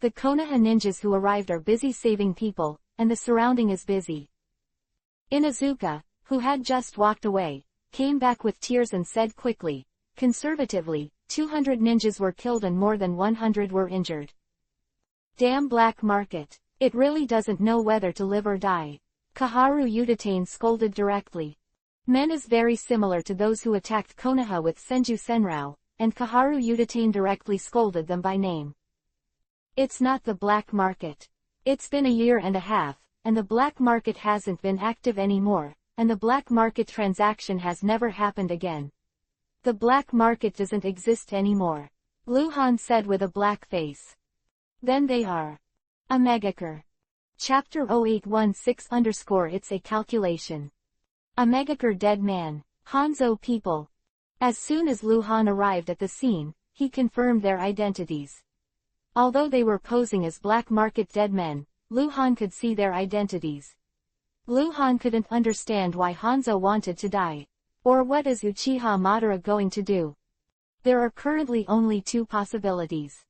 The Konoha ninjas who arrived are busy saving people, and the surrounding is busy. Inazuka, who had just walked away, came back with tears and said quickly, conservatively, 200 ninjas were killed and more than 100 were injured. Damn black market. It really doesn't know whether to live or die. Kaharu Udatane scolded directly. Men is very similar to those who attacked Konoha with Senju Senrao, and Kaharu Udatane directly scolded them by name. It's not the black market. It's been a year and a half, and the black market hasn't been active anymore, and the black market transaction has never happened again. The black market doesn't exist anymore, Lu Han said with a black face. Then they are a megacre. Chapter-0816 It's a calculation. A megacre dead man. Hanzhou people. As soon as Lu Han arrived at the scene, he confirmed their identities. Although they were posing as black market dead men, Lu Han could see their identities. Lu Han couldn't understand why Hanzhou wanted to die. Or what is Uchiha Madara going to do? There are currently only two possibilities.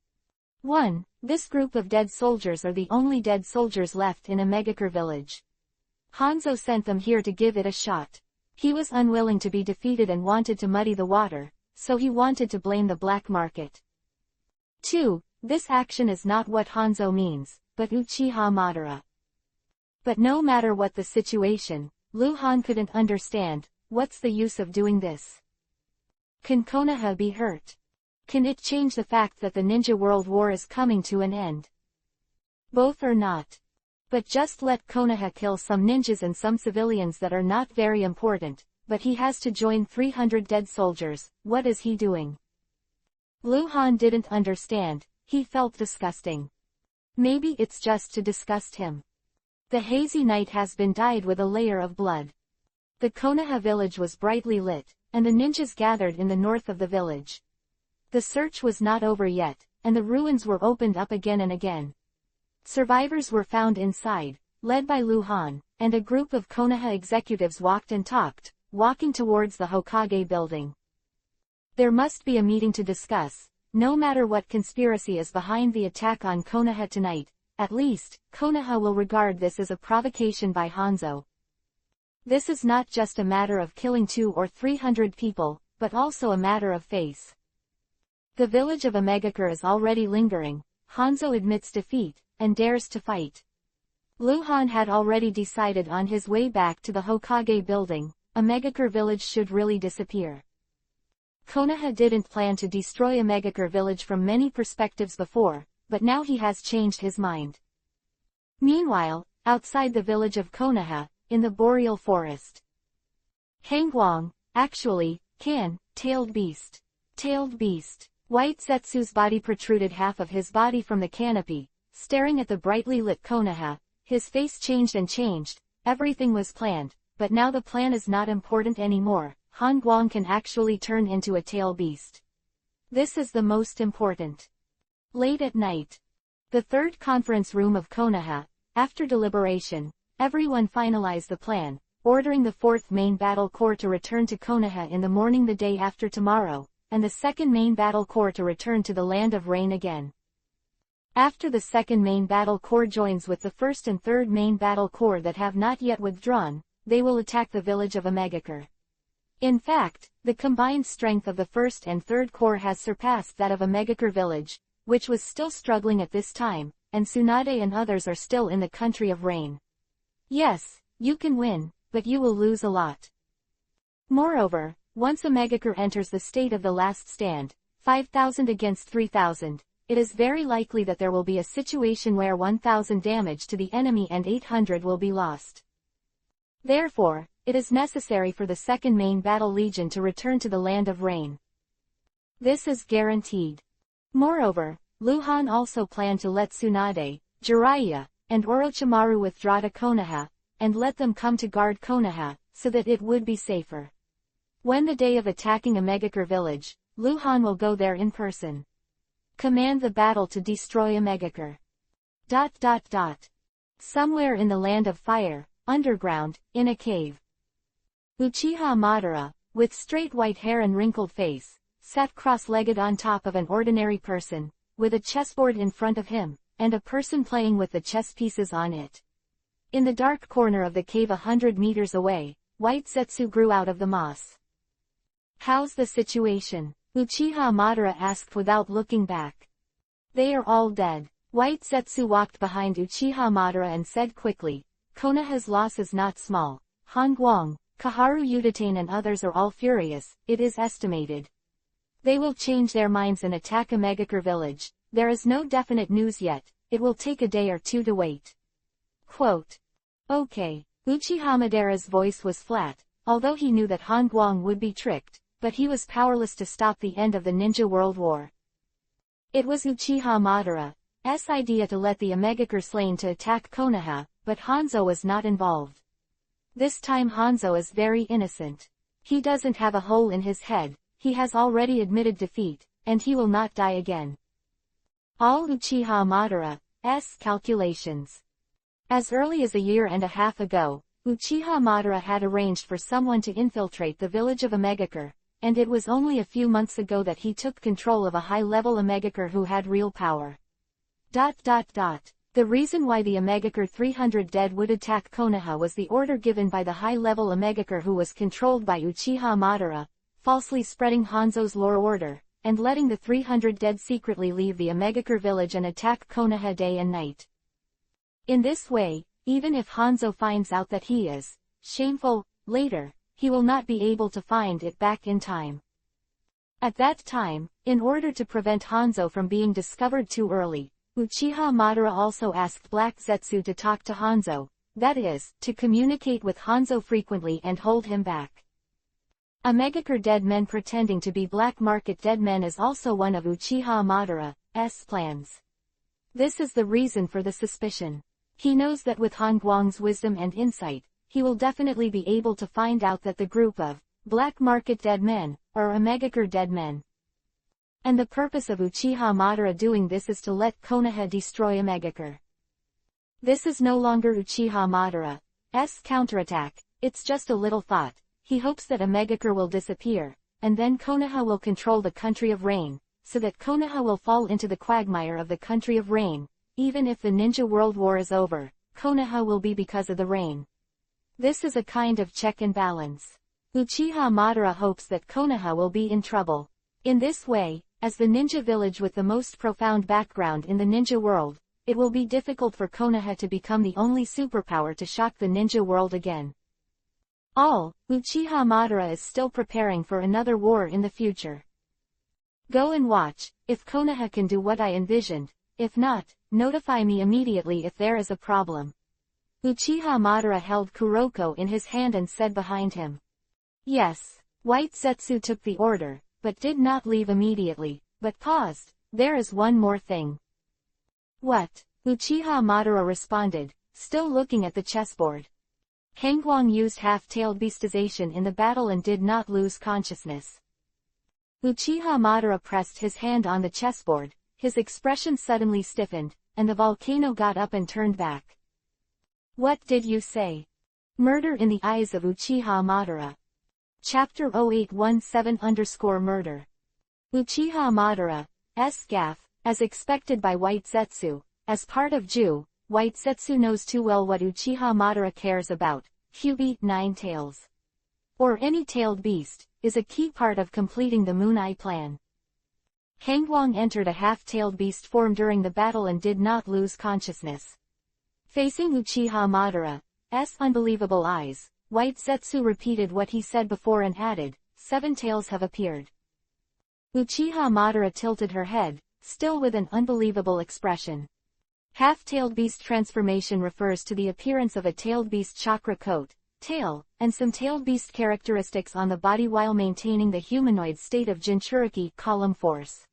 1. This group of dead soldiers are the only dead soldiers left in a megacre village. Hanzhou sent them here to give it a shot. He was unwilling to be defeated and wanted to muddy the water, so he wanted to blame the black market. 2. This action is not what Hanzhou means, but Uchiha Madara. But no matter what the situation, Lu Han couldn't understand, what's the use of doing this? Can Konoha be hurt? Can it change the fact that the Ninja World War is coming to an end? Both or not. But just let Konoha kill some ninjas and some civilians that are not very important, but he has to join 300 dead soldiers. What is he doing? Lu Han didn't understand, he felt disgusting. Maybe it's just to disgust him. The hazy night has been dyed with a layer of blood. The Konoha village was brightly lit, and the ninjas gathered in the north of the village. The search was not over yet, and the ruins were opened up again and again. Survivors were found inside, led by Lu Han, and a group of Konoha executives walked and talked, walking towards the Hokage building. There must be a meeting to discuss, no matter what conspiracy is behind the attack on Konoha tonight. At least, Konoha will regard this as a provocation by Hanzhou. This is not just a matter of killing 200 or 300 people, but also a matter of face. The village of Megakure is already lingering. Hanzhou admits defeat, and dares to fight. Lu Han had already decided on his way back to the Hokage building, a Megakure village should really disappear. Konoha didn't plan to destroy a Megakure village from many perspectives before, but now he has changed his mind. Meanwhile, outside the village of Konoha, in the boreal forest. Hangguang, actually, tailed beast. Tailed beast. White Zetsu's body protruded half of his body from the canopy, staring at the brightly lit Konoha. His face changed and changed, everything was planned, but now the plan is not important anymore. Hangguang can actually turn into a tail beast. This is the most important. Late at night. The third conference room of Konoha. After deliberation, everyone finalized the plan, ordering the 4th Main Battle Corps to return to Konoha in the morning the day after tomorrow, and the 2nd Main Battle Corps to return to the Land of Rain again. After the 2nd Main Battle Corps joins with the 1st and 3rd Main Battle Corps that have not yet withdrawn, they will attack the village of Megakure. In fact, the combined strength of the 1st and 3rd Corps has surpassed that of a Megakure village, which was still struggling at this time, and Tsunade and others are still in the country of rain. Yes, you can win, but you will lose a lot. Moreover, once a Megakure enters the state of the last stand, 5,000 against 3,000, it is very likely that there will be a situation where 1,000 damage to the enemy and 800 will be lost. Therefore, it is necessary for the 2nd Main Battle Legion to return to the Land of Rain. This is guaranteed. Moreover, Lu Han also planned to let Tsunade, Jiraiya, and Orochimaru withdraw to Konoha, and let them come to guard Konoha, so that it would be safer. When the day of attacking a Megakure village, Lu Han will go there in person. Command the battle to destroy a Megakure. Somewhere in the Land of Fire, underground, in a cave. Uchiha Madara, with straight white hair and wrinkled face, sat cross-legged on top of an ordinary person, with a chessboard in front of him, and a person playing with the chess pieces on it. In the dark corner of the cave 100 meters away, White Zetsu grew out of the moss. How's the situation? Uchiha Madara asked without looking back. They are all dead. White Zetsu walked behind Uchiha Madara and said quickly, Konoha's loss is not small. Hangguang, Kaharu Udatain and others are all furious, it is estimated. They will change their minds and attack a Megakure village. There is no definite news yet, it will take a day or two to wait. Quote. Okay. Uchiha Madara's voice was flat, although he knew that Han Guang would be tricked, but he was powerless to stop the end of the Ninja World War. It was Uchiha Madara's idea to let the Omegakure slain to attack Konoha, but Hanzo was not involved. This time Hanzo is very innocent. He doesn't have a hole in his head, he has already admitted defeat, and he will not die again. All Uchiha Madara's calculations. As early as a year and a half ago, Uchiha Madara had arranged for someone to infiltrate the village of Omegakure, and it was only a few months ago that he took control of a high-level Omegakure who had real power. The reason why the Omegakure 300 dead would attack Konoha was the order given by the high-level Omegakure who was controlled by Uchiha Madara, falsely spreading Hanzo's lore order, and letting the 300 dead secretly leave the Omegakure village and attack Konoha day and night. In this way, even if Hanzo finds out that he is shameful later, he will not be able to find it back in time. At that time, in order to prevent Hanzo from being discovered too early, Uchiha Madara also asked Black Zetsu to talk to Hanzo, that is, to communicate with Hanzo frequently and hold him back. Omegakure dead men pretending to be black market dead men is also one of Uchiha Madara's plans. This is the reason for the suspicion. He knows that with Han Guang's wisdom and insight, he will definitely be able to find out that the group of black market dead men are Omegakure dead men. And the purpose of Uchiha Madara doing this is to let Konoha destroy Omegakure. This is no longer Uchiha Madara's counterattack, it's just a little thought. He hopes that Omegakure will disappear, and then Konoha will control the country of rain, so that Konoha will fall into the quagmire of the country of rain. Even if the Ninja World War is over, Konoha will be because of the rain. This is a kind of check and balance. Uchiha Madara hopes that Konoha will be in trouble. In this way, as the ninja village with the most profound background in the ninja world, it will be difficult for Konoha to become the only superpower to shock the ninja world again. Uchiha Madara is still preparing for another war in the future. Go and watch, if Konoha can do what I envisioned. If not, notify me immediately if there is a problem. Uchiha Madara held Kuroko in his hand and said behind him. Yes. White Zetsu took the order, but did not leave immediately, but paused. There is one more thing. What? Uchiha Madara responded, still looking at the chessboard. Hangguang used half-tailed beastization in the battle and did not lose consciousness. Uchiha Madara pressed his hand on the chessboard. His expression suddenly stiffened, and the volcano got up and turned back. What did you say? Murder in the eyes of Uchiha Madara. Chapter 0817-Murder. Uchiha Madara's gaffe, as expected by White Zetsu, as part of Ju, White Zetsu knows too well what Uchiha Madara cares about. Kyubi, 9 tails. Or any tailed beast, is a key part of completing the Moon Eye plan. Hangguang entered a half-tailed beast form during the battle and did not lose consciousness. Facing Uchiha Madara's unbelievable eyes, White Zetsu repeated what he said before and added, 7 tails have appeared. Uchiha Madara tilted her head, still with an unbelievable expression. Half-tailed beast transformation refers to the appearance of a tailed beast chakra coat, tail, and some tailed beast characteristics on the body while maintaining the humanoid state of Jinchuriki column force.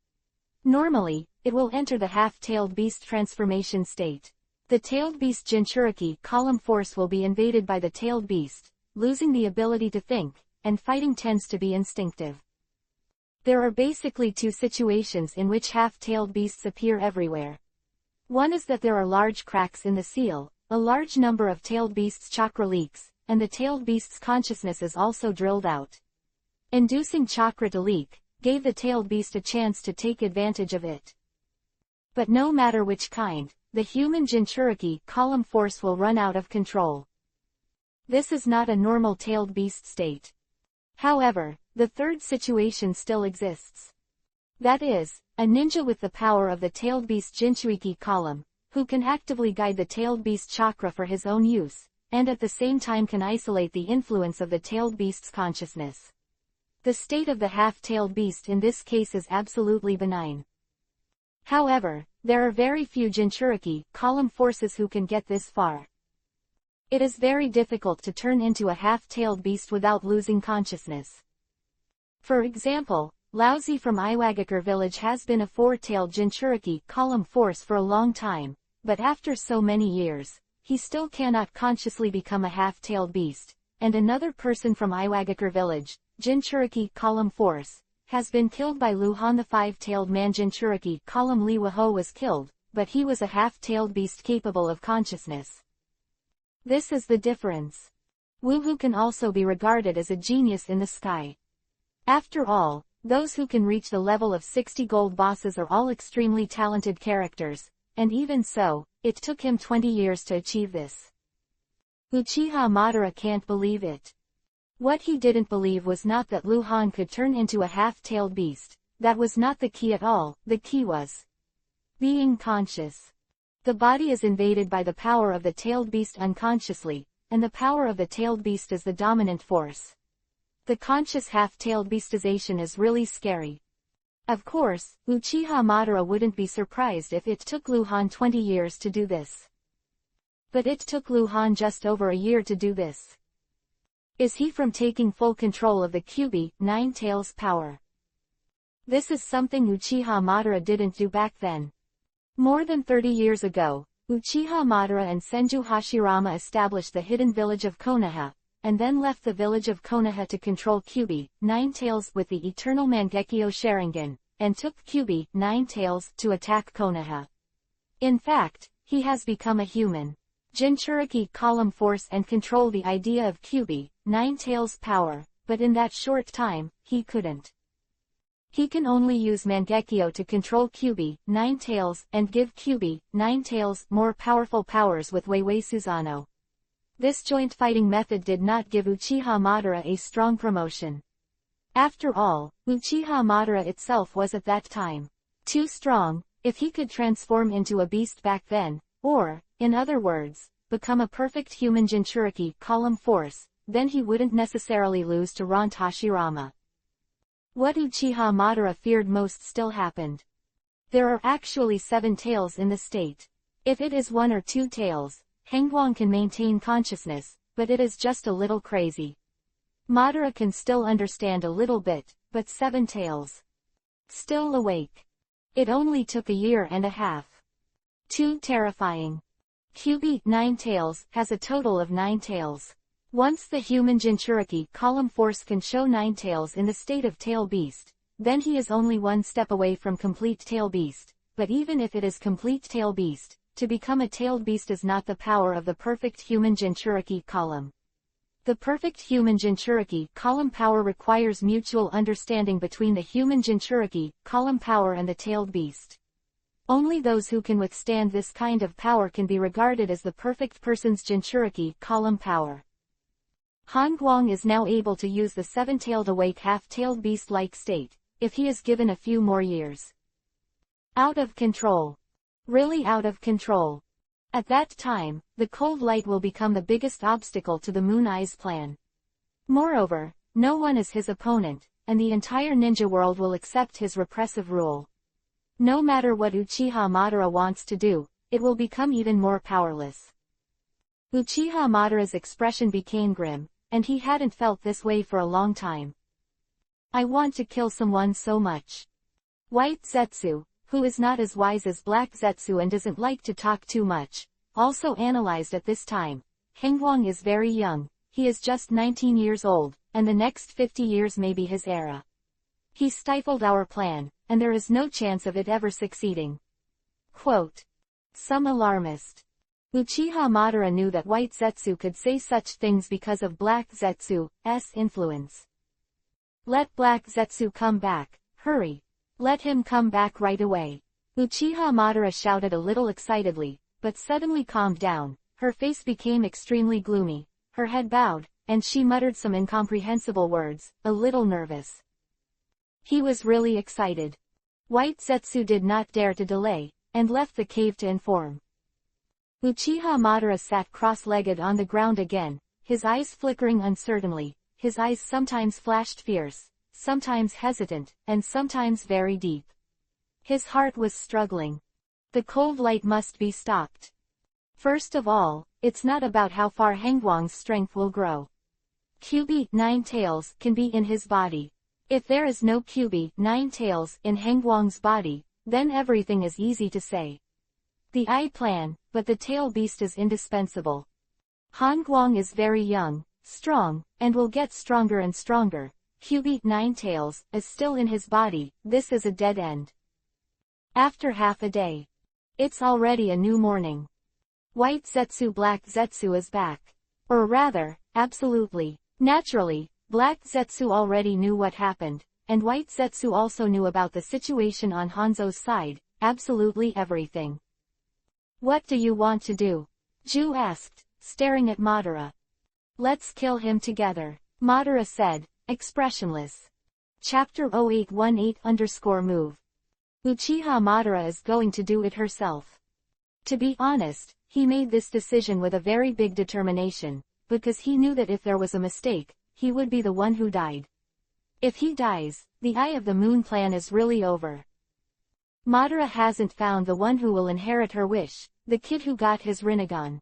Normally, it will enter the half-tailed beast transformation state. The tailed beast Jinchuriki column force will be invaded by the tailed beast, losing the ability to think, and fighting tends to be instinctive. There are basically 2 situations in which half-tailed beasts appear everywhere. One is that there are large cracks in the seal, a large number of tailed beasts' chakra leaks, and the tailed beast's consciousness is also drilled out. Inducing chakra to leak gave the tailed beast a chance to take advantage of it. But no matter which kind, the human Jinchuriki column force will run out of control. This is not a normal tailed beast state. However, the third situation still exists. That is, a ninja with the power of the tailed beast Jinchuriki column, who can actively guide the tailed beast chakra for his own use, and at the same time can isolate the influence of the tailed beast's consciousness. The state of the half-tailed beast in this case is absolutely benign. However, There are very few Jinchuriki column forces who can get this far. It is very difficult to turn into a half-tailed beast without losing consciousness. For example, Laozi from Iwagakure village has been a four-tailed Jinchuriki column force for a long time, but after so many years, he still cannot consciously become a half-tailed beast, and another person from Iwagakure village, Jinchuriki column force, has been killed by Luhan. The five-tailed man Jinchuriki column Li Waho was killed, but he was a half-tailed beast capable of consciousness. This is the difference. Wuhu can also be regarded as a genius in the sky. After all, those who can reach the level of 60 gold bosses are all extremely talented characters, and even so, it took him 20 years to achieve this. Uchiha Madara can't believe it. What he didn't believe was not that Luhan could turn into a half-tailed beast. That was not the key at all. The key was being conscious. The body is invaded by the power of the tailed beast unconsciously, and the power of the tailed beast is the dominant force. The conscious half-tailed beastization is really scary. Of course, Uchiha Madara wouldn't be surprised if it took Luhan 20 years to do this. But it took Luhan just over a year to do this. Is he from taking full control of the Kyubi, Nine Tails power? This is something Uchiha Madara didn't do back then. More than 30 years ago, Uchiha Madara and Senju Hashirama established the hidden village of Konoha, and then left the village of Konoha to control Kyubi, Nine Tails with the eternal Mangekyo Sharingan, and took Kyubi, Nine Tails, to attack Konoha. In fact, he has become a human Jinchuriki column force and control the idea of Kyubi, Nine Tails power, but in that short time, he couldn't. He can only use Mangekyo to control Kyubi, Nine Tails, and give Kyubi, Nine Tails, more powerful powers with Weiwei Susanoo. This joint fighting method did not give Uchiha Madara a strong promotion. After all, Uchiha Madara itself was at that time too strong. If he could transform into a beast back then, or, in other words, become a perfect human Jinchuriki column force, then he wouldn't necessarily lose to Ron Hashirama. What Uchiha Madara feared most still happened. There are actually 7 tails in the state. If it is 1 or 2 tails, Hengguang can maintain consciousness, but it is just a little crazy. Madara can still understand a little bit, but 7 tails. Still awake. It only took a year and a half. Too terrifying. Kyubi, Nine Tails, has a total of 9 tails. Once the human Jinchuriki column force can show 9 tails in the state of tail beast, then he is only one step away from complete tail beast, but even if it is complete tail beast, to become a tailed beast is not the power of the perfect human Jinchuriki column. The perfect human Jinchuriki column power requires mutual understanding between the human Jinchuriki column power and the tailed beast. Only those who can withstand this kind of power can be regarded as the perfect person's Jinchuriki column power. Hengguang is now able to use the 7-tailed awake half-tailed beast-like state, if he is given a few more years. Out of control. Really out of control. At that time, the cold light will become the biggest obstacle to the Moon Eyes plan. Moreover, no one is his opponent, and the entire ninja world will accept his repressive rule. No matter what Uchiha Madara wants to do, it will become even more powerless. Uchiha Madara's expression became grim, and he hadn't felt this way for a long time. I want to kill someone so much. White Zetsu, who is not as wise as Black Zetsu and doesn't like to talk too much, also analyzed at this time. Hengguang is very young, he is just 19 years old, and the next 50 years may be his era. He stifled our plan, and there is no chance of it ever succeeding. Quote. Some alarmist. Uchiha Madara knew that White Zetsu could say such things because of Black Zetsu's influence. Let Black Zetsu come back, hurry. Let him come back right away. Uchiha Madara shouted a little excitedly, but suddenly calmed down. Her face became extremely gloomy, her head bowed, and she muttered some incomprehensible words, a little nervous. He was really excited. White Zetsu did not dare to delay, and left the cave to inform. Uchiha Madara sat cross-legged on the ground again, his eyes flickering uncertainly. His eyes sometimes flashed fierce, sometimes hesitant, and sometimes very deep. His heart was struggling. The cold light must be stopped. First of all, it's not about how far Hangguang's strength will grow. EPUB 9 tails can be in his body. If there is no EPUB 9 tails in Hangguang's body, then everything is easy to say. The eye plan, but the tail beast is indispensable. Hangguang is very young, strong, and will get stronger and stronger. EPUB 9 tails is still in his body. This is a dead end. After half a day. It's already a new morning. White Zetsu Black Zetsu is back. Or rather, absolutely. Naturally, Black Zetsu already knew what happened, and White Zetsu also knew about the situation on Hanzo's side, absolutely everything. What do you want to do? Ju asked, staring at Madara. Let's kill him together, Madara said, expressionless. Chapter-0818-move. Uchiha Madara is going to do it herself. To be honest, he made this decision with a very big determination, because he knew that if there was a mistake, he would be the one who died. If he dies, the Eye of the Moon plan is really over. Madara hasn't found the one who will inherit her wish, the kid who got his Rinnegan.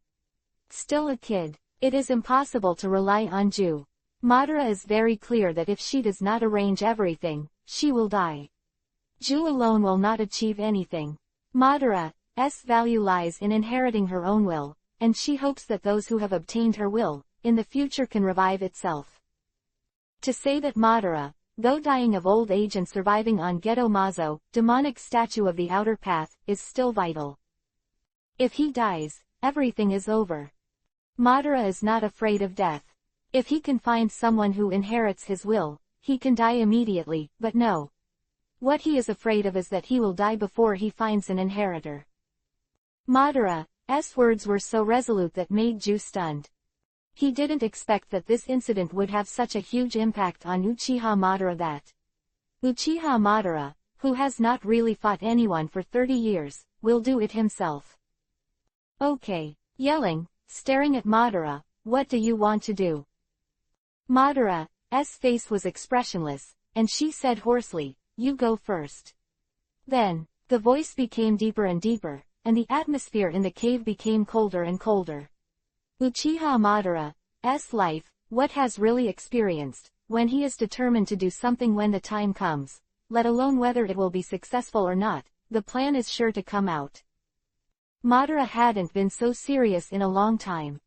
Still a kid, it is impossible to rely on Ju. Madara is very clear that if she does not arrange everything, she will die. Ju alone will not achieve anything. Madara's value lies in inheriting her own will, and she hopes that those who have obtained her will, in the future can revive itself. To say that Madara, though dying of old age and surviving on Geto Mazo, demonic statue of the outer path, is still vital. If he dies, everything is over. Madara is not afraid of death. If he can find someone who inherits his will, he can die immediately, but no. What he is afraid of is that he will die before he finds an inheritor. Madara's words were so resolute that made Ju stunned. He didn't expect that this incident would have such a huge impact on Uchiha Madara that. Uchiha Madara, who has not really fought anyone for 30 years, will do it himself. Okay. Yelling, staring at Madara, what do you want to do? Madara's face was expressionless, and she said hoarsely, you go first. Then, the voice became deeper and deeper, and the atmosphere in the cave became colder and colder. Uchiha Madara's life, what has really experienced, when he is determined to do something when the time comes, let alone whether it will be successful or not, the plan is sure to come out. Madara hadn't been so serious in a long time.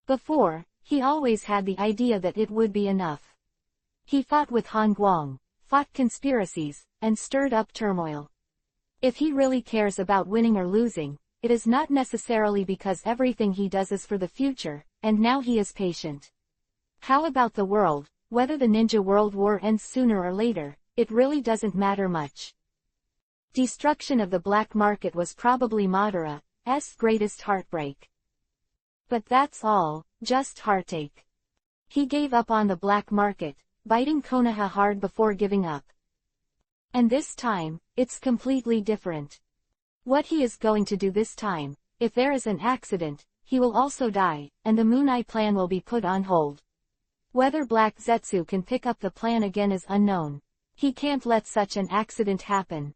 Before, he always had the idea that it would be enough. He fought with Hangguang, fought conspiracies, and stirred up turmoil. If he really cares about winning or losing, it is not necessarily because everything he does is for the future, and now he is patient. How about the world? Whether the Ninja World War ends sooner or later, it really doesn't matter much. Destruction of the black market was probably Madara's greatest heartbreak. But that's all, just heartache. He gave up on the black market, biting Konoha hard before giving up. And this time, it's completely different. What he is going to do this time, if there is an accident, he will also die, and the Moon Eye plan will be put on hold. Whether Black Zetsu can pick up the plan again is unknown. He can't let such an accident happen.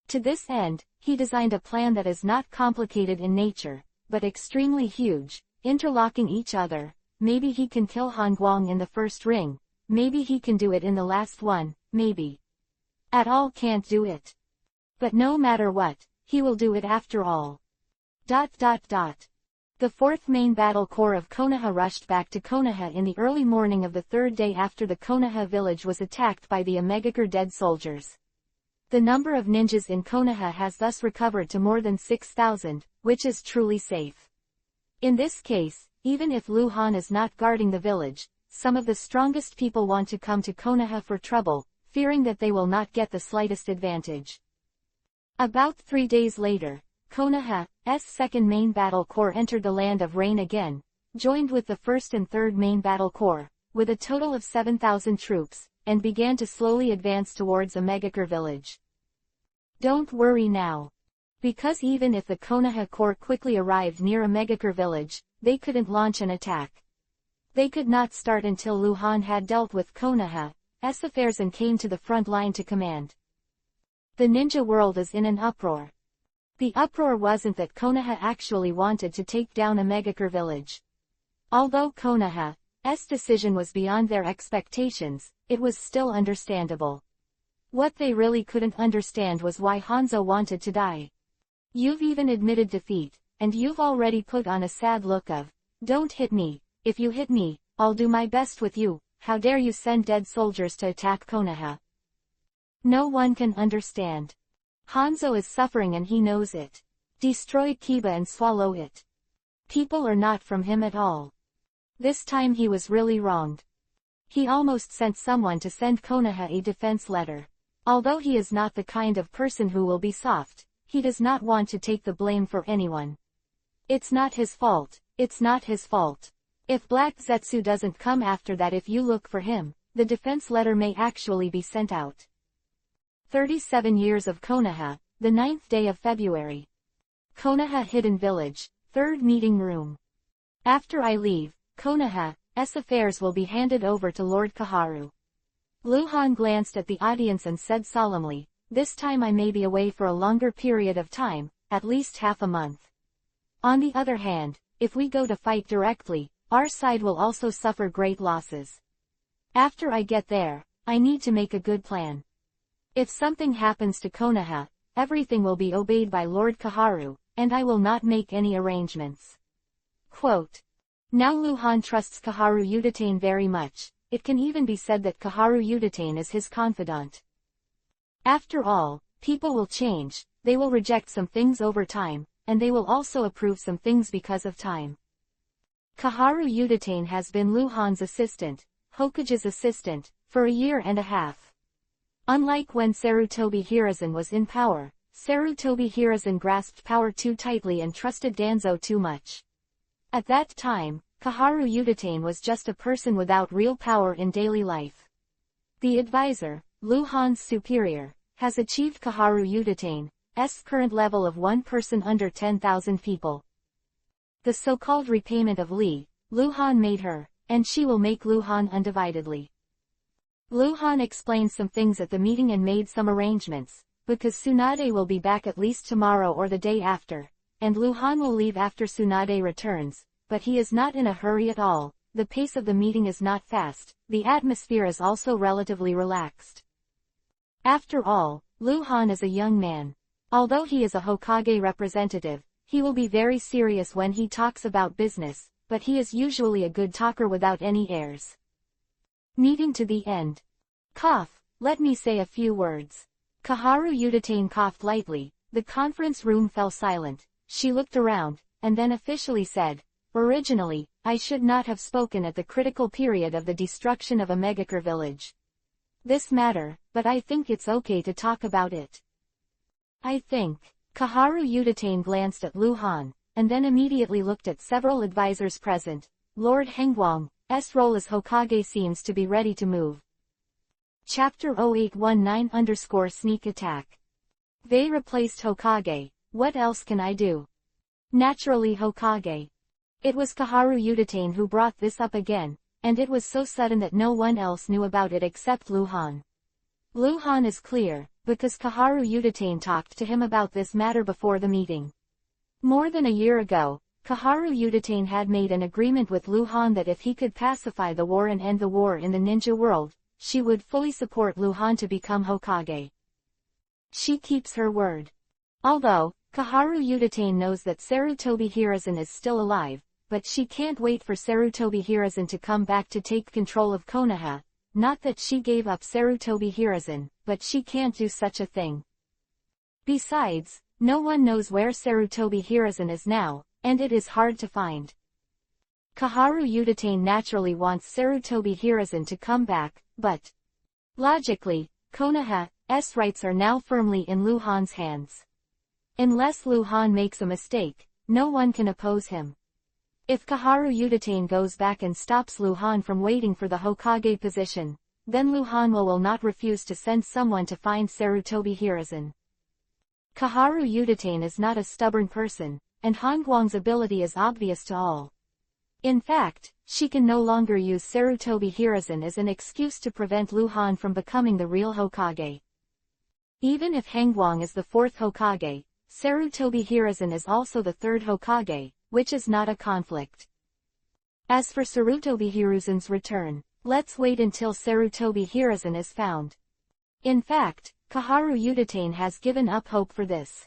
To this end, he designed a plan that is not complicated in nature, but extremely huge, interlocking each other. Maybe he can kill Hangguang in the first ring, maybe he can do it in the last one, maybe at all can't do it. But no matter what, he will do it after all. The fourth main battle corps of Konoha rushed back to Konoha in the early morning of the third day after the Konoha village was attacked by the Omegakure dead soldiers. The number of ninjas in Konoha has thus recovered to more than 6,000, which is truly safe. In this case, even if Lu Han is not guarding the village, some of the strongest people want to come to Konoha for trouble, fearing that they will not get the slightest advantage. About 3 days later, Konoha's second main battle corps entered the Land of Rain again, joined with the first and third main battle corps, with a total of 7,000 troops, and began to slowly advance towards Omegakure village. Don't worry now. Because even if the Konoha corps quickly arrived near Omegakure village, they couldn't launch an attack. They could not start until Lu Han had dealt with Konoha's affairs and came to the front line to command. The ninja world is in an uproar. The uproar wasn't that Konoha actually wanted to take down a megacure village. Although Konoha's decision was beyond their expectations, it was still understandable. What they really couldn't understand was why Hanzo wanted to die. You've even admitted defeat, and you've already put on a sad look of, "Don't hit me, if you hit me, I'll do my best with you, how dare you send dead soldiers to attack Konoha." No one can understand. Hanzo is suffering and he knows it. Destroy Kiba and swallow it. People are not from him at all. This time he was really wronged. He almost sent someone to send Konoha a defense letter. Although he is not the kind of person who will be soft, he does not want to take the blame for anyone. It's not his fault, it's not his fault. If Black Zetsu doesn't come after that, if you look for him, the defense letter may actually be sent out. 37 years of Konoha, the 9th day of February. Konoha Hidden Village, 3rd meeting room. After I leave, Konoha's affairs will be handed over to Lord Kaharu. Luhan glanced at the audience and said solemnly, "This time I may be away for a longer period of time, at least half a month. On the other hand, if we go to fight directly, our side will also suffer great losses. After I get there, I need to make a good plan. If something happens to Konoha, everything will be obeyed by Lord Kaharu, and I will not make any arrangements." Quote. Now Luhan trusts Kaharu Udatane very much. It can even be said that Kaharu Udatane is his confidant. After all, people will change, they will reject some things over time, and they will also approve some things because of time. Kaharu Udatane has been Luhan's assistant, Hokage's assistant, for a year and a half. Unlike when Sarutobi Hiruzen was in power, Sarutobi Hiruzen grasped power too tightly and trusted Danzo too much. At that time, Kaharu Udatane was just a person without real power in daily life. The advisor, Luhan's superior, has achieved Kaharu Udatane's current level of one person under 10,000 people. The so-called repayment of Lee, Luhan made her, and she will make Luhan undividedly. Luhan explained some things at the meeting and made some arrangements, because Tsunade will be back at least tomorrow or the day after, and Luhan will leave after Tsunade returns. But he is not in a hurry at all, the pace of the meeting is not fast, the atmosphere is also relatively relaxed. After all, Luhan is a young man. Although he is a Hokage representative, he will be very serious when he talks about business, but he is usually a good talker without any airs. Meeting to the end. Cough, let me say a few words. Kaharu Udatane coughed lightly, the conference room fell silent, she looked around, and then officially said, "Originally, I should not have spoken at the critical period of the destruction of a megacure village. This matter, but I think it's okay to talk about it." I think. Kaharu Udatane glanced at Luhan, and then immediately looked at several advisors present. Lord Hengguang's role as Hokage seems to be ready to move. Chapter 0819-Sneak Attack. They replaced Hokage, what else can I do? Naturally Hokage. It was Kaharu Udatane who brought this up again, and it was so sudden that no one else knew about it except Luhan. Luhan is clear, because Kaharu Udatane talked to him about this matter before the meeting. More than a year ago, Kaharu Udatane had made an agreement with Luhan that if he could pacify the war and end the war in the ninja world, she would fully support Luhan to become Hokage. She keeps her word. Although, Kaharu Udatane knows that Sarutobi Hiruzen is still alive, but she can't wait for Sarutobi Hiruzen to come back to take control of Konoha. Not that she gave up Sarutobi Hiruzen, but she can't do such a thing. Besides, no one knows where Sarutobi Hiruzen is now, and it is hard to find. Kaharu Udatane naturally wants Sarutobi Hiruzen to come back, but logically, Konoha's rights are now firmly in Luhan's hands. Unless Luhan makes a mistake, no one can oppose him. If Kaharu Udatane goes back and stops Luhan from waiting for the Hokage position, then Luhan will not refuse to send someone to find Sarutobi Hiruzen. Kaharu Udatane is not a stubborn person, and Hongguang's ability is obvious to all. In fact, she can no longer use Sarutobi Hiruzen as an excuse to prevent Luhan from becoming the real Hokage. Even if Hongguang is the fourth Hokage, Sarutobi Hiruzen is also the third Hokage, which is not a conflict. As for Sarutobi Hiruzen's return, let's wait until Sarutobi Hiruzen is found. In fact, Kaharu Udatane has given up hope for this.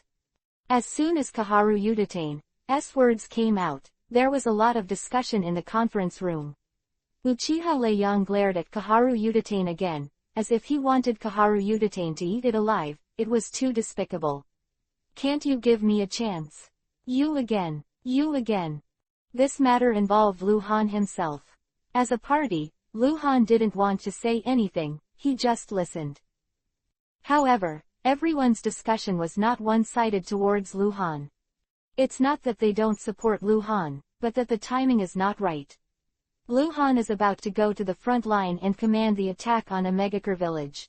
As soon as Kaharu Udatane's words came out, there was a lot of discussion in the conference room. Uchiha Leiyang glared at Kaharu Udatane again, as if he wanted Kaharu Udatane to eat it alive. It was too despicable. Can't you give me a chance? You again. This matter involved Lu Han himself. As a party, Lu Han didn't want to say anything, he just listened. However, everyone's discussion was not one-sided towards Lu Han. It's not that they don't support Lu Han, but that the timing is not right. Lu Han is about to go to the front line and command the attack on a Megakure village.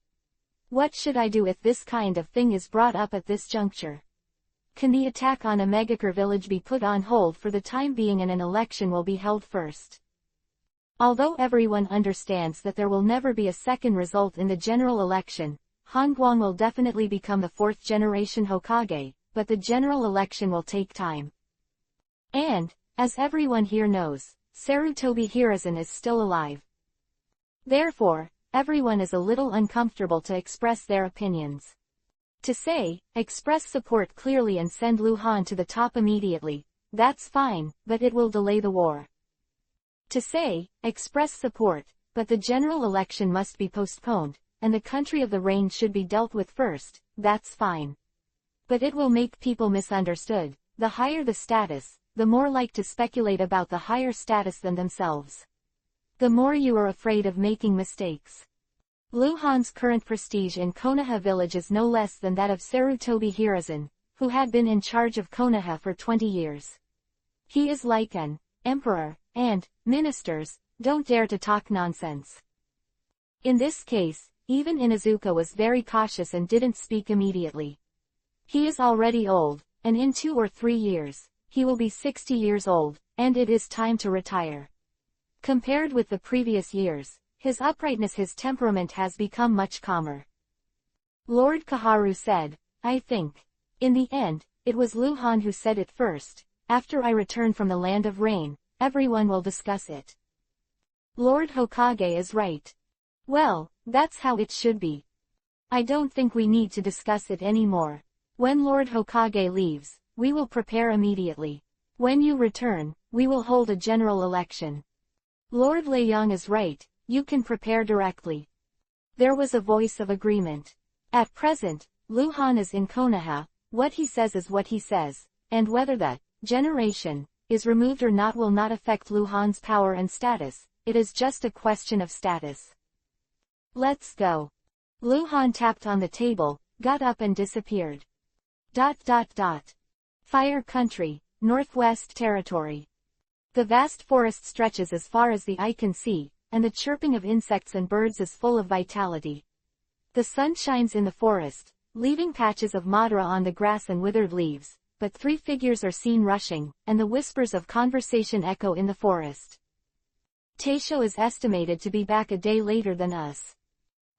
What should I do if this kind of thing is brought up at this juncture? Can the attack on a Megakure village be put on hold for the time being and an election will be held first? Although everyone understands that there will never be a second result in the general election, Han Guang will definitely become the fourth generation Hokage, but the general election will take time. And, as everyone here knows, Sarutobi Hiruzen is still alive. Therefore, everyone is a little uncomfortable to express their opinions. To say, express support clearly and send Lu Han to the top immediately, that's fine, but it will delay the war. To say, express support, but the general election must be postponed, and the country of the reign should be dealt with first, that's fine. But it will make people misunderstood. The higher the status, the more like to speculate about the higher status than themselves. The more you are afraid of making mistakes. Lu Han's current prestige in Konoha village is no less than that of Sarutobi Hiruzen, who had been in charge of Konoha for 20 years. He is like an emperor, and ministers don't dare to talk nonsense. In this case, even Inuzuka was very cautious and didn't speak immediately. He is already old, and in 2 or 3 years, he will be 60 years old, and it is time to retire. Compared with the previous years, his uprightness, his temperament has become much calmer. Lord Kaharu said, I think. In the end, it was Lu Han who said it first. After I return from the land of rain, everyone will discuss it. Lord Hokage is right. Well, that's how it should be. I don't think we need to discuss it anymore. When Lord Hokage leaves, we will prepare immediately. When you return, we will hold a general election. Lord Leiyang is right, you can prepare directly. There was a voice of agreement. At present, Lu Han is in Konoha, what he says is what he says, and whether the generation is removed or not will not affect Lu Han's power and status, it is just a question of status. Let's go. Lu Han tapped on the table, got up and disappeared. Fire Country, Northwest Territory. The vast forest stretches as far as the eye can see, and the chirping of insects and birds is full of vitality. The sun shines in the forest, leaving patches of Madara on the grass and withered leaves, but 3 figures are seen rushing, and the whispers of conversation echo in the forest. Taisho is estimated to be back a day later than us.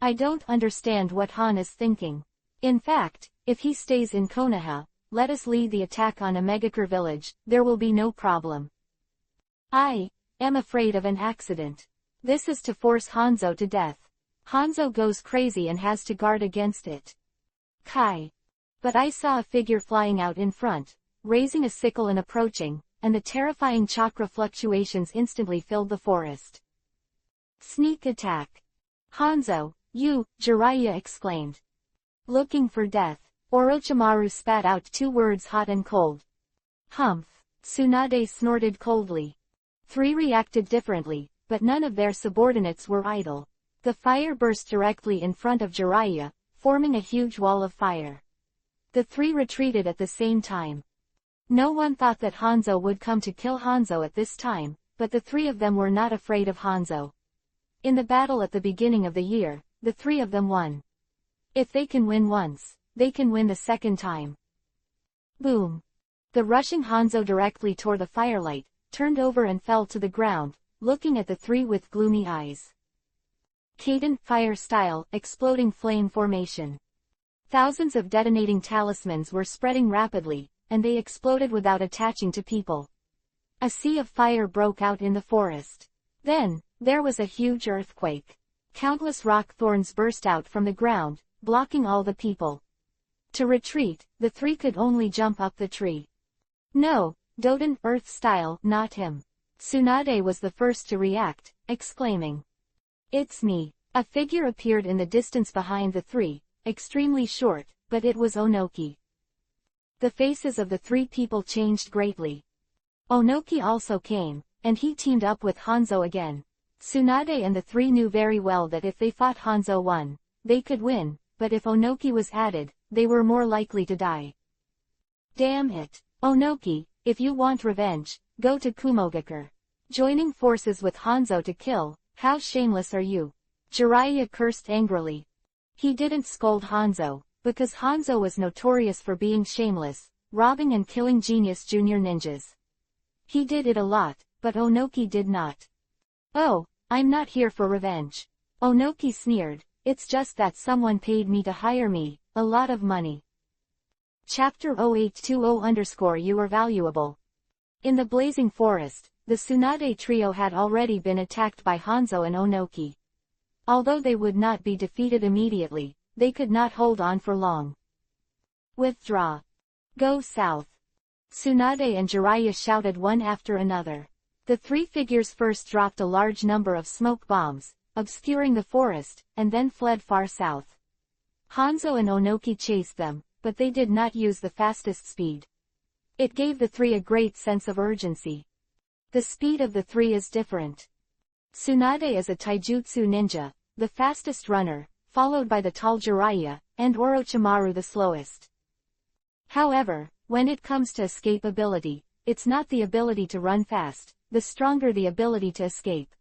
I don't understand what Han is thinking. In fact, if he stays in Konoha, let us lead the attack on a Megakure village, there will be no problem. I am afraid of an accident. This is to force Hanzo to death. Hanzo goes crazy and has to guard against it. Kai. But I saw a figure flying out in front, raising a sickle and approaching, and the terrifying chakra fluctuations instantly filled the forest. Sneak attack. Hanzo, you, Jiraiya exclaimed. Looking for death. Orochimaru spat out 2 words, hot and cold. Humph. Tsunade snorted coldly. 3 reacted differently, but none of their subordinates were idle. The fire burst directly in front of Jiraiya, forming a huge wall of fire. The 3 retreated at the same time. No one thought that Hanzo would come to kill Hanzo at this time, but the 3 of them were not afraid of Hanzo. In the battle at the beginning of the year, the 3 of them won. If they can win once, they can win the second time. Boom. The rushing Hanzo directly tore the firelight, turned over and fell to the ground, looking at the 3 with gloomy eyes. Kaden, fire style, exploding flame formation. Thousands of detonating talismans were spreading rapidly, and they exploded without attaching to people. A sea of fire broke out in the forest. Then, there was a huge earthquake. Countless rock thorns burst out from the ground, blocking all the people. To retreat, the three could only jump up the tree. No, Doden, Earth style, not him. Tsunade was the first to react, exclaiming, "It's me." A figure appeared in the distance behind the three, extremely short, but it was Onoki. The faces of the three people changed greatly. Onoki also came, and he teamed up with Hanzo again. Tsunade and the three knew very well that if they fought Hanzo won, they could win, but if Onoki was added, they were more likely to die. Damn it. Onoki, if you want revenge, go to Kumogakure. Joining forces with Hanzo to kill, how shameless are you? Jiraiya cursed angrily. He didn't scold Hanzo, because Hanzo was notorious for being shameless, robbing and killing genius junior ninjas. He did it a lot, but Onoki did not. Oh, I'm not here for revenge. Onoki sneered, it's just that someone paid me to hire me, a lot of money. Chapter-0820 You are valuable. In the blazing forest, the Tsunade trio had already been attacked by Hanzo and Onoki. Although they would not be defeated immediately, they could not hold on for long. Withdraw. Go south. Tsunade and Jiraiya shouted one after another. The three figures first dropped a large number of smoke bombs, obscuring the forest, and then fled far south. Hanzo and Onoki chased them, but they did not use the fastest speed. It gave the three a great sense of urgency. The speed of the three is different. Tsunade is a taijutsu ninja, the fastest runner, followed by the tall Jiraiya, and Orochimaru the slowest. However, when it comes to escape ability, it's not the ability to run fast, the stronger the ability to escape.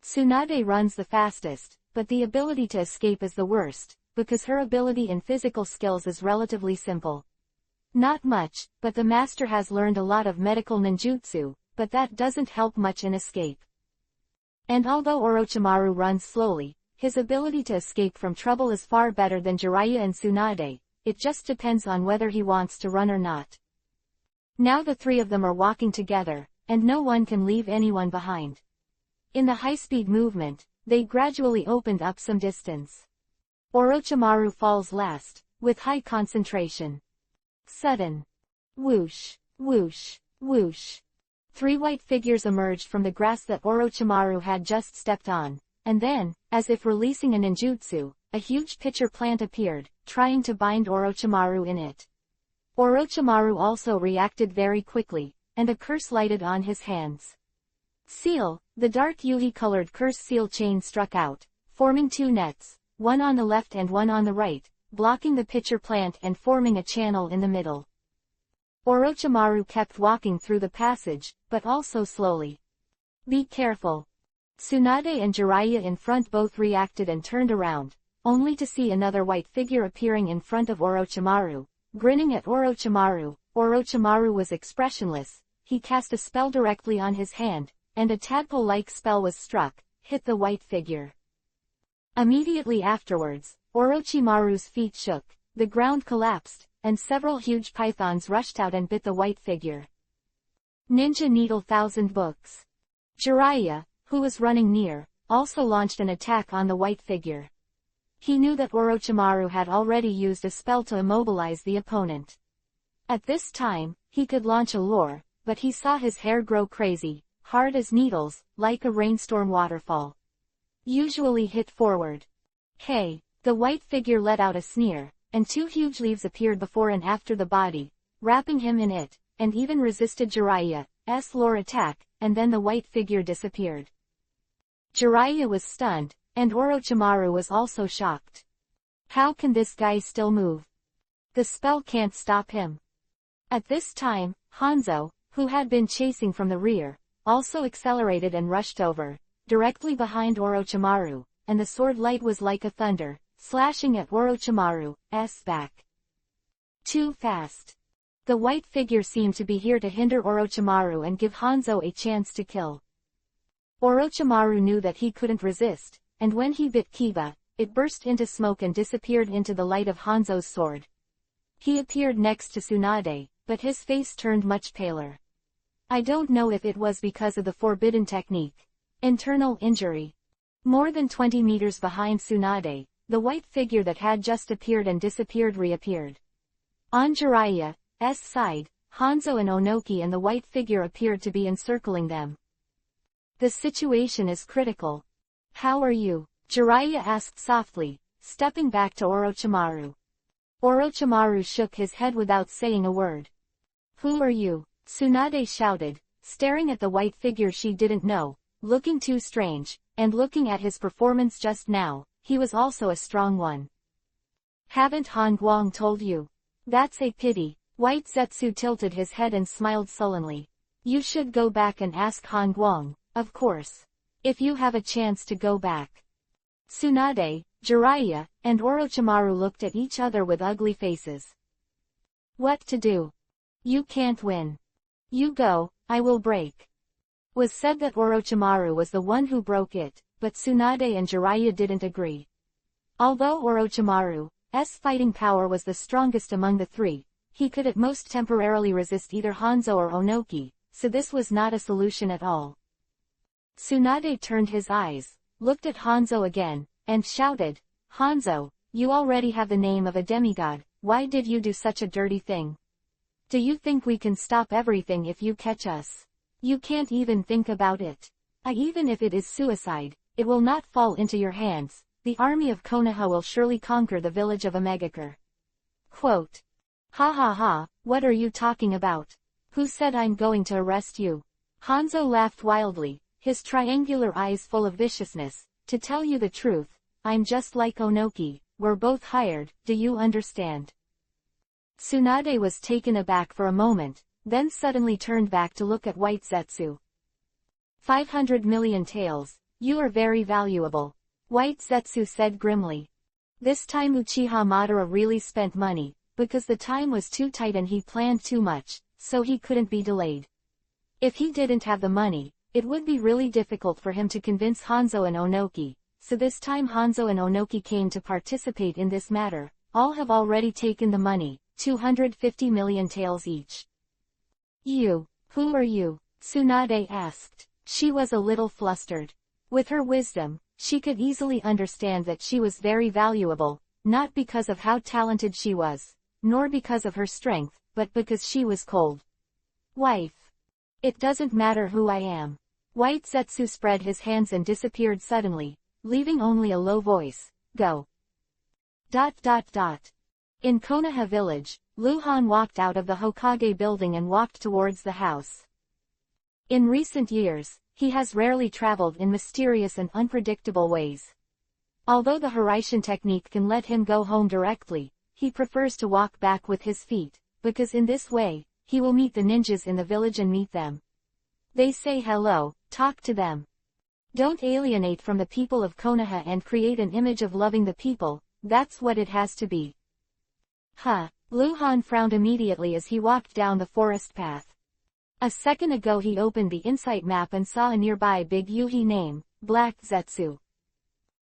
Tsunade runs the fastest, but the ability to escape is the worst, because her ability in physical skills is relatively simple. Not much, but the master has learned a lot of medical ninjutsu, but that doesn't help much in escape. And although Orochimaru runs slowly, his ability to escape from trouble is far better than Jiraiya and Tsunade, it just depends on whether he wants to run or not. Now the three of them are walking together, and no one can leave anyone behind. In the high-speed movement, they gradually opened up some distance. Orochimaru falls last, with high concentration. Sudden. Whoosh, whoosh, whoosh. Three white figures emerged from the grass that Orochimaru had just stepped on, and then, as if releasing a ninjutsu, a huge pitcher plant appeared, trying to bind Orochimaru in it. Orochimaru also reacted very quickly, and a curse lighted on his hands. Seal, the dark Yuhi-colored curse seal chain struck out, forming two nets, one on the left and one on the right, blocking the pitcher plant and forming a channel in the middle. Orochimaru kept walking through the passage, but also slowly. Be careful. Tsunade and Jiraiya in front both reacted and turned around, only to see another white figure appearing in front of Orochimaru, grinning at Orochimaru. Orochimaru was expressionless, he cast a spell directly on his hand, and a tadpole-like spell was struck, hit the white figure. Immediately afterwards, Orochimaru's feet shook, the ground collapsed, and several huge pythons rushed out and bit the white figure. Ninja Needle 1000 Books. Jiraiya, who was running near, also launched an attack on the white figure. He knew that Orochimaru had already used a spell to immobilize the opponent. At this time, he could launch a lure, but he saw his hair grow crazy, hard as needles, like a rainstorm waterfall. Usually hit forward. Hey! The white figure let out a sneer, and two huge leaves appeared before and after the body, wrapping him in it, and even resisted Jiraiya's lure attack, and then the white figure disappeared. Jiraiya was stunned, and Orochimaru was also shocked. How can this guy still move? The spell can't stop him. At this time, Hanzo, who had been chasing from the rear, also accelerated and rushed over, directly behind Orochimaru, and the sword light was like a thunder, slashing at Orochimaru's back. Too fast. The white figure seemed to be here to hinder Orochimaru and give Hanzo a chance to kill. Orochimaru knew that he couldn't resist, and when he bit Kiba, it burst into smoke and disappeared into the light of Hanzo's sword. He appeared next to Tsunade, but his face turned much paler. I don't know if it was because of the forbidden technique. Internal injury. More than 20 meters behind Tsunade, the white figure that had just appeared and disappeared reappeared. On Jiraiya's side, Hanzo and Onoki and the white figure appeared to be encircling them. The situation is critical. How are you? Jiraiya asked softly, stepping back to Orochimaru. Orochimaru shook his head without saying a word. Who are you? Tsunade shouted, staring at the white figure she didn't know, looking too strange, and looking at his performance just now, he was also a strong one. Haven't Han Guang told you? That's a pity. White Zetsu tilted his head and smiled sullenly. You should go back and ask Han Guang, of course. If you have a chance to go back. Tsunade, Jiraiya, and Orochimaru looked at each other with ugly faces. What to do? You can't win. You go, I will break. Was said that Orochimaru was the one who broke it, but Tsunade and Jiraiya didn't agree. Although Orochimaru's fighting power was the strongest among the three, he could at most temporarily resist either Hanzo or Onoki, so this was not a solution at all. Tsunade turned his eyes, looked at Hanzo again, and shouted, Hanzo, you already have the name of a demigod, why did you do such a dirty thing? Do you think we can stop everything if you catch us? You can't even think about it. Even if it is suicide, it will not fall into your hands. The army of Konoha will surely conquer the village of Omegakure. Quote. Ha ha ha, what are you talking about? Who said I'm going to arrest you? Hanzo laughed wildly, his triangular eyes full of viciousness. To tell you the truth, I'm just like Onoki, we're both hired, do you understand? Tsunade was taken aback for a moment, then suddenly turned back to look at White Zetsu. 500 million taels, you are very valuable. White Zetsu said grimly. This time Uchiha Madara really spent money, because the time was too tight and he planned too much, so he couldn't be delayed. If he didn't have the money, it would be really difficult for him to convince Hanzo and Onoki, so this time Hanzo and Onoki came to participate in this matter. All have already taken the money, 250 million taels each. You, who are you? Tsunade asked. She was a little flustered. With her wisdom, she could easily understand that she was very valuable, not because of how talented she was, nor because of her strength, but because she was cold. Wife. It doesn't matter who I am. White Zetsu spread his hands and disappeared suddenly, leaving only a low voice. Go. ... In Konoha village, Luhan walked out of the Hokage building and walked towards the house. In recent years, he has rarely traveled in mysterious and unpredictable ways. Although the Hiraishin technique can let him go home directly, he prefers to walk back with his feet, because in this way, he will meet the ninjas in the village and meet them. They say hello, talk to them. Don't alienate from the people of Konoha and create an image of loving the people, that's what it has to be. Huh. Luhan frowned immediately as he walked down the forest path. A second ago he opened the insight map and saw a nearby big Yuhi name, Black Zetsu.